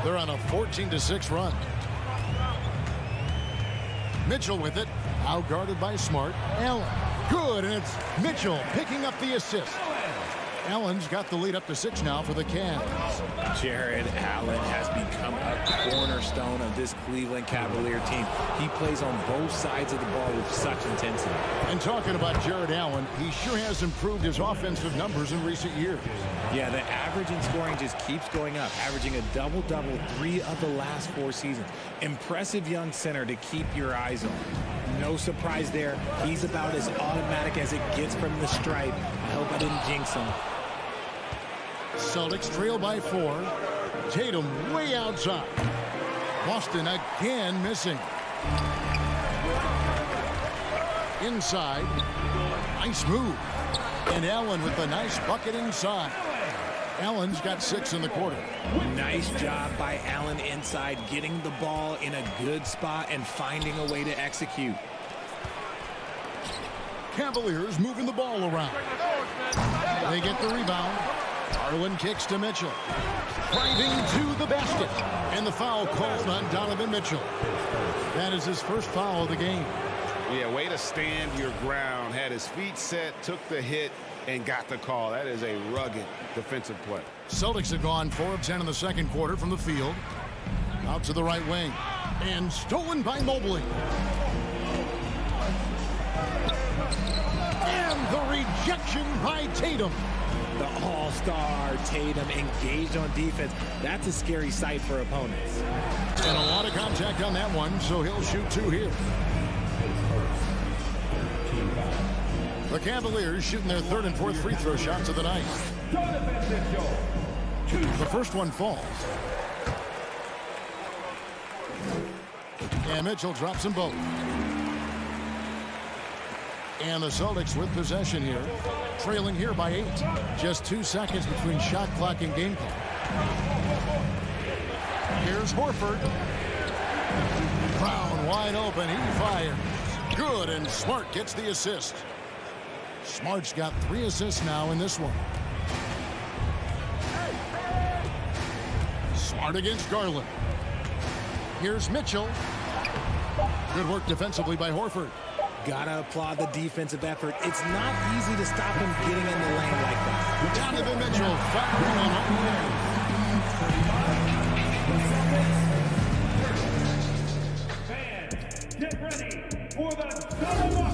They're on a 14-6 run. Mitchell with it. Out guarded by Smart. Allen. Good, and it's Mitchell picking up the assist. Allen's got the lead up to 6 now for the Cavs. Jared Allen has become a cornerstone of this Cleveland Cavalier team. He plays on both sides of the ball with such intensity. And talking about Jared Allen, he sure has improved his offensive numbers in recent years. Yeah, the average in scoring just keeps going up, averaging a double-double 3 of the last 4 seasons. Impressive young center to keep your eyes on. No surprise there. He's about as automatic as it gets from the stripe. I hope I didn't jinx him. Celtics trail by 4. Tatum way outside. Boston again missing. Inside. Nice move. And Allen with a nice bucket inside. Allen's got 6 in the quarter. Nice job by Allen inside, getting the ball in a good spot and finding a way to execute. Cavaliers moving the ball around. They get the rebound. Garland kicks to Mitchell. Driving to the basket. And the foul called on Donovan Mitchell. That is his first foul of the game. Yeah, way to stand your ground. Had his feet set, took the hit, and got the call. That is a rugged defensive play. Celtics have gone 4 of 10 in the second quarter from the field. Out to the right wing. And stolen by Mobley. And the rejection by Tatum. The all-star Tatum engaged on defense. That's a scary sight for opponents. And a lot of contact on that one, so he'll shoot 2 here. The Cavaliers shooting their 3rd and 4th free throw shots of the night. The first one falls. And Mitchell drops them both. And the Celtics with possession here. Trailing here by 8. Just 2 seconds between shot clock and game clock. Here's Horford. Brown wide open. He fires. Good, and Smart gets the assist. Smart's got 3 assists now in this one. Smart against Garland. Here's Mitchell. Good work defensively by Horford. Gotta applaud the defensive effort. It's not easy to stop him getting in the lane like that. Donovan Mitchell firing on the way. Fans, get ready for the double.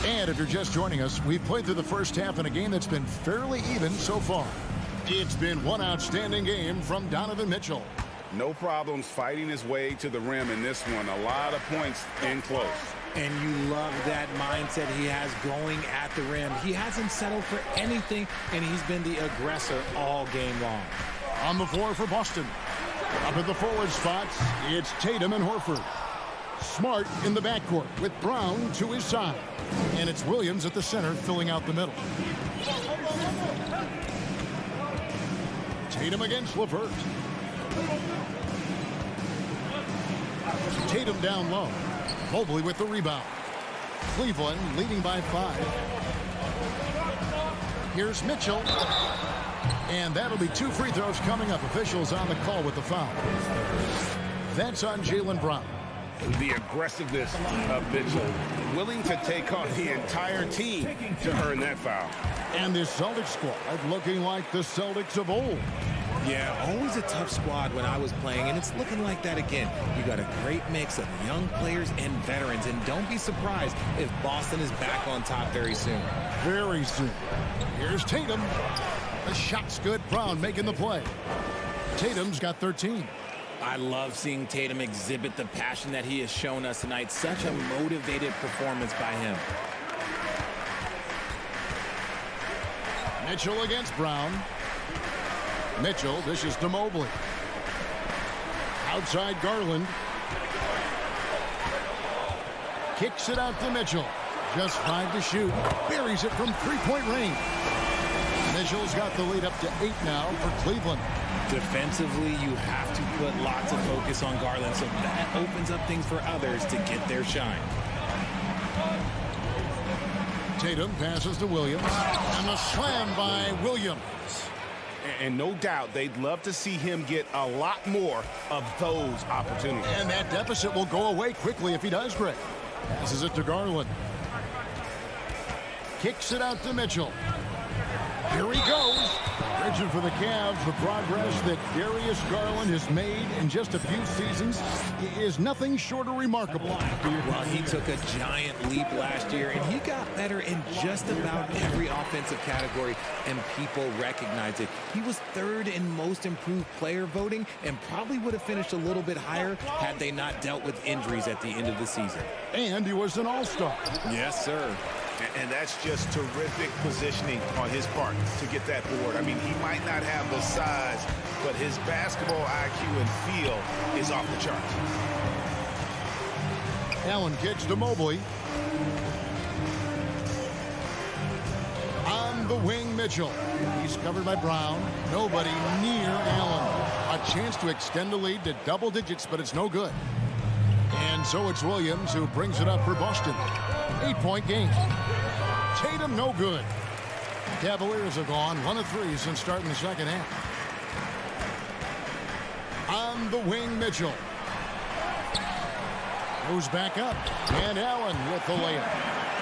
And if you're just joining us, we've played through the first half in a game that's been fairly even so far. It's been one outstanding game from Donovan Mitchell. No problems fighting his way to the rim in this one. A lot of points in close. And you love that mindset he has going at the rim. He hasn't settled for anything, and he's been the aggressor all game long. On the floor for Boston. Up at the forward spots, it's Tatum and Horford. Smart in the backcourt with Brown to his side. And it's Williams at the center filling out the middle. Tatum against LeVert. Tatum down low. Mobley with the rebound. Cleveland leading by 5. Here's Mitchell. And that'll be 2 free throws coming up. Officials on the call with the foul. That's on Jaylen Brown. The aggressiveness of Mitchell, willing to take on the entire team to earn that foul. And this Celtics squad looking like the Celtics of old. Yeah, always a tough squad when I was playing, and it's looking like that again. You got a great mix of young players and veterans, and don't be surprised if Boston is back on top very soon. Very soon. Here's Tatum. The shot's good. Brown making the play. Tatum's got 13. I love seeing Tatum exhibit the passion that he has shown us tonight. Such a motivated performance by him. Mitchell against Brown. Mitchell dishes to Mobley. Outside Garland. Kicks it out to Mitchell. Just 5 to shoot. Buries it from three-point range. Mitchell's got the lead up to 8 now for Cleveland. Defensively, you have to put lots of focus on Garland, so that opens up things for others to get their shine. Tatum passes to Williams. And the slam by Williams. And no doubt they'd love to see him get a lot more of those opportunities. And that deficit will go away quickly if he does, Greg. Passes it to Garland. Kicks it out to Mitchell. Here he goes. Bridging for the Cavs, the progress that Darius Garland has made in just a few seasons is nothing short of remarkable. Well, he took a giant leap last year, and he got better in just about every offensive category, and people recognize it. He was 3rd in most improved player voting and probably would have finished a little bit higher had they not dealt with injuries at the end of the season. And he was an all-star. Yes, sir. And that's just terrific positioning on his part to get that board. I mean, he might not have the size, but his basketball IQ and feel is off the charts. Allen kicks to Mobley. On the wing, Mitchell. He's covered by Brown. Nobody near Allen. A chance to extend the lead to double digits, but it's no good. And so it's Williams who brings it up for Boston. 8-point game. Tatum no good. Cavaliers have gone 1 of 3 since starting the second half. On the wing, Mitchell. Goes back up. And Allen with the layup.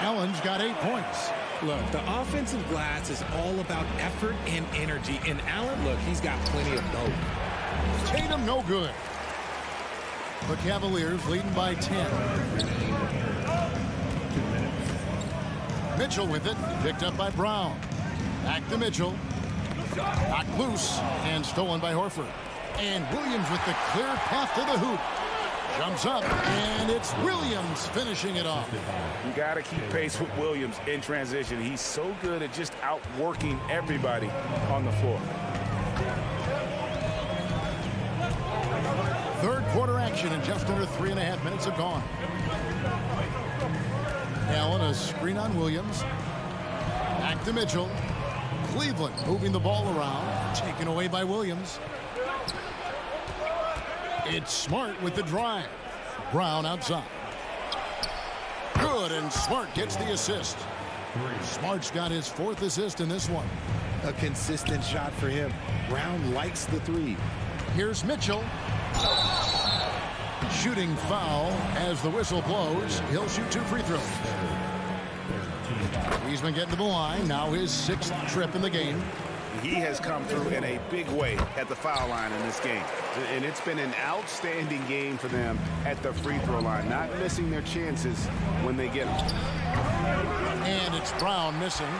Allen's got 8 points. Look, the offensive glass is all about effort and energy. And Allen, look, he's got plenty of both. Tatum no good. The Cavaliers leading by 10. Mitchell with it. Picked up by Brown. Back to Mitchell. Knocked loose and stolen by Horford. And Williams with the clear path to the hoop. Jumps up, and it's Williams finishing it off. You got to keep pace with Williams in transition. He's so good at just outworking everybody on the floor. Third quarter action, and just under 3.5 minutes have gone. Allen, a screen on Williams. Back to Mitchell. Cleveland moving the ball around. Taken away by Williams. It's Smart with the drive. Brown outside. Good, and Smart gets the assist. Smart's got his 4th assist in this one. A consistent shot for him. Brown likes the 3. Here's Mitchell. Shooting foul as the whistle blows. He'll shoot 2 free throws. He's been getting to the line. Now his 6th trip in the game. He has come through in a big way at the foul line in this game. And it's been an outstanding game for them at the free throw line. Not missing their chances when they get them. And it's Brown missing.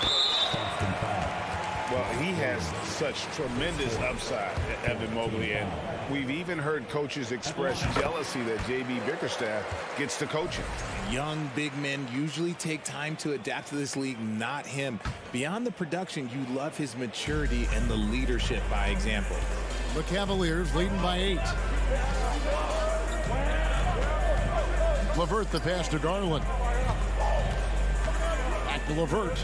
Well, he has such tremendous upside, Evan Mobley, and we've even heard coaches express jealousy that J.B. Bickerstaff gets to coaching. Young big men usually take time to adapt to this league, not him. Beyond the production, you love his maturity and the leadership by example. The Cavaliers leading by 8. LeVert the pass to Garland. Back to LeVert.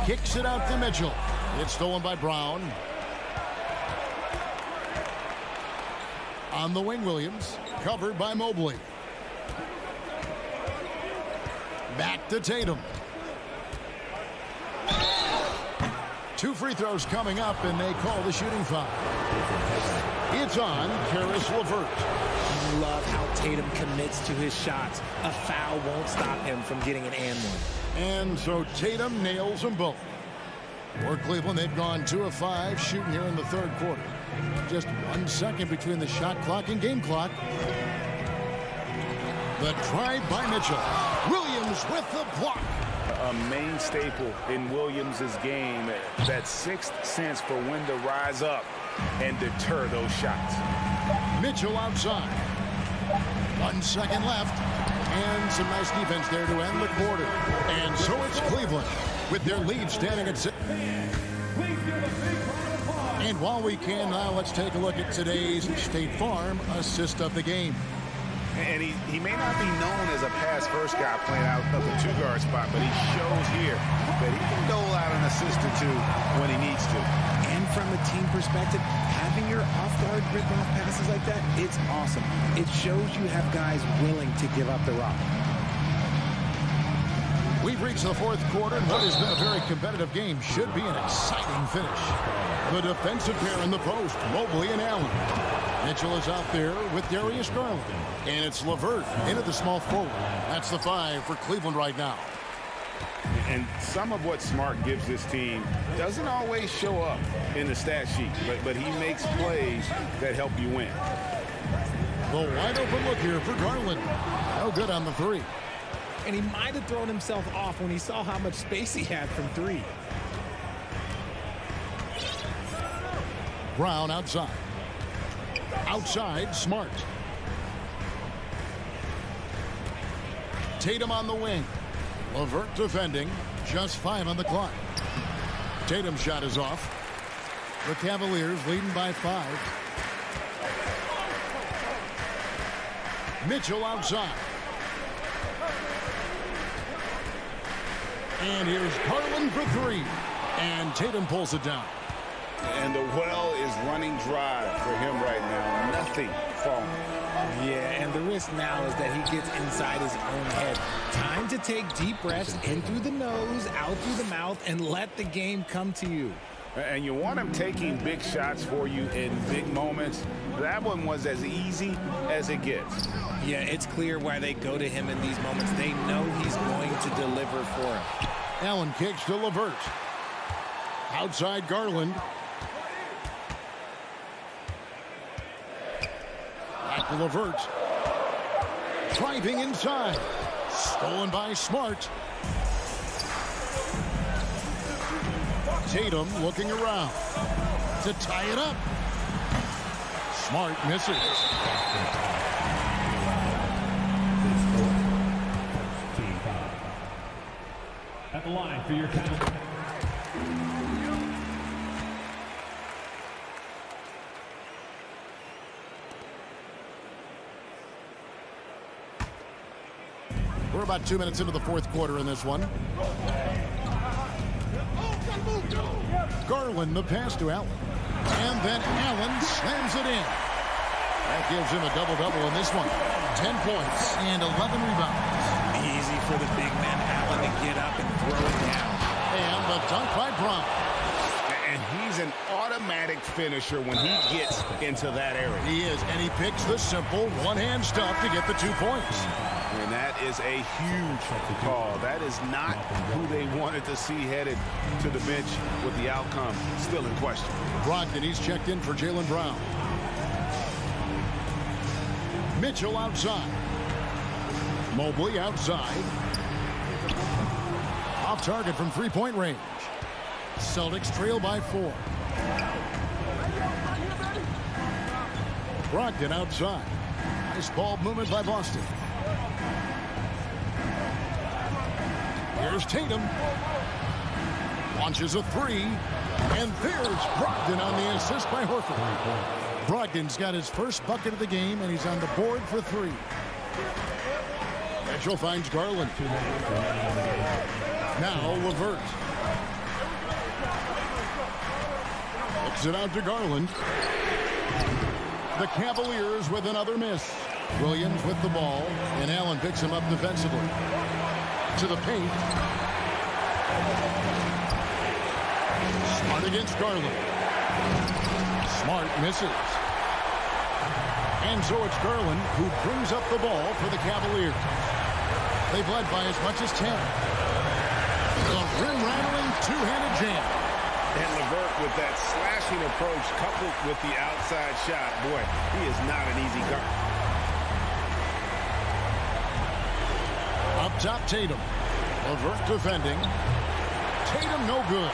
Kicks it out to Mitchell. It's stolen by Brown. On the wing, Williams. Covered by Mobley. Back to Tatum. 2 free throws coming up, and they call the shooting foul. It's on Caris LeVert. Love how Tatum commits to his shots. A foul won't stop him from getting an and one. And so Tatum nails them both. For Cleveland, they've gone 2 of 5 shooting here in the third quarter. Just 1 second between the shot clock and game clock. The drive by Mitchell. Williams with the block. A main staple in Williams' game, that sixth sense for when to rise up and deter those shots. Mitchell outside. 1 second left. And some nice defense there to end the quarter. And so it's Cleveland with their lead standing at 6. And while we can now, let's take a look at today's State Farm assist of the game. And he may not be known as a pass-first guy playing out of the two-guard spot, but he shows here that he can dole out an assist or two when he needs to. And from a team perspective, having your off-guard rip-off passes like that, it's awesome. It shows you have guys willing to give up the rock. We've reached the fourth quarter, and what has been a very competitive game should be an exciting finish. The defensive pair in the post, Mobley and Allen. Mitchell is out there with Darius Garland. And it's LeVert into the small forward. That's the 5 for Cleveland right now. And some of what Smart gives this team doesn't always show up in the stat sheet, but he makes plays that help you win. The wide open look here for Garland. No good on the 3. And he might have thrown himself off when he saw how much space he had from 3. Brown outside. Outside, Smart. Tatum on the wing. LeVert defending. Just 5 on the clock. Tatum's shot is off. The Cavaliers leading by 5. Mitchell outside. And here's Garland for 3. And Tatum pulls it down. And the well is running dry for him right now. Nothing falling. Yeah, and the risk now is that he gets inside his own head. Time to take deep breaths in through the nose, out through the mouth, and let the game come to you. And you want him taking big shots for you in big moments. That one was as easy as it gets. Yeah, it's clear why they go to him in these moments. They know he's going to deliver for him. Allen kicks to LeVert. Outside Garland. Back to LeVert. Driving inside. Stolen by Smart. Tatum looking around to tie it up. Smart misses. At the line for your count. We're about 2 minutes into the fourth quarter in this one. Garland the pass to Allen. And then Allen slams it in. That gives him a double-double in this one. 10 points and 11 rebounds. Easy for the big man Allen to get up and throw it down. And the dunk by Brown. And he's an automatic finisher when he gets into that area. He is, and he picks the simple one-hand stuff to get the 2 points. And that is a huge call. That is not who they wanted to see headed to the bench with the outcome still in question. Brogdon, he's checked in for Jaylen Brown. Mitchell outside. Mobley outside. Off target from three-point range. Celtics trail by 4. Brogdon outside. Nice ball movement by Boston. Here's Tatum. Launches a 3. And there's Brogdon on the assist by Horford. Brogdon's got his first bucket of the game, and he's on the board for 3. Mitchell finds Garland. Now LeVert. Kicks it out to Garland. The Cavaliers with another miss. Williams with the ball, and Allen picks him up defensively. To the paint. Smart against Garland. Smart misses. And so it's Garland who brings up the ball for the Cavaliers. They've led by as much as 10. The rim-rattling two-handed jam. And LeVert with that slashing approach coupled with the outside shot. Boy, he is not an easy guard. Up top, Tatum. LeVert defending. Tatum no good.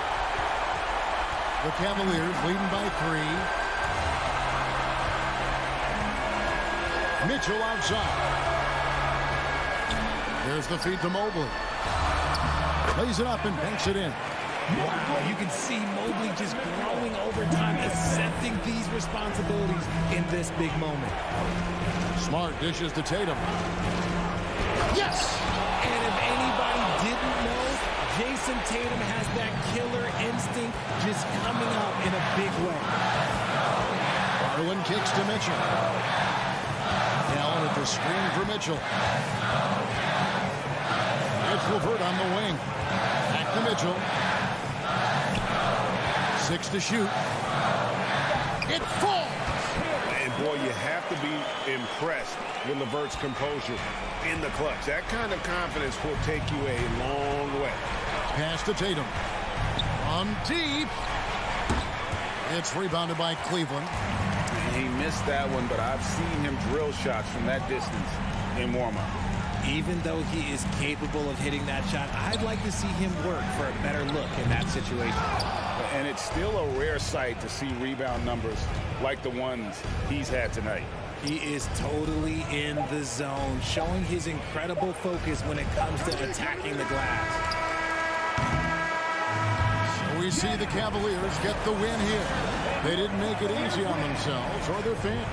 The Cavaliers leading by 3. Mitchell outside. There's the feed to Mobley. Plays it up and banks it in. Wow, you can see Mobley just growing over time, accepting these responsibilities in this big moment. Smart dishes to Tatum. Yes! And if anybody didn't know, Jason Tatum has that killer instinct just coming up in a big way. Garland kicks to Mitchell. Allen at the screen for Mitchell. It's LeVert on the wing. Back to Mitchell. 6 to shoot. It falls! And boy, you have to be impressed with LeVert's composure in the clutch. That kind of confidence will take you a long way. Pass to Tatum. On deep. It's rebounded by Cleveland. He missed that one, but I've seen him drill shots from that distance in warm-up. Even though he is capable of hitting that shot, I'd like to see him work for a better look in that situation. And it's still a rare sight to see rebound numbers like the ones he's had tonight. He is totally in the zone, showing his incredible focus when it comes to attacking the glass. So we see the Cavaliers get the win here. They didn't make it easy on themselves or their fans.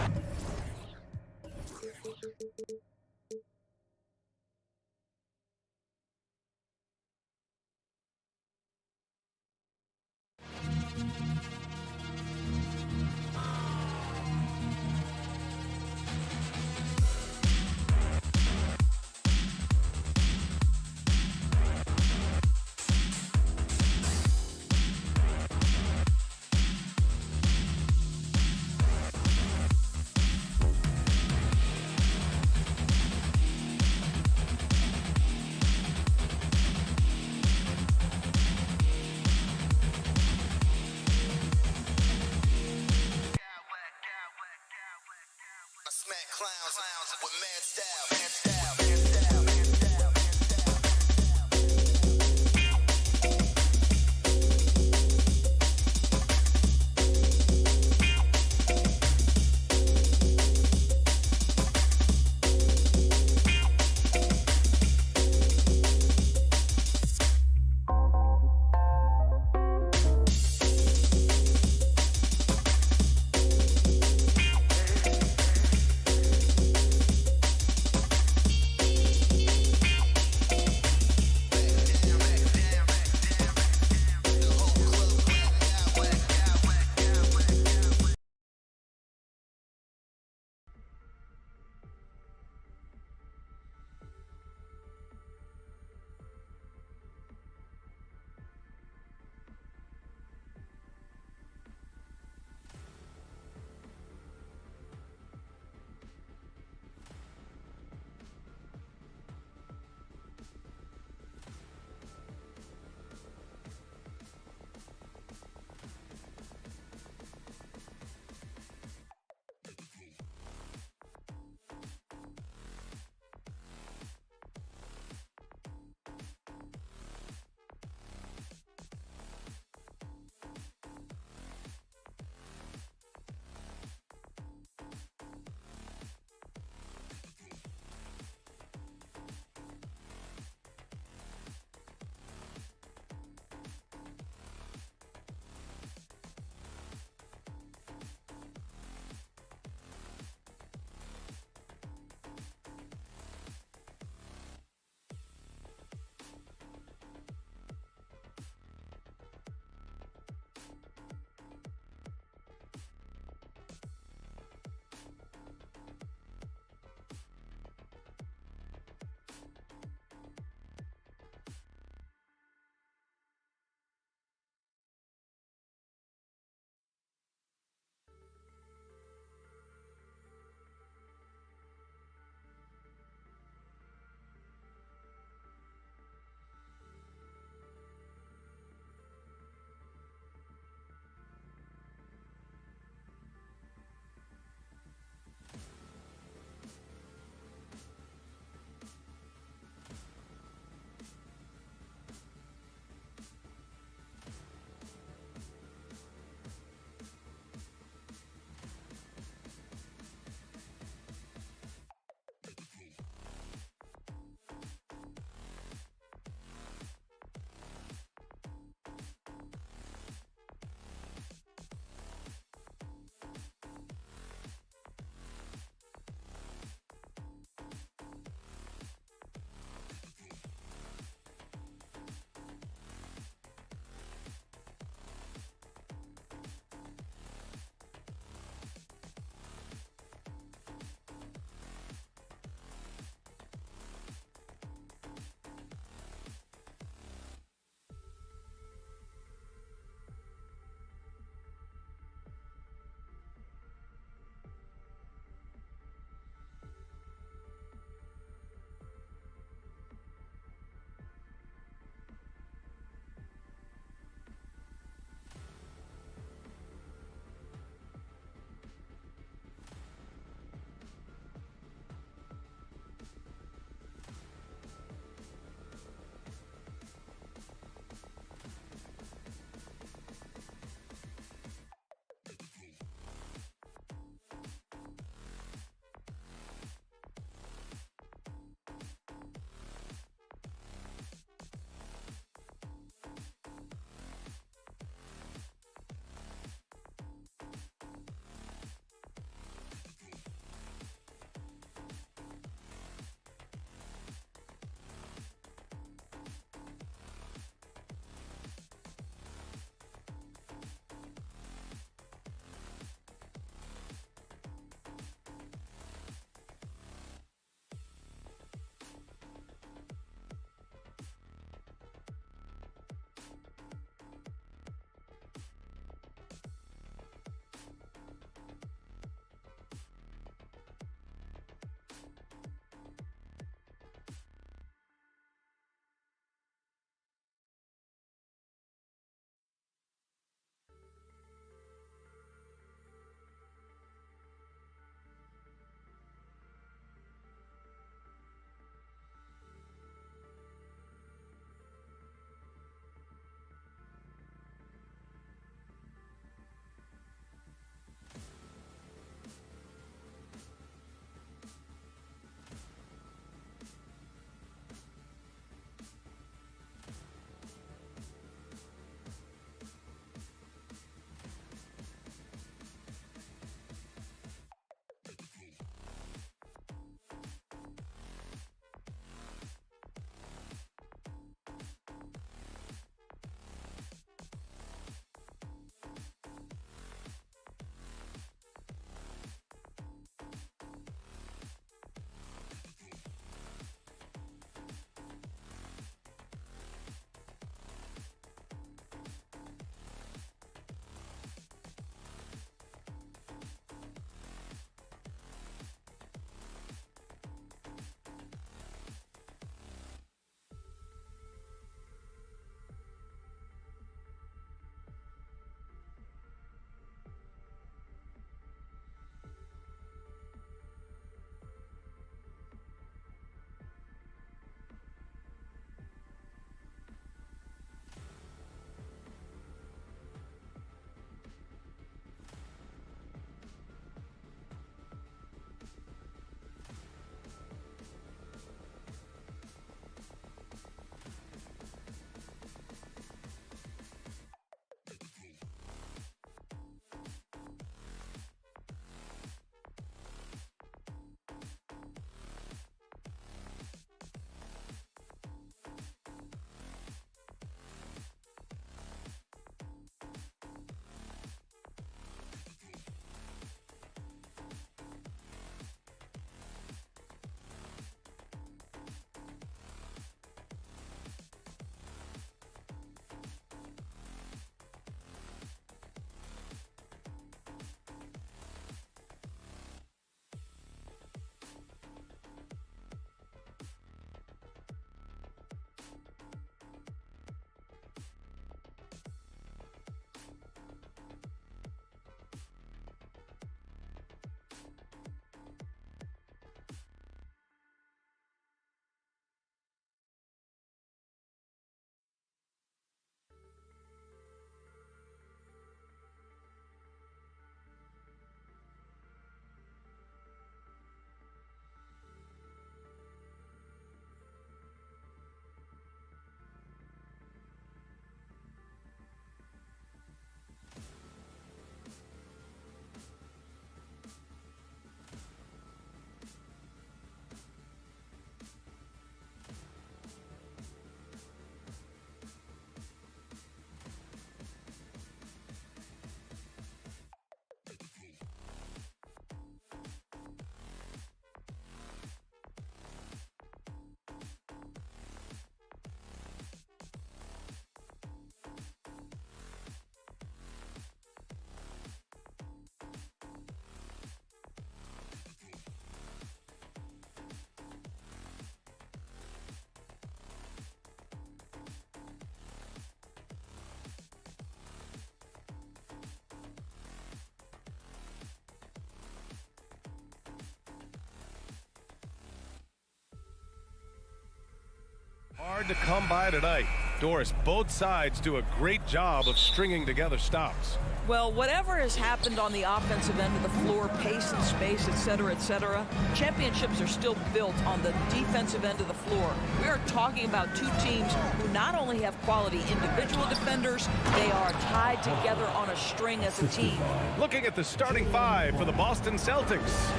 Hard to come by tonight. Doris, both sides do a great job of stringing together stops. Well, whatever has happened on the offensive end of the floor, pace and space, et cetera, championships are still built on the defensive end of the floor. We are talking about two teams who not only have quality individual defenders, they are tied together on a string as a team. Looking at the starting five for the Boston Celtics.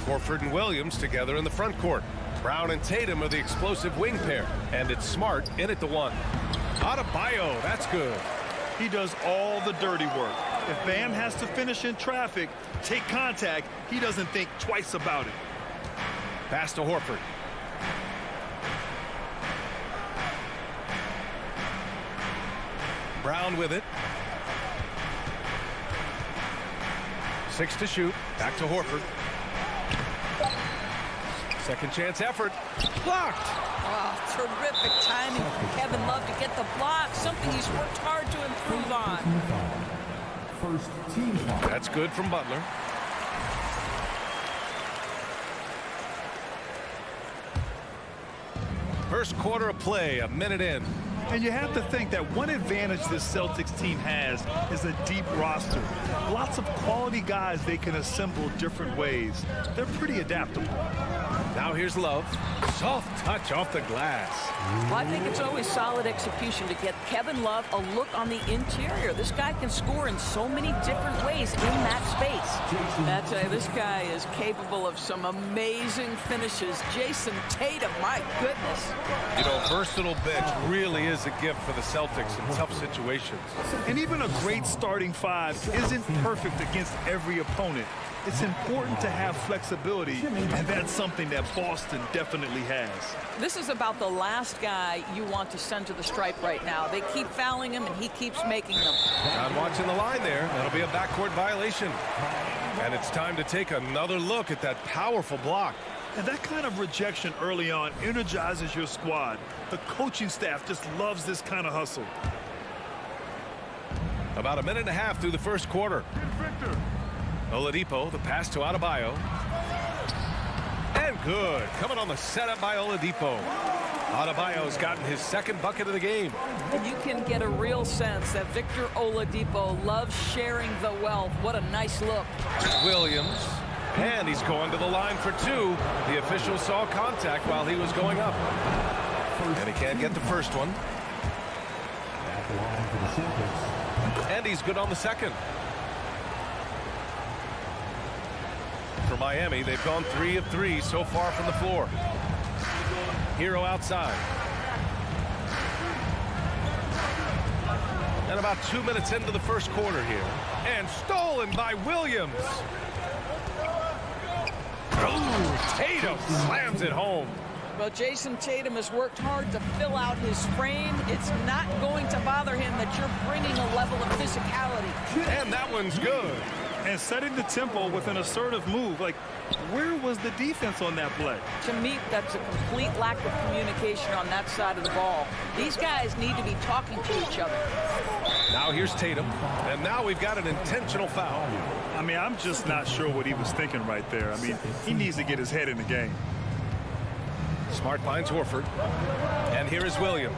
Horford and Williams together in the front court. Brown and Tatum are the explosive wing pair, and it's Smart in at the one. Adebayo, that's good. He does all the dirty work. If Bam has to finish in traffic, take contact, he doesn't think twice about it. Pass to Horford. Brown with it. 6 to shoot. Back to Horford. Second chance effort. Blocked. Oh, terrific timing from Kevin Love to get the block, something he's worked hard to improve on. First team foul. That's good from Butler. First quarter of play, a minute in. And you have to think that one advantage this Celtics team has is a deep roster. Lots of quality guys they can assemble different ways. They're pretty adaptable. Now here's Love. Soft touch off the glass. Well, I think it's always solid execution to get Kevin Love a look on the interior. This guy can score in so many different ways in that space. I tell you, this guy is capable of some amazing finishes. Jason Tatum, my goodness. You know, versatile bench really is a gift for the Celtics in tough situations. And even a great starting five isn't perfect against every opponent. It's important to have flexibility, and that's something that Boston definitely has. This is about the last guy you want to send to the stripe right now. They keep fouling him, and he keeps making them. Not watching the line there. That'll be a backcourt violation. And it's time to take another look at that powerful block. And that kind of rejection early on energizes your squad. The coaching staff just loves this kind of hustle. About a minute and a half through the first quarter. Oladipo, the pass to Adebayo. And good. Coming on the setup by Oladipo. Adebayo's gotten his second bucket of the game. And you can get a real sense that Victor Oladipo loves sharing the wealth. What a nice look. Williams. And he's going to the line for two. The official saw contact while he was going up. And he can't get the first one. And he's good on the second. For Miami, they've gone 3 of 3 so far from the floor. Hero outside. And about 2 minutes into the first quarter here. And stolen by Williams. Oh, Tatum slams it home. Well, Jason Tatum has worked hard to fill out his frame. It's not going to bother him that you're bringing a level of physicality. And that one's good. And setting the tempo with an assertive move. Like, where was the defense on that play? To me, that's a complete lack of communication on that side of the ball. These guys need to be talking to each other. Now here's Tatum. And now we've got an intentional foul. I mean, I'm just not sure what he was thinking right there. I mean, he needs to get his head in the game. Smart finds Horford. And here is Williams.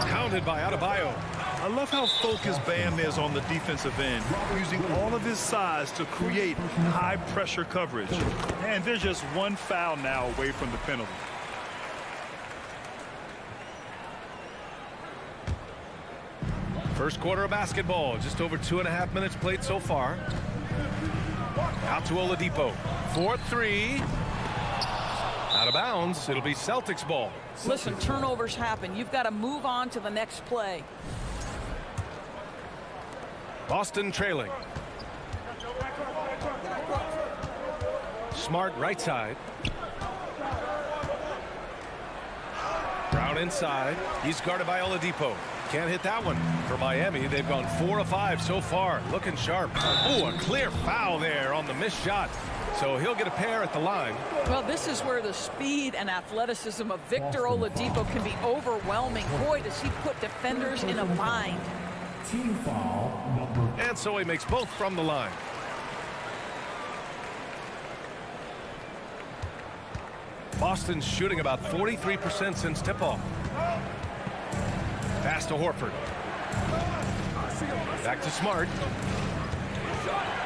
Counted by Adebayo. I love how focused Bam is on the defensive end, using all of his size to create high-pressure coverage. And there's just one foul now away from the penalty. First quarter of basketball. Just over 2.5 minutes played so far. Out to Oladipo. 4-3. Out of bounds. It'll be Celtics ball. Listen, turnovers happen. You've got to move on to the next play. Boston trailing. Smart right side. Brown inside. He's guarded by Oladipo. Can't hit that one. For Miami, they've gone 4 of 5 so far. Looking sharp. Oh, a clear foul there on the missed shot. So he'll get a pair at the line. Well, this is where the speed and athleticism of Victor Oladipo can be overwhelming. Boy, does he put defenders in a bind. Team foul number. And so he makes both from the line. Boston's shooting about 43% since tip-off. Pass to Horford. Back to Smart.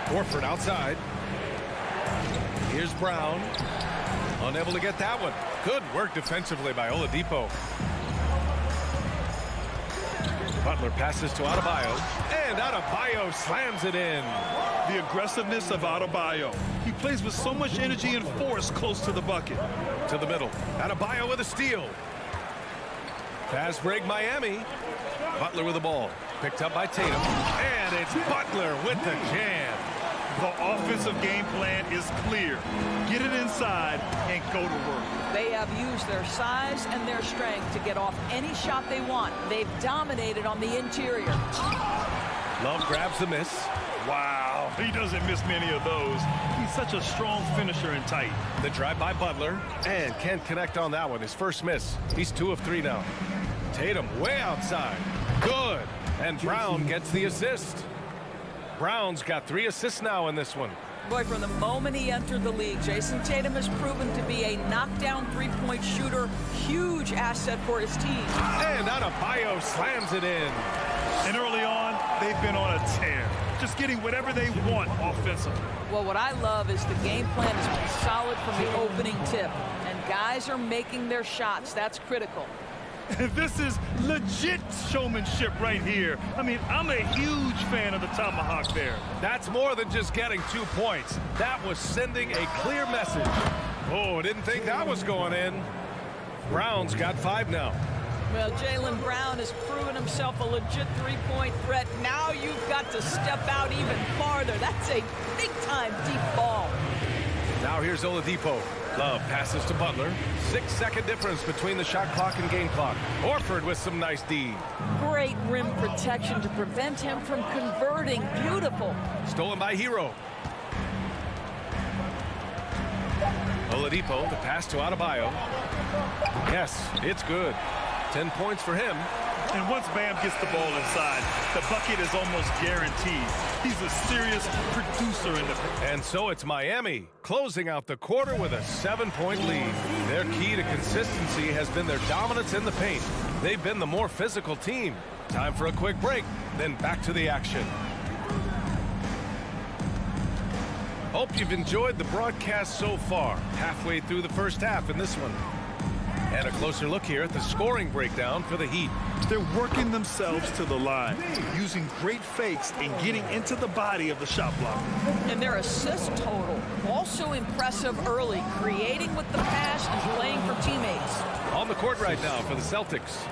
Horford outside. Here's Brown. Unable to get that one. Good work defensively by Oladipo. Butler passes to Adebayo. And Adebayo slams it in. The aggressiveness of Adebayo. He plays with so much energy and force close to the bucket. To the middle. Adebayo with a steal. Fast break Miami. Butler with the ball. Picked up by Tatum. And it's Butler with the jam. The offensive game plan is clear. Get it inside and go to work. They have used their size and their strength to get off any shot they want. They've dominated on the interior. Love grabs the miss. Wow, he doesn't miss many of those. He's such a strong finisher and tight. The drive by Butler. And can't connect on that one. His first miss. He's 2 of 3 now. Tatum way outside. Good. And Brown gets the assist. Brown's got 3 assists now in this one. Boy, from the moment he entered the league, Jason Tatum has proven to be a knockdown three-point shooter. Huge asset for his team. And Adebayo slams it in. And early on, they've been on a tear. Just getting whatever they want offensively. Well, what I love is the game plan has been solid from the opening tip. And guys are making their shots. That's critical. This is legit showmanship right here. I mean, I'm a huge fan of the tomahawk there. That's more than just getting 2 points. That was sending a clear message. Oh, didn't think that was going in. Brown's got 5 now. Well, Jaylen Brown has proven himself a legit three-point threat. Now you've got to step out even farther. That's a big-time deep ball. Now here's Oladipo. Love passes to Butler. 6-second difference between the shot clock and game clock. Horford with some nice D. Great rim protection to prevent him from converting. Beautiful. Stolen by Hero. Oladipo, the pass to Adebayo. Yes, it's good. 10 points for him. And once Bam gets the ball inside, the bucket is almost guaranteed. He's a serious producer in the... And so it's Miami closing out the quarter with a 7-point lead. Their key to consistency has been their dominance in the paint. They've been the more physical team. Time for a quick break, then back to the action. Hope you've enjoyed the broadcast so far. Halfway through the first half in this one. And a closer look here at the scoring breakdown for the Heat. They're working themselves to the line, using great fakes and getting into the body of the shot blocker. And their assist total, also impressive early, creating with the pass and playing for teammates. On the court right now for the Celtics.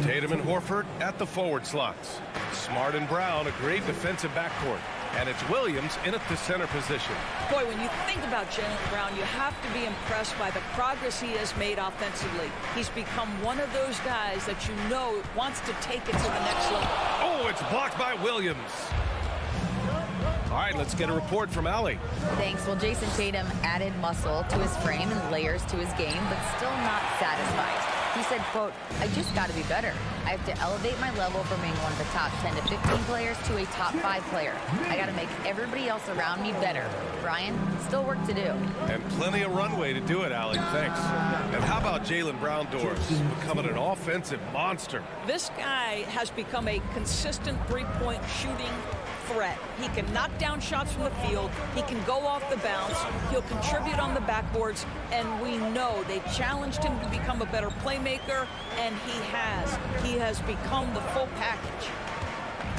Tatum and Horford at the forward slots. Smart and Brown, a great defensive backcourt. And it's Williams in at the center position. Boy, when you think about Jaylen Brown, you have to be impressed by the progress he has made offensively. He's become one of those guys that you know wants to take it to the next level. Oh, it's blocked by Williams. All right, let's get a report from Allie. Thanks. Well, Jason Tatum added muscle to his frame and layers to his game, but still not satisfied. He said, quote, "I just got to be better. I have to elevate my level from being one of the top 10 to 15 players to a top 5 player. I got to make everybody else around me better. Brian, still work to do." And plenty of runway to do it, Allie. Thanks. And how about Jaylen Brown Doors becoming an offensive monster? This guy has become a consistent three-point shooting threat. He can knock down shots from the field. He can go off the bounce. He'll contribute on the backboards. And we know they challenged him to become a better playmaker, and he has. He has become the full package.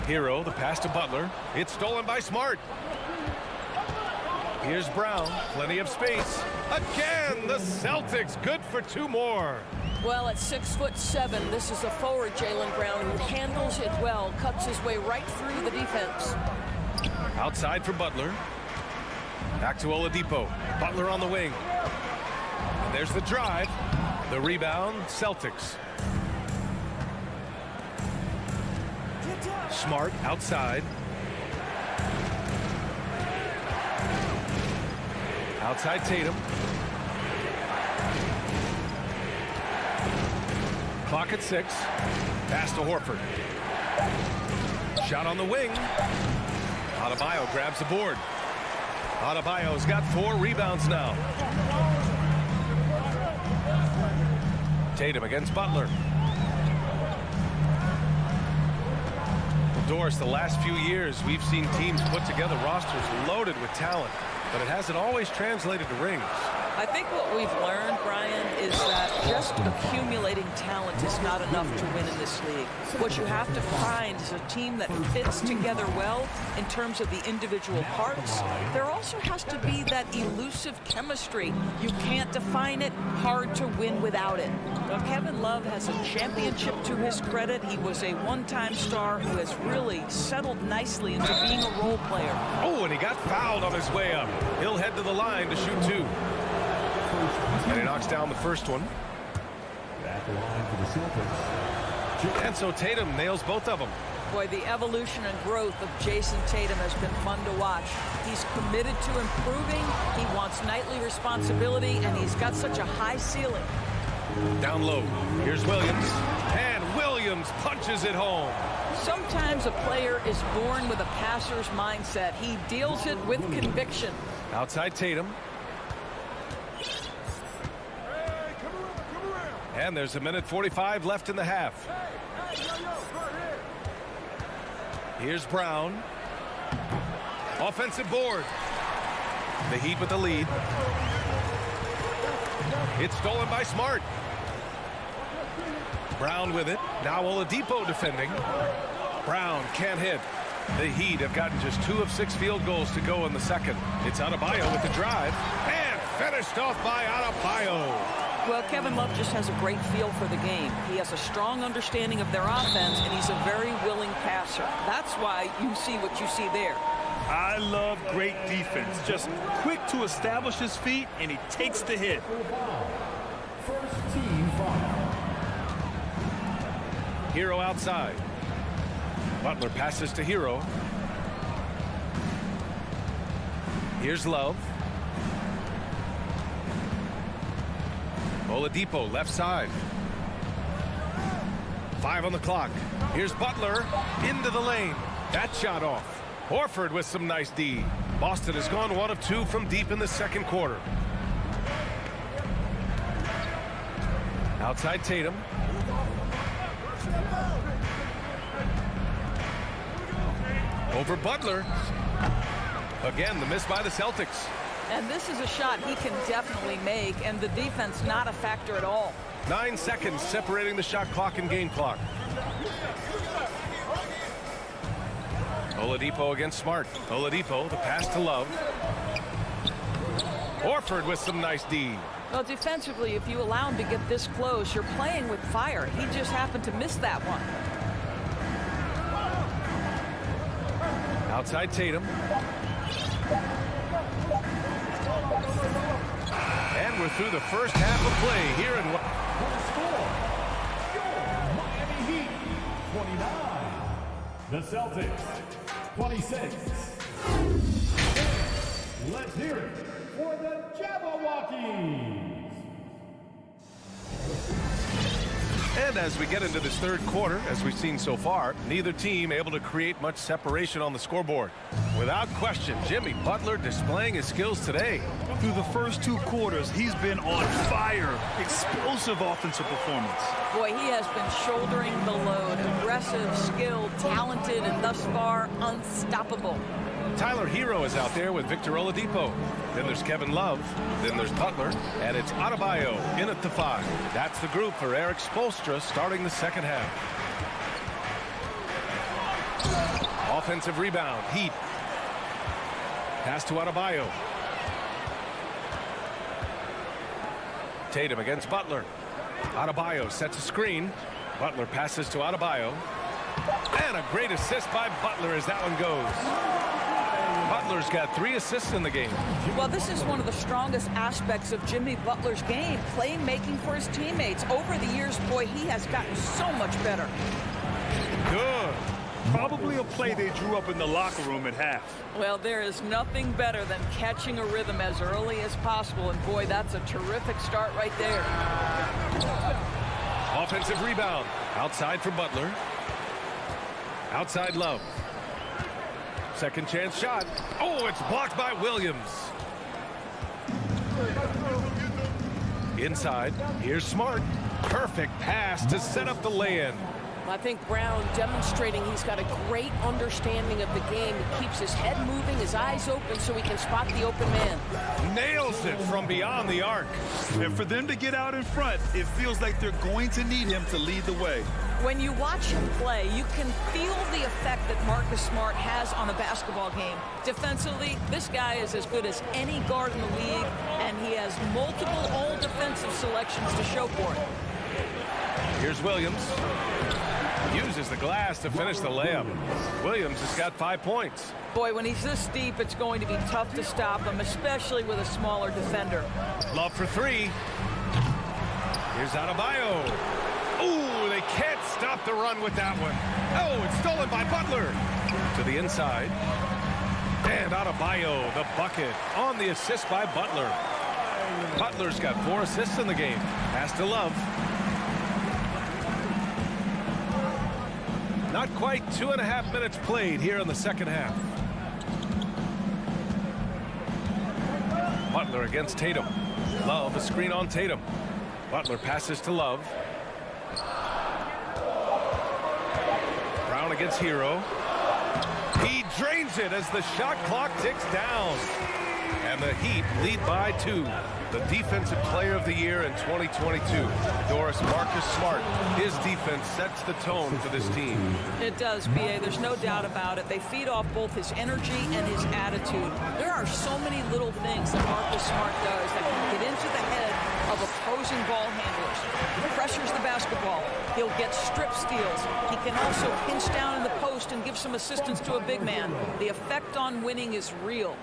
Hero, the pass to Butler. It's stolen by Smart. Here's Brown. Plenty of space. Again, the Celtics good for 2 more. Well, at 6'7", this is a forward Jaylen Brown who handles it well, cuts his way right through the defense. Outside for Butler. Back to Oladipo. Butler on the wing. And there's the drive. The rebound, Celtics. Smart outside. Outside Tatum. Clock at 6. Pass to Horford. Shot on the wing. Adebayo grabs the board. Adebayo's got 4 rebounds now. Tatum against Butler. Doris, the last few years, we've seen teams put together rosters loaded with talent, but it hasn't always translated to rings. I think what we've learned, Brian, is that just accumulating talent is not enough to win in this league. What you have to find is a team that fits together well in terms of the individual parts. There also has to be that elusive chemistry. You can't define it, hard to win without it. Now, Kevin Love has a championship to his credit. He was a one-time star who has really settled nicely into being a role player. Oh, and he got fouled on his way up. He'll head to the line to shoot 2. And he knocks down the first one. At the line for the Celtics. And so Tatum nails both of them. Boy, the evolution and growth of Jason Tatum has been fun to watch. He's committed to improving. He wants nightly responsibility, and he's got such a high ceiling. Down low. Here's Williams. And Williams punches it home. Sometimes a player is born with a passer's mindset. He deals it with conviction. Outside Tatum. And there's 1:45 left in the half. Here's Brown. Offensive board. The Heat with the lead. It's stolen by Smart. Brown with it. Now Oladipo defending. Brown can't hit. The Heat have gotten just 2 of 6 field goals to go in the second. It's Adebayo with the drive. And finished off by Adebayo. Well, Kevin Love just has a great feel for the game. He has a strong understanding of their offense, and he's a very willing passer. That's why you see what you see there. I love great defense. Just quick to establish his feet, and he takes the hit. First team foul. Hero outside. Butler passes to Hero. Here's Love. Oladipo left side. 5 on the clock. Here's Butler into the lane. That shot off. Horford with some nice D. Boston has gone 1 of 2 from deep in the second quarter. Outside Tatum. Over Butler. Again, the miss by the Celtics. And this is a shot he can definitely make, and the defense not a factor at all. 9 seconds separating the shot clock and game clock. Oladipo against Smart. Oladipo, the pass to Love. Horford with some nice D. Well, defensively, if you allow him to get this close, you're playing with fire. He just happened to miss that one. Outside Tatum. And we're through the first half of play here in The Celtics, 26. Let's hear it for the Jabberwockies. And as we get into this third quarter, as we've seen so far, neither team able to create much separation on the scoreboard. Without question, Jimmy Butler displaying his skills today. Through the first 2 quarters, he's been on fire. Explosive offensive performance. Boy, he has been shouldering the load. Aggressive, skilled, talented, and thus far, unstoppable. Tyler Hero is out there with Victor Oladipo. Then there's Kevin Love. Then there's Butler. And it's Adebayo in at the 5. That's the group for Eric Spoelstra starting the second half. Offensive rebound. Heat. Pass to Adebayo. Tatum against Butler. Adebayo sets a screen. Butler passes to Adebayo. And a great assist by Butler as that one goes. Butler's got 3 assists in the game. Well, this is one of the strongest aspects of Jimmy Butler's game, playmaking for his teammates. Over the years, boy, he has gotten so much better. Good. Probably a play they drew up in the locker room at half. Well, there is nothing better than catching a rhythm as early as possible, and boy, that's a terrific start right there. Offensive rebound. Outside for Butler. Outside Love. Second chance shot. Oh, it's blocked by Williams. Inside. Here's Smart. Perfect pass to set up the lay-in. I think Brown demonstrating he's got a great understanding of the game. He keeps his head moving, his eyes open so he can spot the open man. Nails it from beyond the arc. And for them to get out in front, it feels like they're going to need him to lead the way. When you watch him play, you can feel the effect that Marcus Smart has on a basketball game. Defensively, this guy is as good as any guard in the league, and he has multiple all-defensive selections to show for it. Here's Williams. Uses the glass to finish the layup. Williams has got 5 points. Boy, when he's this deep, it's going to be tough to stop him, especially with a smaller defender. Love for 3. Here's Adebayo. Ooh, they can't stop the run with that one. Oh, it's stolen by Butler. To the inside. And Adebayo, the bucket, on the assist by Butler. Butler's got 4 assists in the game. Pass to Love. Not quite 2.5 minutes played here in the second half. Butler against Tatum. Love, a screen on Tatum. Butler passes to Love. Brown against Hero. He drains it as the shot clock ticks down. And the Heat lead by 2. The Defensive Player of the Year in 2022. Doris, Marcus Smart. His defense sets the tone for this team. It does, B.A. There's no doubt about it. They feed off both his energy and his attitude. There are so many little things that Marcus Smart does that can get into the head of opposing ball handlers. He pressures the basketball. He'll get strip steals. He can also pinch down in the post and give some assistance to a big man. The effect on winning is real.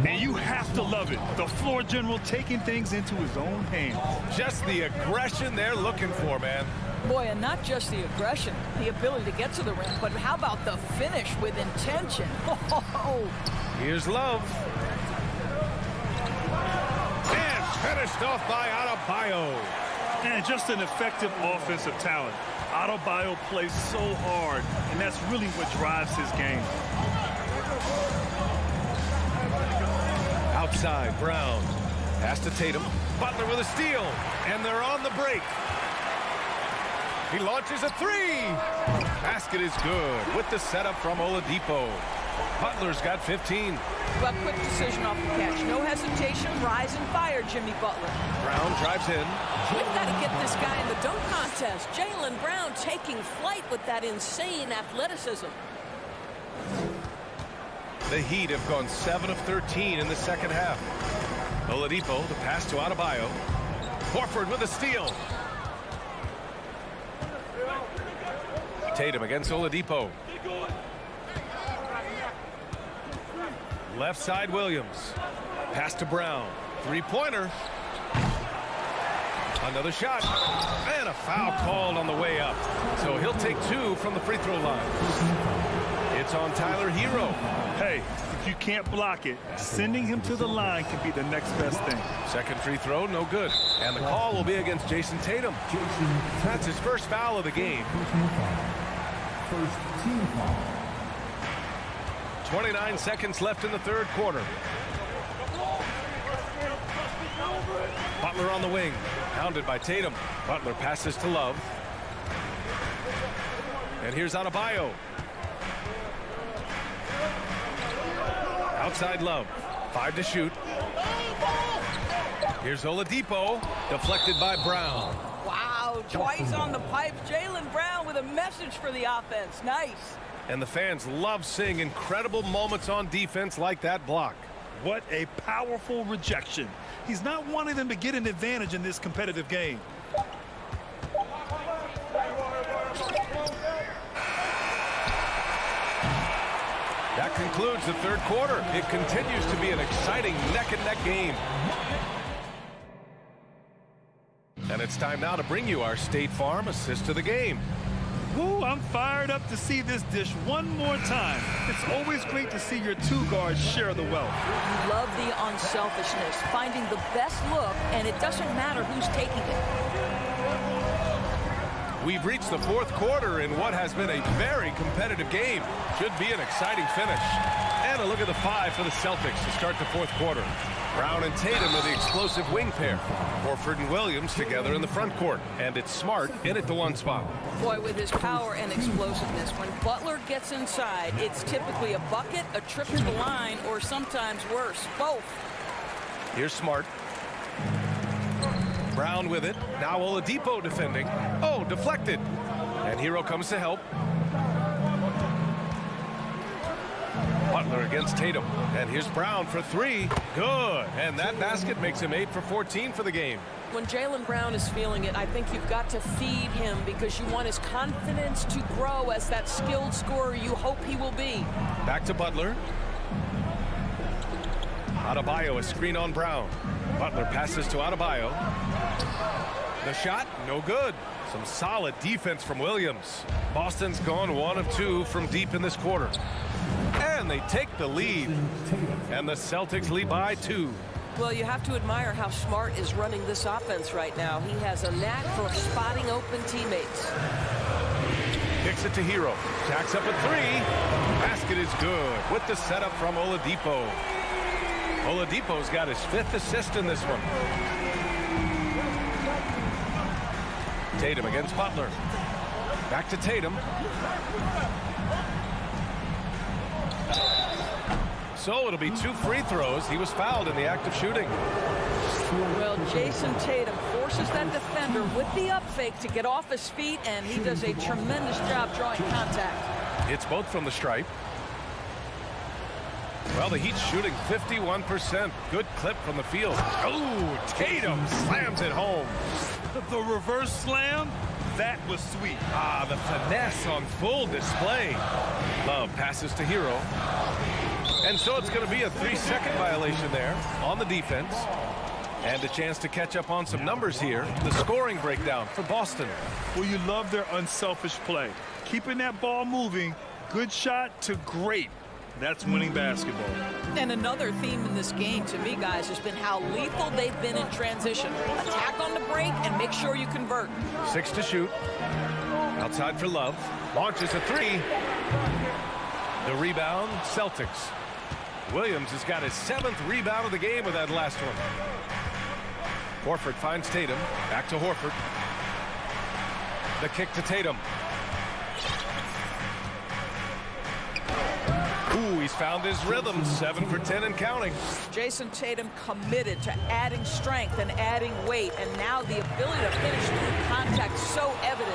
And you have to love it. The floor general taking things into his own hands. Just the aggression they're looking for, man. Boy, and not just the aggression, the ability to get to the rim, but how about the finish with intention? Oh. Here's Love. And finished off by Adebayo. And just an effective offensive talent. Adebayo plays so hard, and that's really what drives his game. Outside, Brown. Pass to Tatum. Butler with a steal. And they're on the break. He launches a 3. Basket is good with the setup from Oladipo. Butler's got 15. But quick decision off the catch. No hesitation. Rise and fire, Jimmy Butler. Brown drives in. We've got to get this guy in the dunk contest. Jaylen Brown taking flight with that insane athleticism. The Heat have gone 7 of 13 in the second half. Oladipo, the pass to Adebayo. Horford with a steal. Tatum against Oladipo. Left side, Williams. Pass to Brown. 3-pointer. Another shot. And a foul called on the way up. So he'll take 2 from the free throw line. It's on Tyler Hero. Hey, if you can't block it, sending him to the line can be the next best thing. Second free throw, no good. And the call will be against Jason Tatum. That's his first foul of the game. First team foul. 29 seconds left in the third quarter. Butler on the wing, hounded by Tatum. Butler passes to Love. And here's Adebayo. Outside Love. 5 to shoot. Here's Oladipo. Deflected by Brown. Wow, twice on the pipe. Jaylen Brown with a message for the offense. Nice. And the fans love seeing incredible moments on defense like that block. What a powerful rejection. He's not wanting them to get an advantage in this competitive game. That concludes the third quarter. It continues to be an exciting neck-and-neck game. And it's time now to bring you our State Farm assist to the game. Woo, I'm fired up to see this dish one more time. It's always great to see your 2 guards share the wealth. You love the unselfishness, finding the best look, and it doesn't matter who's taking it. We've reached the fourth quarter in what has been a very competitive game. Should be an exciting finish. And a look at the 5 for the Celtics to start the fourth quarter. Brown and Tatum are the explosive wing pair. Horford and Williams together in the front court. And it's Smart in at the 1 spot. Boy, with his power and explosiveness, when Butler gets inside, it's typically a bucket, a trip to the line, or sometimes worse, both. Here's Smart. Brown with it. Now Oladipo defending. Oh, deflected. And Hero comes to help. Butler against Tatum. And here's Brown for 3. Good. And that basket makes him 8 for 14 for the game. When Jaylen Brown is feeling it, I think you've got to feed him because you want his confidence to grow as that skilled scorer you hope he will be. Back to Butler. Adebayo, a screen on Brown. Butler passes to Adebayo. The shot, no good. Some solid defense from Williams. Boston's gone 1 of 2 from deep in this quarter. And they take the lead. And the Celtics lead by 2. Well, you have to admire how Smart is running this offense right now. He has a knack for spotting open teammates. Kicks it to Hero. Jacks up a 3. Basket is good with the setup from Oladipo. Oladipo's got his 5th assist in this one. Tatum against Butler. Back to Tatum. So it'll be 2 free throws. He was fouled in the act of shooting. Well, Jason Tatum forces that defender with the up fake to get off his feet, and he does a tremendous job drawing contact. It's both from the stripe. Well, the Heat's shooting 51%. Good clip from the field. Oh, Tatum slams it home. The reverse slam, that was sweet. Ah, the finesse on full display. Love passes to Hero. And so it's going to be a 3-second violation there on the defense. And a chance to catch up on some numbers here. The scoring breakdown for Boston. Well, you love their unselfish play. Keeping that ball moving, good shot to great. That's winning basketball. And another theme in this game to me, guys, has been how lethal they've been in transition. Attack on the break and make sure you convert. 6 to shoot. Outside for Love. Launches a 3. The rebound, Celtics. Williams has got his 7th rebound of the game with that last one. Horford finds Tatum. Back to Horford. The kick to Tatum. Ooh, he's found his rhythm. 7 for 10 and counting. Jason Tatum committed to adding strength and adding weight, and now the ability to finish through contact so evident.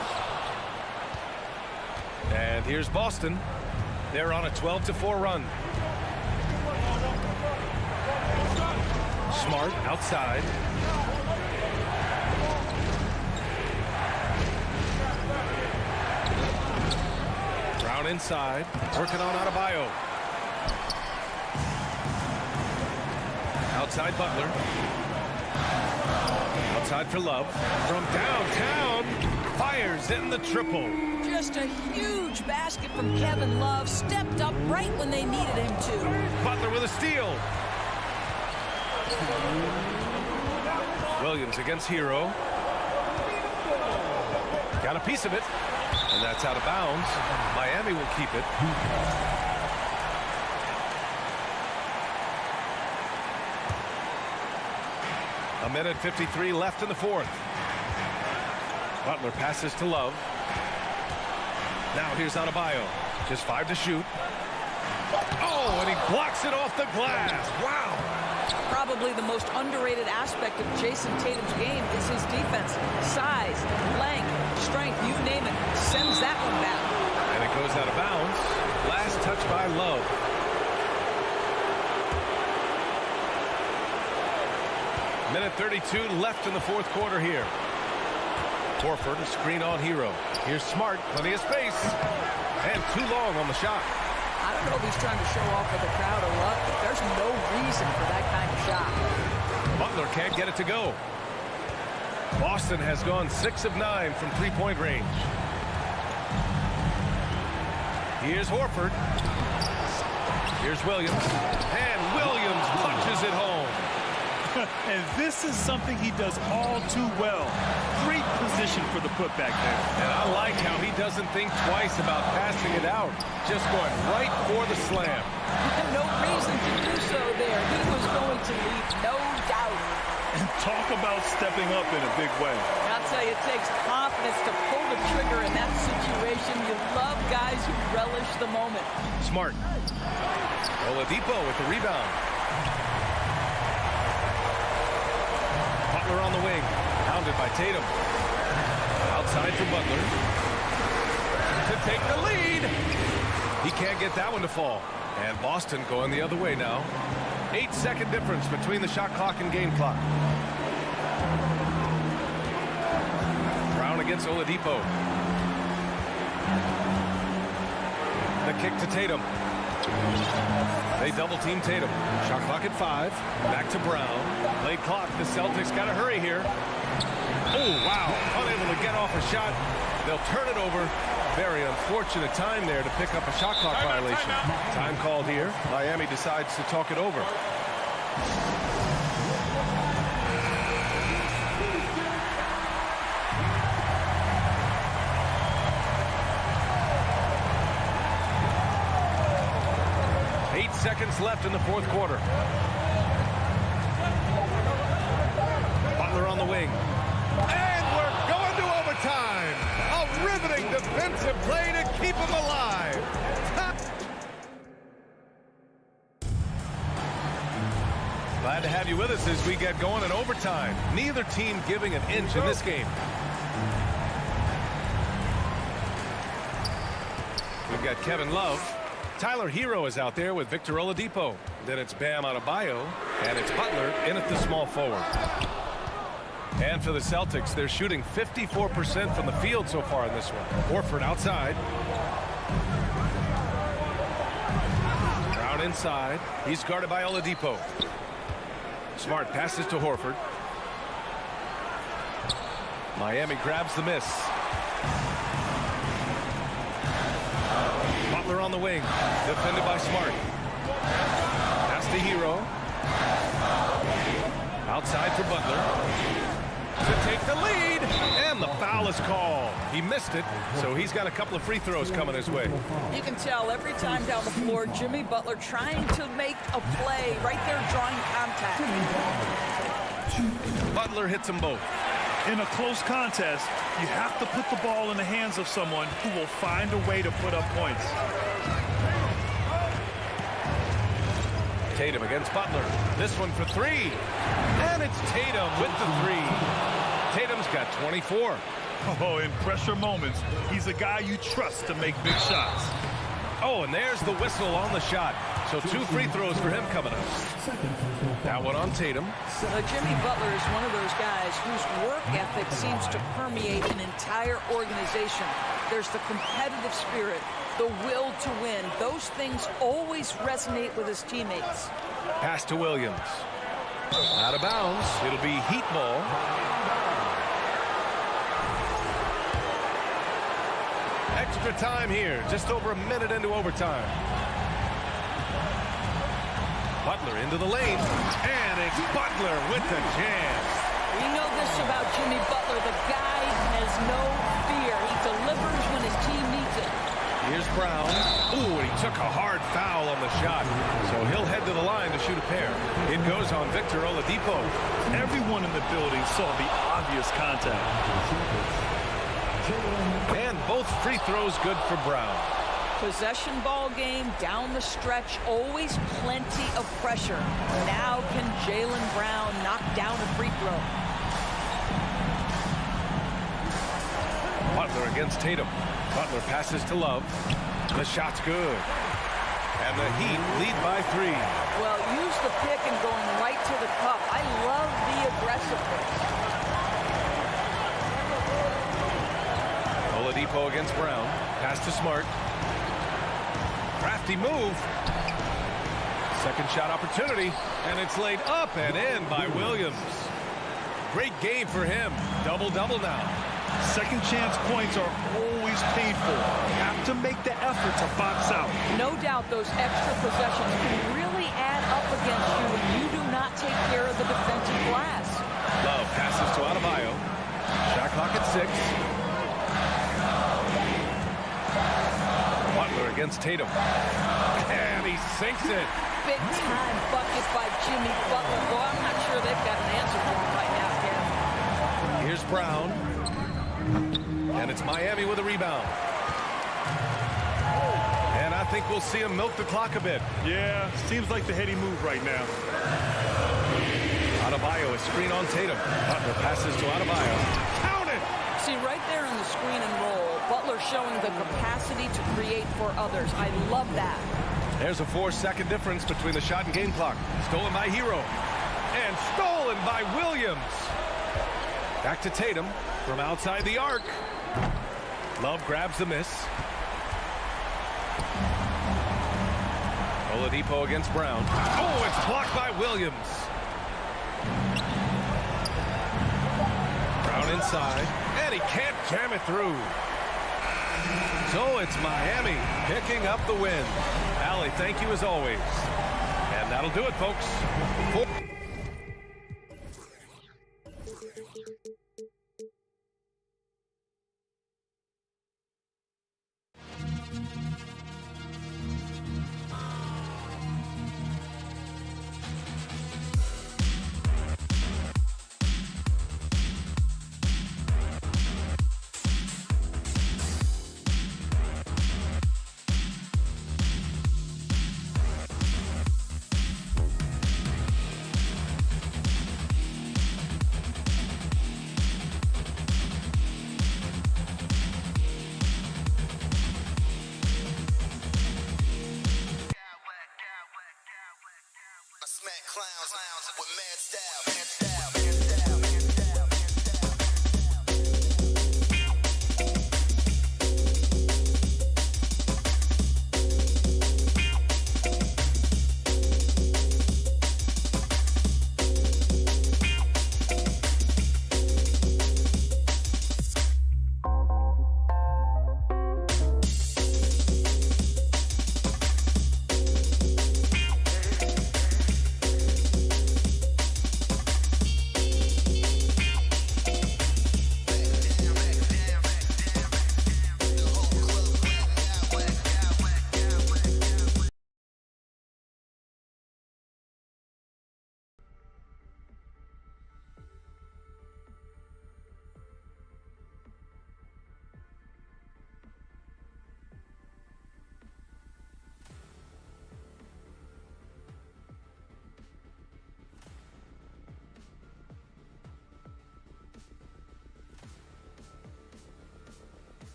And here's Boston. They're on a 12-4 run. Smart outside. Brown inside. Working on Adebayo. Outside Butler. Outside for Love. From downtown. Fires in the triple. Just a huge basket from Kevin Love. Stepped up right when they needed him to. Butler with a steal. Williams against Hero. Got a piece of it. And that's out of bounds. Miami will keep it. A minute 53 left in the fourth. Butler passes to Love. Now here's Adebayo. Just 5 to shoot. Oh, and he blocks it off the glass. Wow. Probably the most underrated aspect of Jason Tatum's game is his defense. Size, length, strength, you name it, sends that one back. And it goes out of bounds. Last touch by Love. Minute 32 left in the fourth quarter here. Horford, a screen on Hero. Here's Smart, plenty of space. And too long on the shot. I don't know if he's trying to show off for the crowd or what, but there's no reason for that kind of shot. Butler can't get it to go. Boston has gone 6 of 9 from three-point range. Here's Horford. Here's Williams. And Williams punches it home. And this is something he does all too well. Great position. position for the putback there. And I like how he doesn't think twice about passing it out. Just going right for the slam. No reason to do so there. He was going to leave, no doubt. And talk about stepping up in a big way. I'll tell you, it takes confidence to pull the trigger in that situation. You love guys who relish the moment. Smart. Oladipo with the rebound. Butler on the wing. Pounded by Tatum. Outside for Butler. To take the lead. He can't get that one to fall. And Boston going the other way now. 8-second difference between the shot clock and game clock. Brown against Oladipo. The kick to Tatum. They double team Tatum. Shot clock at 5. Back to Brown. Late clock. The Celtics got to hurry here. Oh, wow. Unable to get off a shot. They'll turn it over. Very unfortunate time there to pick up a shot clock violation. Time called here. Miami decides to talk it over. Seconds left in the fourth quarter. Butler on the wing. And we're going to overtime. A riveting defensive play to keep him alive. Glad to have you with us as we get going in overtime. Neither team giving an inch in this game. We've got Kevin Love. Tyler Hero is out there with Victor Oladipo. Then it's Bam Adebayo, and it's Butler in at the small forward. And for the Celtics, they're shooting 54% from the field so far in this one. Horford outside. Brown inside. He's guarded by Oladipo. Smart passes to Horford. Miami grabs the miss. Butler on the wing, defended by Smart. Pass to Hero. Outside for Butler. To take the lead, and the foul is called. He missed it, so he's got a couple of free throws coming his way. You can tell every time down the floor, Jimmy Butler trying to make a play, right there drawing contact. Butler hits them both. In a close contest, you have to put the ball in the hands of someone who will find a way to put up points. Tatum against Butler. This one for 3. And it's Tatum with the 3. Tatum's got 24. Oh, in pressure moments, he's a guy you trust to make big shots. Oh, and there's the whistle on the shot. So 2 free throws for him coming up. That one on Tatum. Jimmy Butler is one of those guys whose work ethic seems to permeate an entire organization. There's the competitive spirit, the will to win. Those things always resonate with his teammates. Pass to Williams. Out of bounds. It'll be Heat ball. Extra time here. Just over a minute into overtime. Butler into the lane, and it's Butler with the jam. We know this about Jimmy Butler. The guy has no fear. He delivers when his team needs it. Here's Brown. Ooh, and he took a hard foul on the shot. So he'll head to the line to shoot a pair. It goes on Victor Oladipo. Everyone in the building saw the obvious contact. And both free throws good for Brown. Possession ball game down the stretch, always plenty of pressure. Now can Jaylen Brown knock down a free throw? Butler against Tatum. Butler passes to Love. The shot's good. And the Heat lead by 3. Well, use the pick and going right to the cup. I love the aggressiveness. Oladipo against Brown. Pass to Smart. Crafty move. Second shot opportunity, and it's laid up and in by Williams. Great game for him. Double-double now. Second chance points are always paid for. You have to make the effort to box out. No doubt those extra possessions can really add up against you when you do not take care of the defensive glass. Love passes to Adebayo. Shot clock at 6. Butler against Tatum. And he sinks it. Big time bucket by Jimmy Butler. Boy, I'm not sure they've got an answer for him right now, Kev. Here's Brown. And it's Miami with a rebound. And I think we'll see him milk the clock a bit. Yeah, seems like the heady move right now. Adebayo is screen on Tatum. Butler passes to Adebayo. Count it! See, right there in the screen and roll, Butler showing the capacity to create for others. I love that. There's a 4-second difference between the shot and game clock. Stolen by Hero. And stolen by Williams. Back to Tatum from outside the arc. Love grabs the miss. Oladipo against Brown. Oh, it's blocked by Williams. Brown inside. And he can't jam it through. So it's Miami picking up the win. Allie, thank you as always. And that'll do it, folks.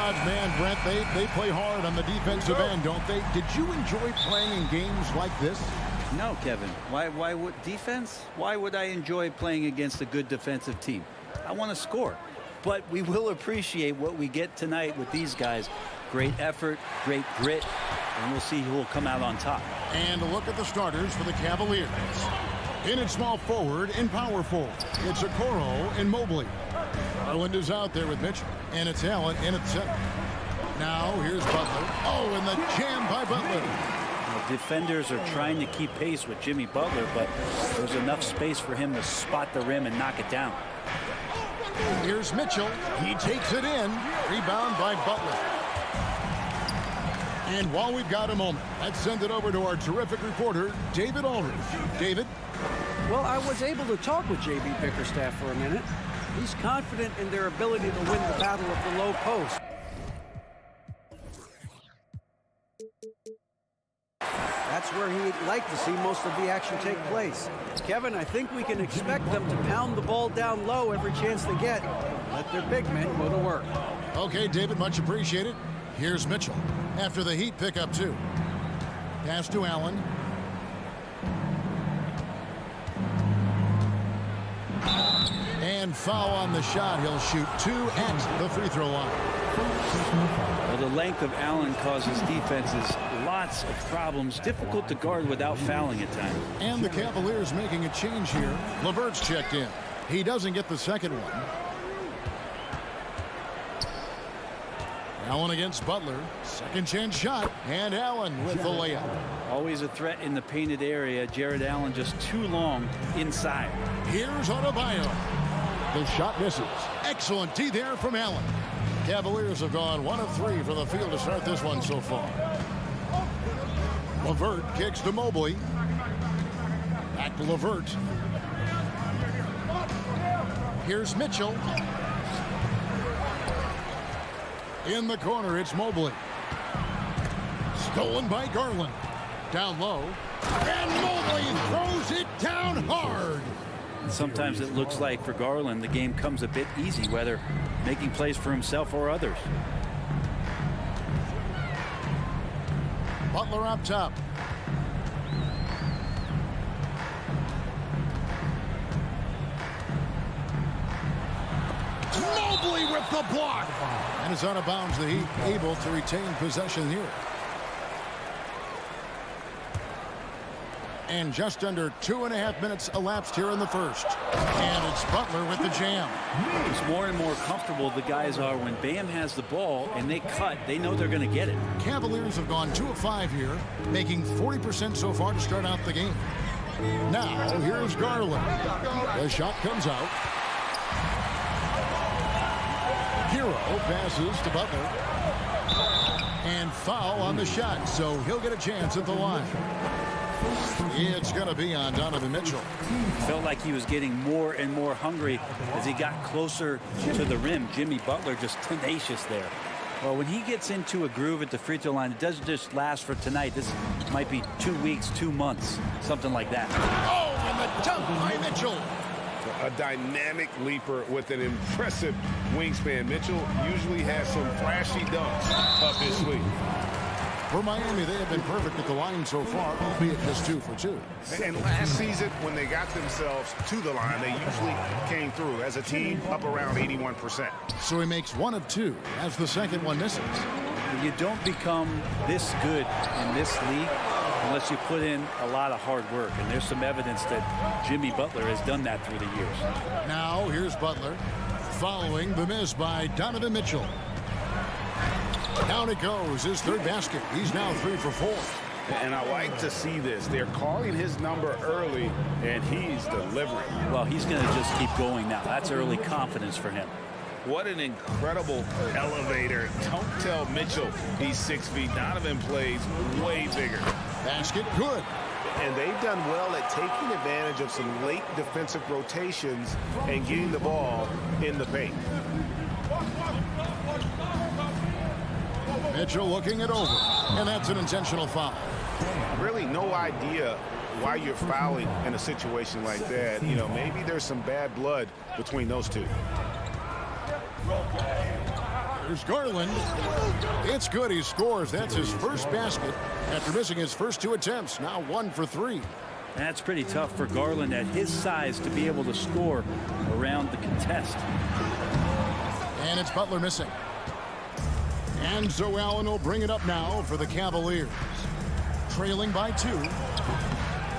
God's man, Brent. They play hard on the defensive end, don't they? Did you enjoy playing in games like this? No, Kevin. Why would defense? Why would I enjoy playing against a good defensive team? I want to score. But we will appreciate what we get tonight with these guys. Great effort, great grit, and we'll see who will come out on top. And a look at the starters for the Cavaliers. In at small forward, in power forward, it's Okoro and Mobley. Garland is out there with Mitchell, and it's Allen in at center. Now here's Butler. Oh, and the jam by Butler. The defenders are trying to keep pace with Jimmy Butler, but there's enough space for him to spot the rim and knock it down. Here's Mitchell. He takes it in. Rebound by Butler. And while we've got a moment, let's send it over to our terrific reporter, David Aldridge. David? Well, I was able to talk with J.B. Bickerstaff for a minute. He's confident in their ability to win the battle of the low post. That's where he'd like to see most of the action take place. Kevin, I think we can expect them to pound the ball down low every chance they get. Let their big men go to work. Okay, David, much appreciated. Here's Mitchell after the Heat pick up 2. Pass to Allen. And foul on the shot. He'll shoot 2 at the free throw line. Well, the length of Allen causes defenses lots of problems. Difficult to guard without fouling at times. And the Cavaliers making a change here. LeVert's checked in. He doesn't get the second one. Allen against Butler. Second chance shot. And Allen with the layup. Always a threat in the painted area. Jared Allen just too long inside. Here's Adebayo. The shot misses. Excellent D there from Allen. Cavaliers have gone 1 of 3 from the field to start this one so far. LeVert kicks to Mobley. Back to LeVert. Here's Mitchell. In the corner, it's Mobley. Stolen by Garland. Down low. And Mobley throws it down hard. Sometimes it looks like for Garland the game comes a bit easy, whether making plays for himself or others. Butler up top. Mobley with the block. And it's out of bounds. The Heat able to retain possession here. And just under 2.5 minutes elapsed here in the first. And it's Butler with the jam. It's more and more comfortable the guys are when Bam has the ball and they cut. They know they're going to get it. Cavaliers have gone 2 of 5 here, making 40% so far to start out the game. Now, here's Garland. The shot comes out. Hero passes to Butler. And foul on the shot, so he'll get a chance at the line. It's going to be on Donovan Mitchell. Felt like he was getting more and more hungry as he got closer to the rim. Jimmy Butler just tenacious there. Well, when he gets into a groove at the free throw line, it doesn't just last for tonight. This might be 2 weeks, 2 months, something like that. Oh, and the dunk by Mitchell. A dynamic leaper with an impressive wingspan. Mitchell usually has some flashy dunks up his sleeve. For Miami, they have been perfect at the line so far, albeit just 2 for 2. And last season, when they got themselves to the line, they usually came through as a team up around 81%. So he makes 1 of 2 as the second one misses. You don't become this good in this league unless you put in a lot of hard work. And there's some evidence that Jimmy Butler has done that through the years. Now here's Butler following the miss by Donovan Mitchell. Down it goes, his 3rd basket. He's now 3 for 4. And I like to see this. They're calling his number early, and he's delivering. Well, he's going to just keep going now. That's early confidence for him. What an incredible elevator. Don't tell Mitchell he's 6 feet. Donovan plays way bigger. Basket good. And they've done well at taking advantage of some late defensive rotations and getting the ball in the paint. Mitchell looking it over, and that's an intentional foul. Really no idea why you're fouling in a situation like that. You know, maybe there's some bad blood between those two. Here's Garland. It's good. He scores. That's his first basket after missing his first 2 attempts. Now 1 for 3. That's pretty tough for Garland at his size to be able to score around the contest. And it's Butler missing. And so Allen will bring it up now for the Cavaliers. Trailing by 2.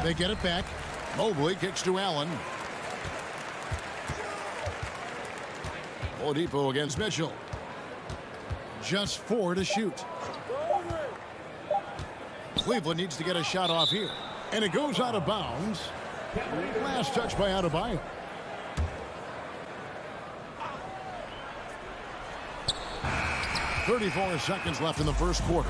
They get it back. Mobley kicks to Allen. Oladipo against Mitchell. Just 4 to shoot. Cleveland needs to get a shot off here. And it goes out of bounds. Last touch by Adebayo. .34 seconds left in the first quarter.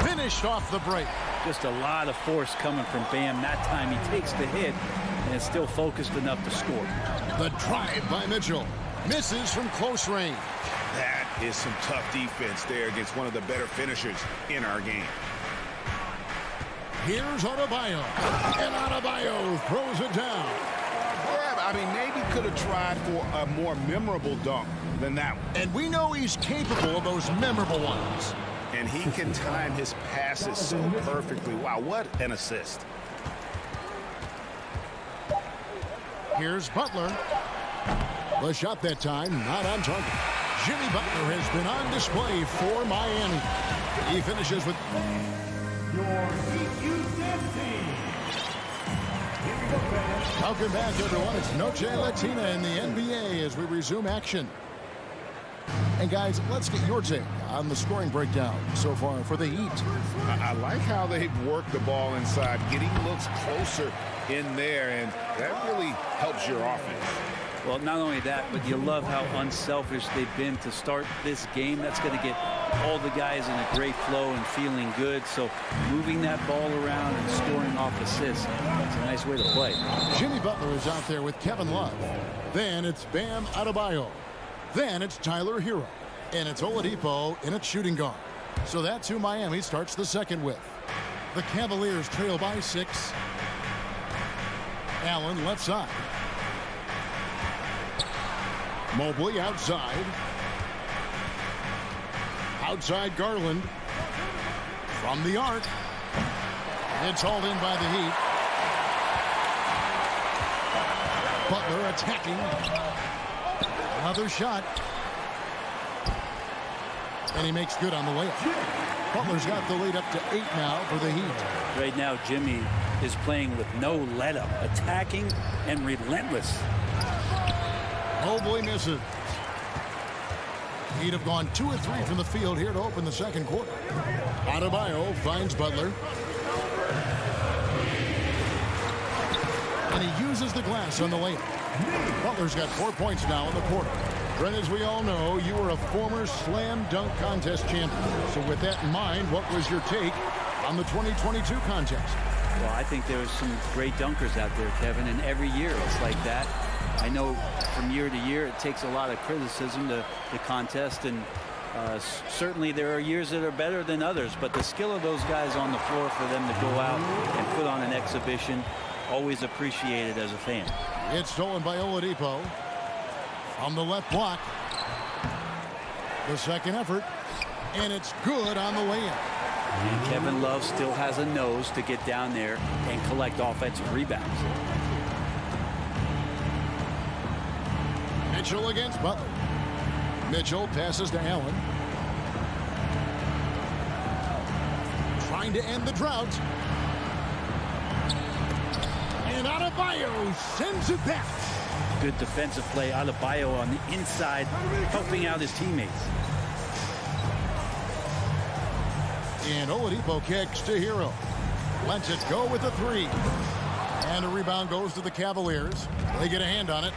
Finished off the break. Just a lot of force coming from Bam. That time he takes the hit and is still focused enough to score. The drive by Mitchell. Misses from close range. That is some tough defense there against one of the better finishers in our game. Here's Adebayo. And Adebayo throws it down. Yeah, I mean, maybe could have tried for a more memorable dunk than that one. And we know he's capable of those memorable ones. And he can time his passes so perfectly. Wow, what an assist. Here's Butler. The shot that time, not on target. Jimmy Butler has been on display for Miami. He finishes with... Welcome back, everyone. It's Noche Latina in the NBA as we resume action. And guys, let's get your take on the scoring breakdown so far for the Heat. I like how they've worked the ball inside, getting looks closer in there, and that really helps your offense. Well, not only that, but you love how unselfish they've been to start this game. That's going to get all the guys in a great flow and feeling good. So moving that ball around and scoring off assists, it's a nice way to play. Jimmy Butler is out there with Kevin Love. Then it's Bam Adebayo. Then it's Tyler Hero. And it's Oladipo in its shooting guard. So that's who Miami starts the second with. The Cavaliers trail by 6. Allen left side. Mobley outside. Outside Garland. From the arc. It's hauled in by the Heat. Butler attacking. Another shot. And he makes good on the layup. Butler's got the lead up to 8 now for the Heat. Right now, Jimmy is playing with no let-up, attacking and relentless. Mobley misses. He'd have gone 2 or 3 from the field here to open the second quarter. Adebayo finds Butler. And he uses the glass on the layup. Butler's got 4 points now in the quarter. Brent, as we all know, you were a former slam dunk contest champion. So with that in mind, what was your take on the 2022 contest? Well, I think there was some great dunkers out there, Kevin, and every year it's like that. I know from year to year it takes a lot of criticism to the contest, and certainly there are years that are better than others, but the skill of those guys on the floor for them to go out and put on an exhibition, always appreciated as a fan. It's stolen by Oladipo on the left block. The second effort, and it's good on the layup. And Kevin Love still has a nose to get down there and collect offensive rebounds. Mitchell against Butler. Mitchell passes to Allen. Trying to end the drought. And Adebayo sends it back. Good defensive play. Adebayo on the inside, helping out his teammates. And Oladipo kicks to Hero. Lets it go with the 3. And a rebound goes to the Cavaliers. They get a hand on it.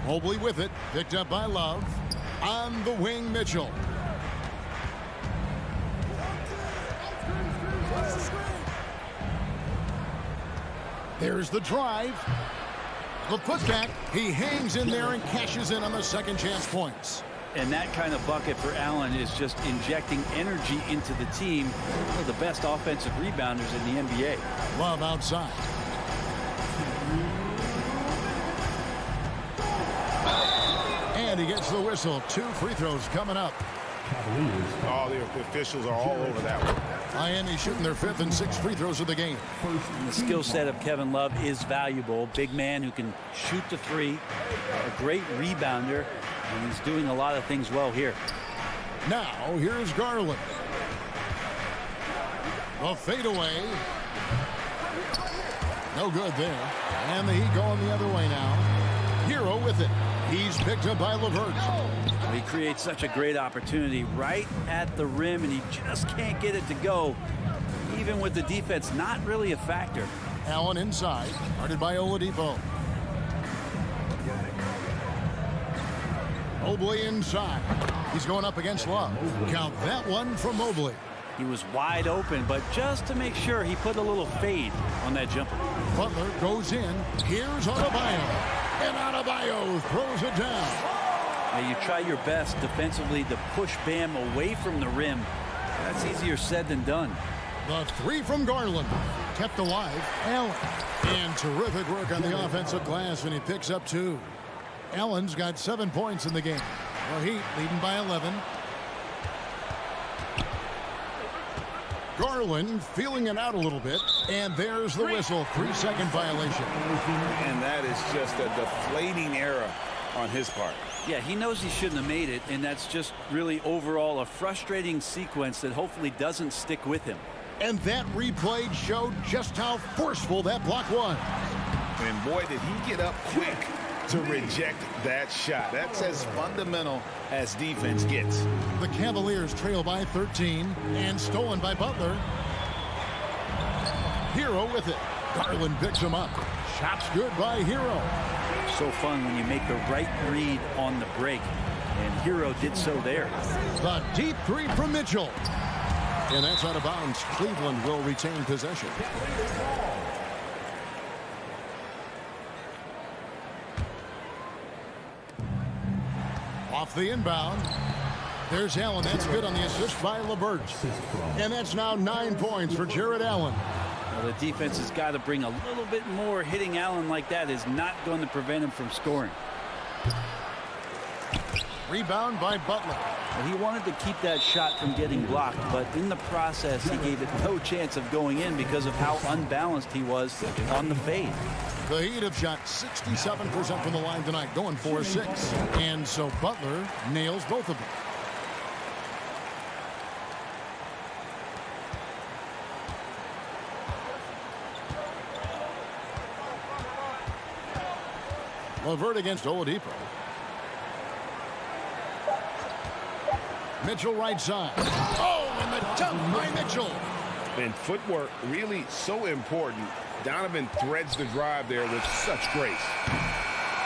Mobley with it. Picked up by Love. On the wing, Mitchell. There's the drive. The putback. He hangs in there and cashes in on the second chance points. And that kind of bucket for Allen is just injecting energy into the team. One of the best offensive rebounders in the NBA. Love outside. And he gets the whistle. 2 free throws coming up. All the officials are all over that one. Miami shooting their 5th and 6th free throws of the game. And the skill set of Kevin Love is valuable. Big man who can shoot the 3, a great rebounder, and he's doing a lot of things well here. Now, here's Garland. A fadeaway. No good there. And the Heat going the other way now. Hero with it. He's picked up by LeVert. He creates such a great opportunity right at the rim, and he just can't get it to go. Even with the defense not really a factor. Allen inside, guarded by Oladipo. Mobley inside. He's going up against Love. Count that one from Mobley. He was wide open, but just to make sure, he put a little fade on that jumper. Butler goes in. Here's Adebayo. And Adebayo throws it down. Now you try your best defensively to push Bam away from the rim. That's easier said than done. The 3 from Garland. Kept alive. Allen. And terrific work on the offensive glass, and he picks up 2. Allen's got 7 points in the game. The Heat leading by 11. Garland feeling it out a little bit, and there's the whistle. 3-second violation. And that is just a deflating error on his part. Yeah, he knows he shouldn't have made it, and that's just really overall a frustrating sequence that hopefully doesn't stick with him. And that replay showed just how forceful that block was. And boy, did he get up quick to reject that shot. That's as fundamental as defense gets. The Cavaliers trail by 13 and stolen by Butler. Hero with it. Garland picks him up. Shots good by Hero. So fun when you make the right read on the break, and Hero did so there. The deep 3 from Mitchell. And that's out of bounds. Cleveland will retain possession. Off the inbound. There's Allen. That's good on the assist by LeVert. And that's now 9 points for Jared Allen. Well, the defense has got to bring a little bit more. Hitting Allen like that is not going to prevent him from scoring. Rebound by Butler. Well, he wanted to keep that shot from getting blocked, but in the process, he gave it no chance of going in because of how unbalanced he was on the fade. The Heat have shot 67% from the line tonight, going 4-6. And so Butler nails both of them. LeVert against Oladipo. Mitchell right side. Oh, and the dunk by Mitchell. And footwork really so important. Donovan threads the drive there with such grace.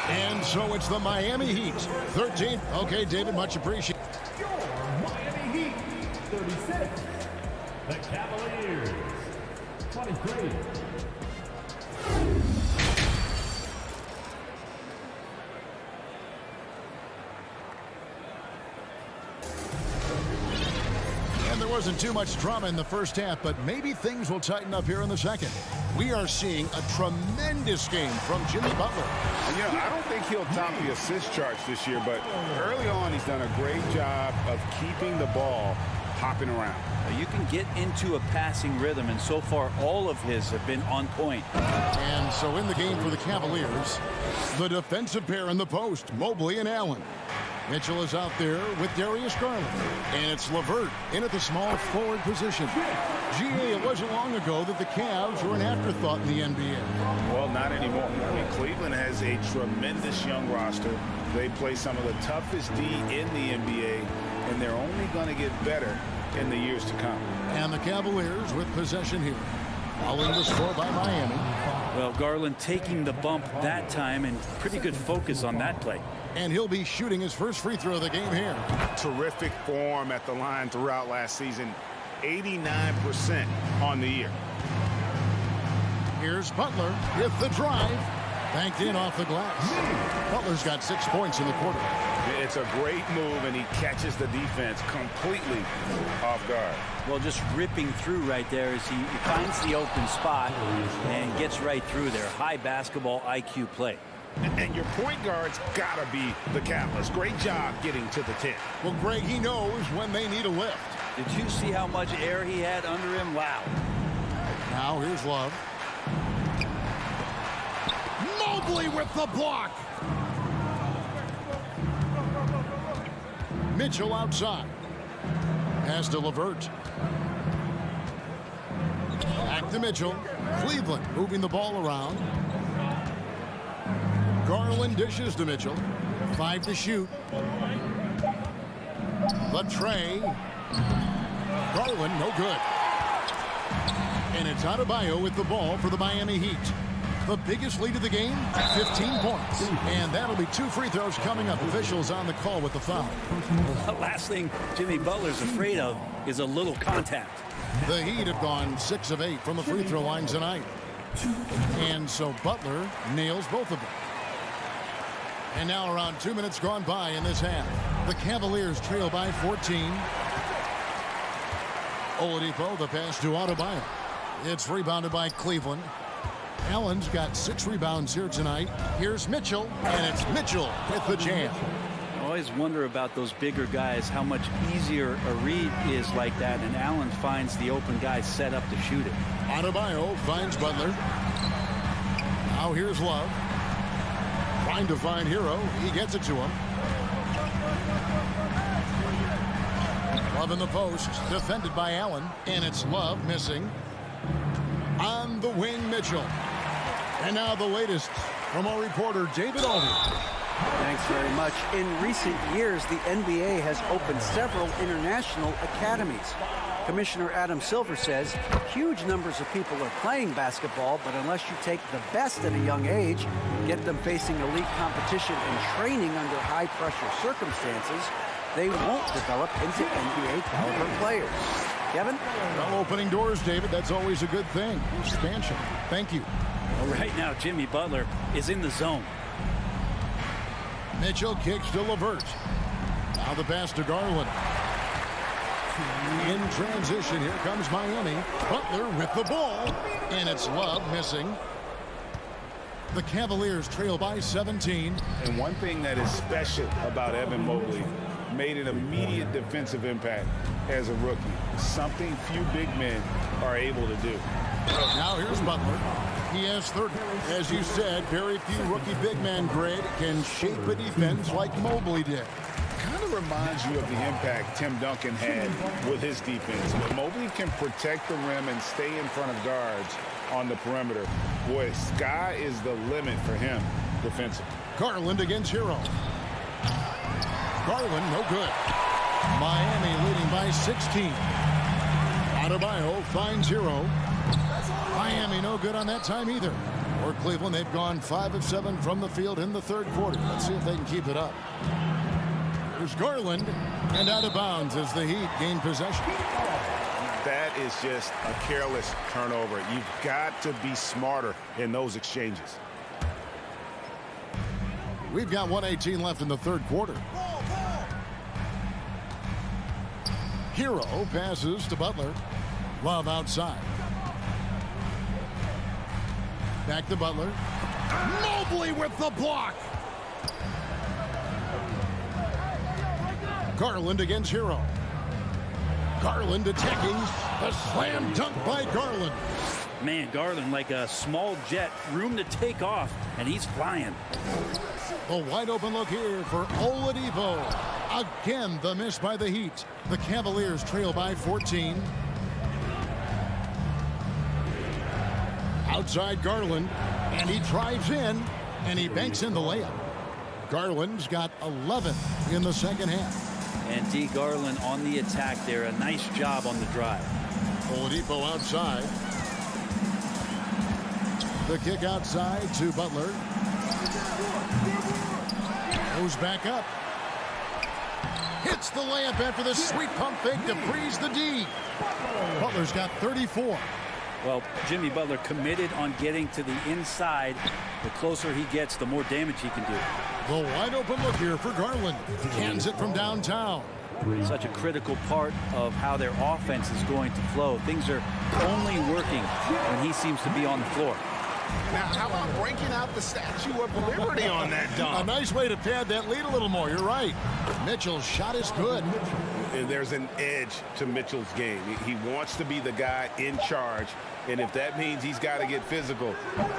And so it's the Miami Heat. 13. Okay, David, much appreciated. Your Miami Heat, 36. The Cavaliers, 23. There wasn't too much drama in the first half, but maybe things will tighten up here in the second. We are seeing a tremendous game from Jimmy Butler. You know, I don't think he'll top the assist charts this year, but early on he's done a great job of keeping the ball hopping around. You can get into a passing rhythm, and so far all of his have been on point. And so in the game for the Cavaliers, the defensive pair in the post, Mobley and Allen. Mitchell is out there with Darius Garland. And it's LeVert in at the small forward position. GA, it wasn't long ago that the Cavs were an afterthought in the NBA. Well, not anymore. I mean, Cleveland has a tremendous young roster. They play some of the toughest D in the NBA, and they're only going to get better in the years to come. And the Cavaliers with possession here. Following the score by Miami. Well, Garland taking the bump that time, and pretty good focus on that play. And he'll be shooting his first free throw of the game here. Terrific form at the line throughout last season. 89% on the year. Here's Butler with the drive. Banked in off the glass. Butler's got 6 points in the quarter. It's a great move, and he catches the defense completely off guard. Well, just ripping through right there as he finds the open spot and gets right through there. High basketball IQ play. And your point guard's got to be the catalyst. Great job getting to the 10. Well, Greg, he knows when they need a lift. Did you see how much air he had under him? Wow. Now here's Love. Mobley with the block. Mitchell outside. Pass to LeVert. Back to Mitchell. Cleveland moving the ball around. Garland dishes to Mitchell. 5 to shoot. The tray. Garland, no good. And it's Adebayo with the ball for the Miami Heat. The biggest lead of the game, 15 points. And that'll be 2 free throws coming up. Officials on the call with the foul. The last thing Jimmy Butler's afraid of is a little contact. The Heat have gone 6 of 8 from the free throw line tonight. And so Butler nails both of them. And now around 2 minutes gone by in this half. The Cavaliers trail by 14. Oladipo, the pass to Adebayo. It's rebounded by Cleveland. Allen's got 6 rebounds here tonight. Here's Mitchell, and it's Mitchell with the jam. I always wonder about those bigger guys, how much easier a read is like that, and Allen finds the open guy set up to shoot it. Adebayo finds Butler. Now here's Love. Trying to find Hero. He gets it to him. Love in the post, defended by Allen, and it's Love missing. On the wing, Mitchell. And now the latest from our reporter, David Aldridge. Thanks very much. In recent years, the NBA has opened several international academies. Commissioner Adam Silver says huge numbers of people are playing basketball, but unless you take the best at a young age, get them facing elite competition and training under high-pressure circumstances, they won't develop into NBA-caliber players. Kevin? Well, opening doors, David, that's always a good thing. Expansion. Thank you. Well, right now, Jimmy Butler is in the zone. Mitchell kicks to LeVert. Now the pass to Garland. In transition, here comes Miami. Butler with the ball, and it's Love missing. The Cavaliers trail by 17. And one thing that is special about Evan Mobley, made an immediate defensive impact as a rookie. Something few big men are able to do. Now here's Butler. He has 30. As you said, very few rookie big men, Greg, can shape a defense like Mobley did. Kind of reminds you of the impact Tim Duncan had with his defense. But Mobley can protect the rim and stay in front of guards on the perimeter. Boy, sky is the limit for him defensively. Garland against Hero. Garland, no good. Miami leading by 16. Adebayo finds Hero. Miami no good on that time either. For Cleveland, they've gone 5 of 7 from the field in the third quarter. Let's see if they can keep it up. There's Garland, and out of bounds as the Heat gain possession. That is just a careless turnover. You've got to be smarter in those exchanges. We've got 1:18 left in the third quarter. Hero passes to Butler. Love outside. Back to Butler. Mobley with the block. Garland against Hero. Garland attacking. A slam dunk by Garland. Man, Garland like a small jet, room to take off, and he's flying. A wide open look here for Oladipo. Again, the miss by the Heat. The Cavaliers trail by 14. Outside Garland, and he drives in, and he banks in the layup. Garland's got 11 in the second half. And D. Garland on the attack there. A nice job on the drive. Oladipo outside. The kick outside to Butler. Goes back up. Hits the layup after the sweet pump fake to freeze the D. Butler's got 34. Well, Jimmy Butler committed on getting to the inside. The closer he gets, the more damage he can do. The wide open look here for Garland. Cans it from downtown. Such a critical part of how their offense is going to flow. Things are only working when he seems to be on the floor. Now, how about breaking out the Statue of Liberty on that dunk? A nice way to pad that lead a little more. You're right. Mitchell's shot is good. And there's an edge to Mitchell's game. He wants to be the guy in charge, and if that means he's got to get physical,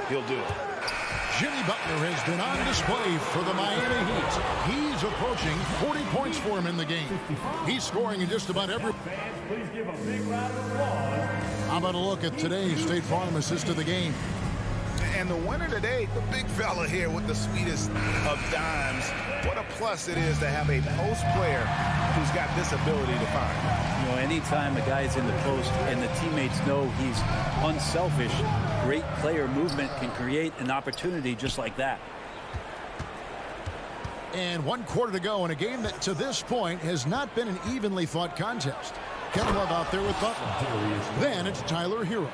he'll do it. Jimmy Butler has been on display for the Miami Heat. He's approaching 40 points for him in the game. He's scoring in just about every... Please give a big round of applause. How about a look at today's State Farm assist of the game? And the winner today, the big fella here with the sweetest of dimes. What a plus it is to have a post player who's got this ability to find. You know, anytime a guy's in the post and the teammates know he's unselfish, great player movement can create an opportunity just like that. And 1 quarter to go in a game that to this point has not been an evenly fought contest. Kevin Love out there with Butler. Then it's Tyler Hero.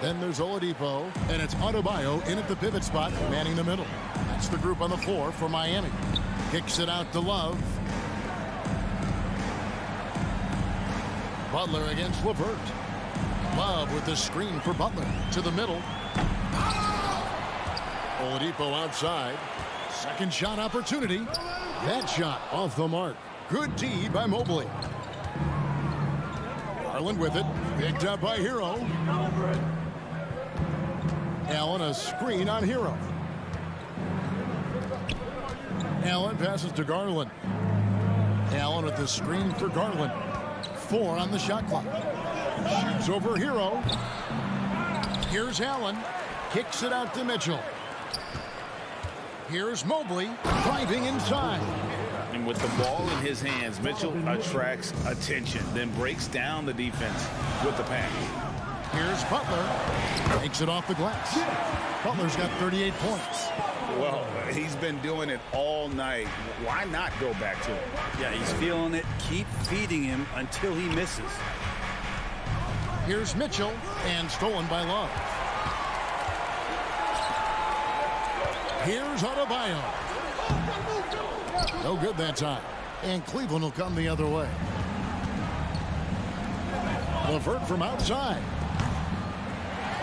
Then there's Oladipo, and it's Adebayo in at the pivot spot, manning the middle. That's the group on the floor for Miami. Kicks it out to Love. Butler against LeVert. Love with the screen for Butler to the middle. Oladipo outside. Second shot opportunity. That shot off the mark. Good D by Mobley. Garland with it. Picked up by Hero. Allen a screen on Hero. Allen passes to Garland. Allen with the screen for Garland. 4 on the shot clock. Shoots over Hero. Here's Allen. Kicks it out to Mitchell. Here's Mobley driving inside. And with the ball in his hands, Mitchell attracts attention, then breaks down the defense with the pass. Here's Butler. Takes it off the glass. Butler's got 38 points. Well, he's been doing it all night. Why not go back to it? Yeah, he's feeling it. Keep feeding him until he misses. Here's Mitchell, and stolen by Love. Here's Adebayo. No good that time. And Cleveland will come the other way. LeVert from outside.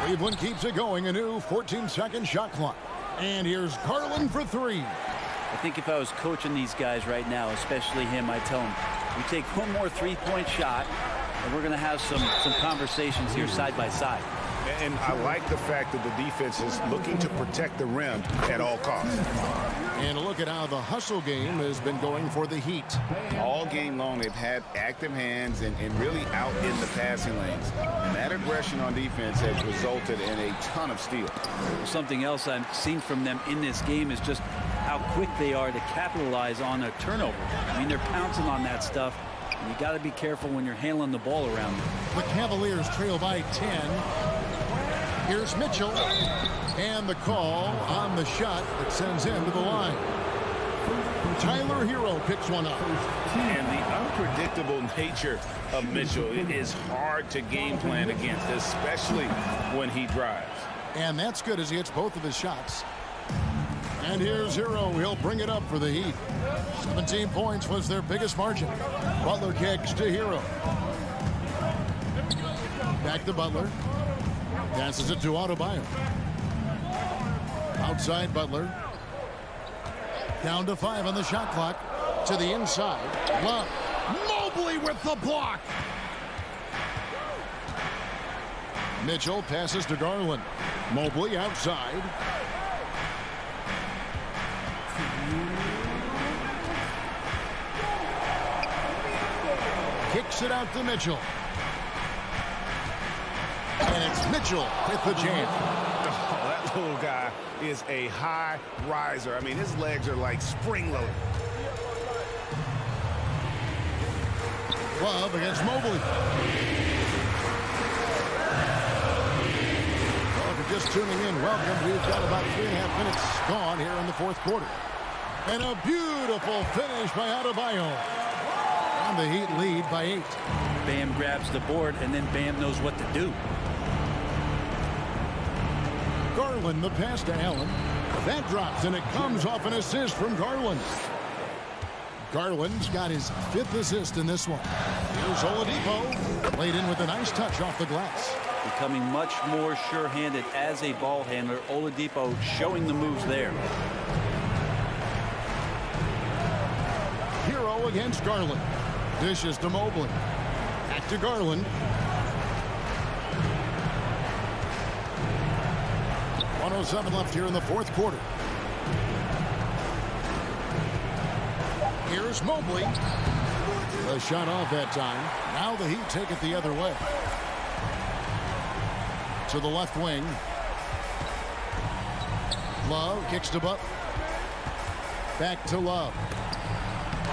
Cleveland keeps it going. A new 14-second shot clock. And here's Garland for 3. I think if I was coaching these guys right now, especially him, I'd tell him, we take one more three-point shot, and we're going to have some conversations here side by side. And I like the fact that the defense is looking to protect the rim at all costs. And a look at how the hustle game has been going for the Heat. All game long, they've had active hands and really out in the passing lanes. And that aggression on defense has resulted in a ton of steals. Something else I've seen from them in this game is just how quick they are to capitalize on a turnover. I mean, they're pouncing on that stuff. And you got to be careful when you're handling the ball around them. The Cavaliers trail by 10. Here's Mitchell, and the call on the shot that sends him to the line. Tyler Hero picks one up. And the unpredictable nature of Mitchell, it is hard to game plan against, especially when he drives. And that's good as he hits both of his shots. And here's Hero. He'll bring it up for the Heat. 17 points was their biggest margin. Butler kicks to Hero. Back to Butler. Passes it to Adebayo. Outside Butler. Down to 5 on the shot clock. To the inside. Love. Mobley with the block. Mitchell passes to Garland. Mobley outside. Kicks it out to Mitchell. And it's Mitchell with the jam. Oh, that little guy is a high riser. I mean, his legs are like spring-loaded. Love against Mobley. Well, if you're just tuning in, welcome. We've got about 3.5 minutes gone here in the fourth quarter. And a beautiful finish by Adebayo. And the Heat lead by 8. Bam grabs the board, and then Bam knows what to do. Garland, the pass to Allen. That drops, and it comes off an assist from Garland. Garland's got his 5th assist in this one. Here's Oladipo. Played in with a nice touch off the glass. becoming much more sure-handed as a ball handler. Oladipo showing the moves there. Hero against Garland. Dishes to Mobley. Back to Garland. 1:07 left here in the fourth quarter. Here's Mobley. The shot off that time. Now the Heat take it the other way. To the left wing. Love kicks to Butler. Back to Love.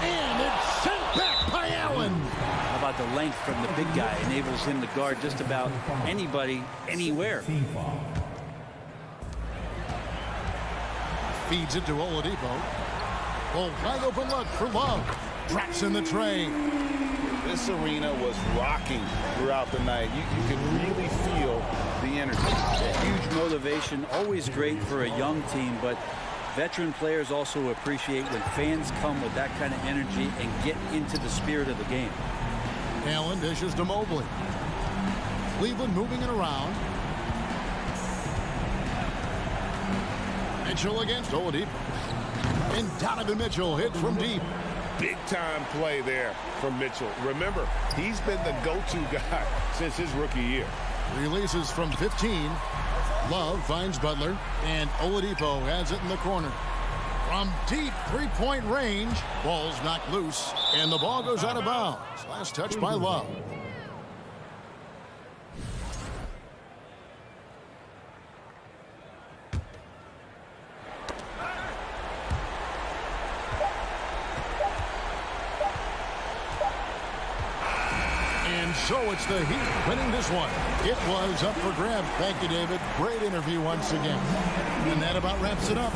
And it's sent back by Allen. How about the length from the big guy? Enables him to guard just about anybody, anywhere. Feeds it to Oladipo. Oh, wide open look for Love. Traps in the train. This arena was rocking throughout the night. You could really feel the energy. Huge motivation, always great for a young team, but veteran players also appreciate when fans come with that kind of energy and get into the spirit of the game. Allen dishes to Mobley. Cleveland moving it around. Mitchell against Oladipo. And Donovan Mitchell hits from deep. Big-time play there from Mitchell. Remember, he's been the go-to guy since his rookie year. Releases from 15. Love finds Butler. And Oladipo has it in the corner. From deep three-point range. Ball's knocked loose. And the ball goes out of bounds. Last touch by Love. So it's the Heat winning this one. It was up for grabs. Thank you, David. Great interview once again. And that about wraps it up.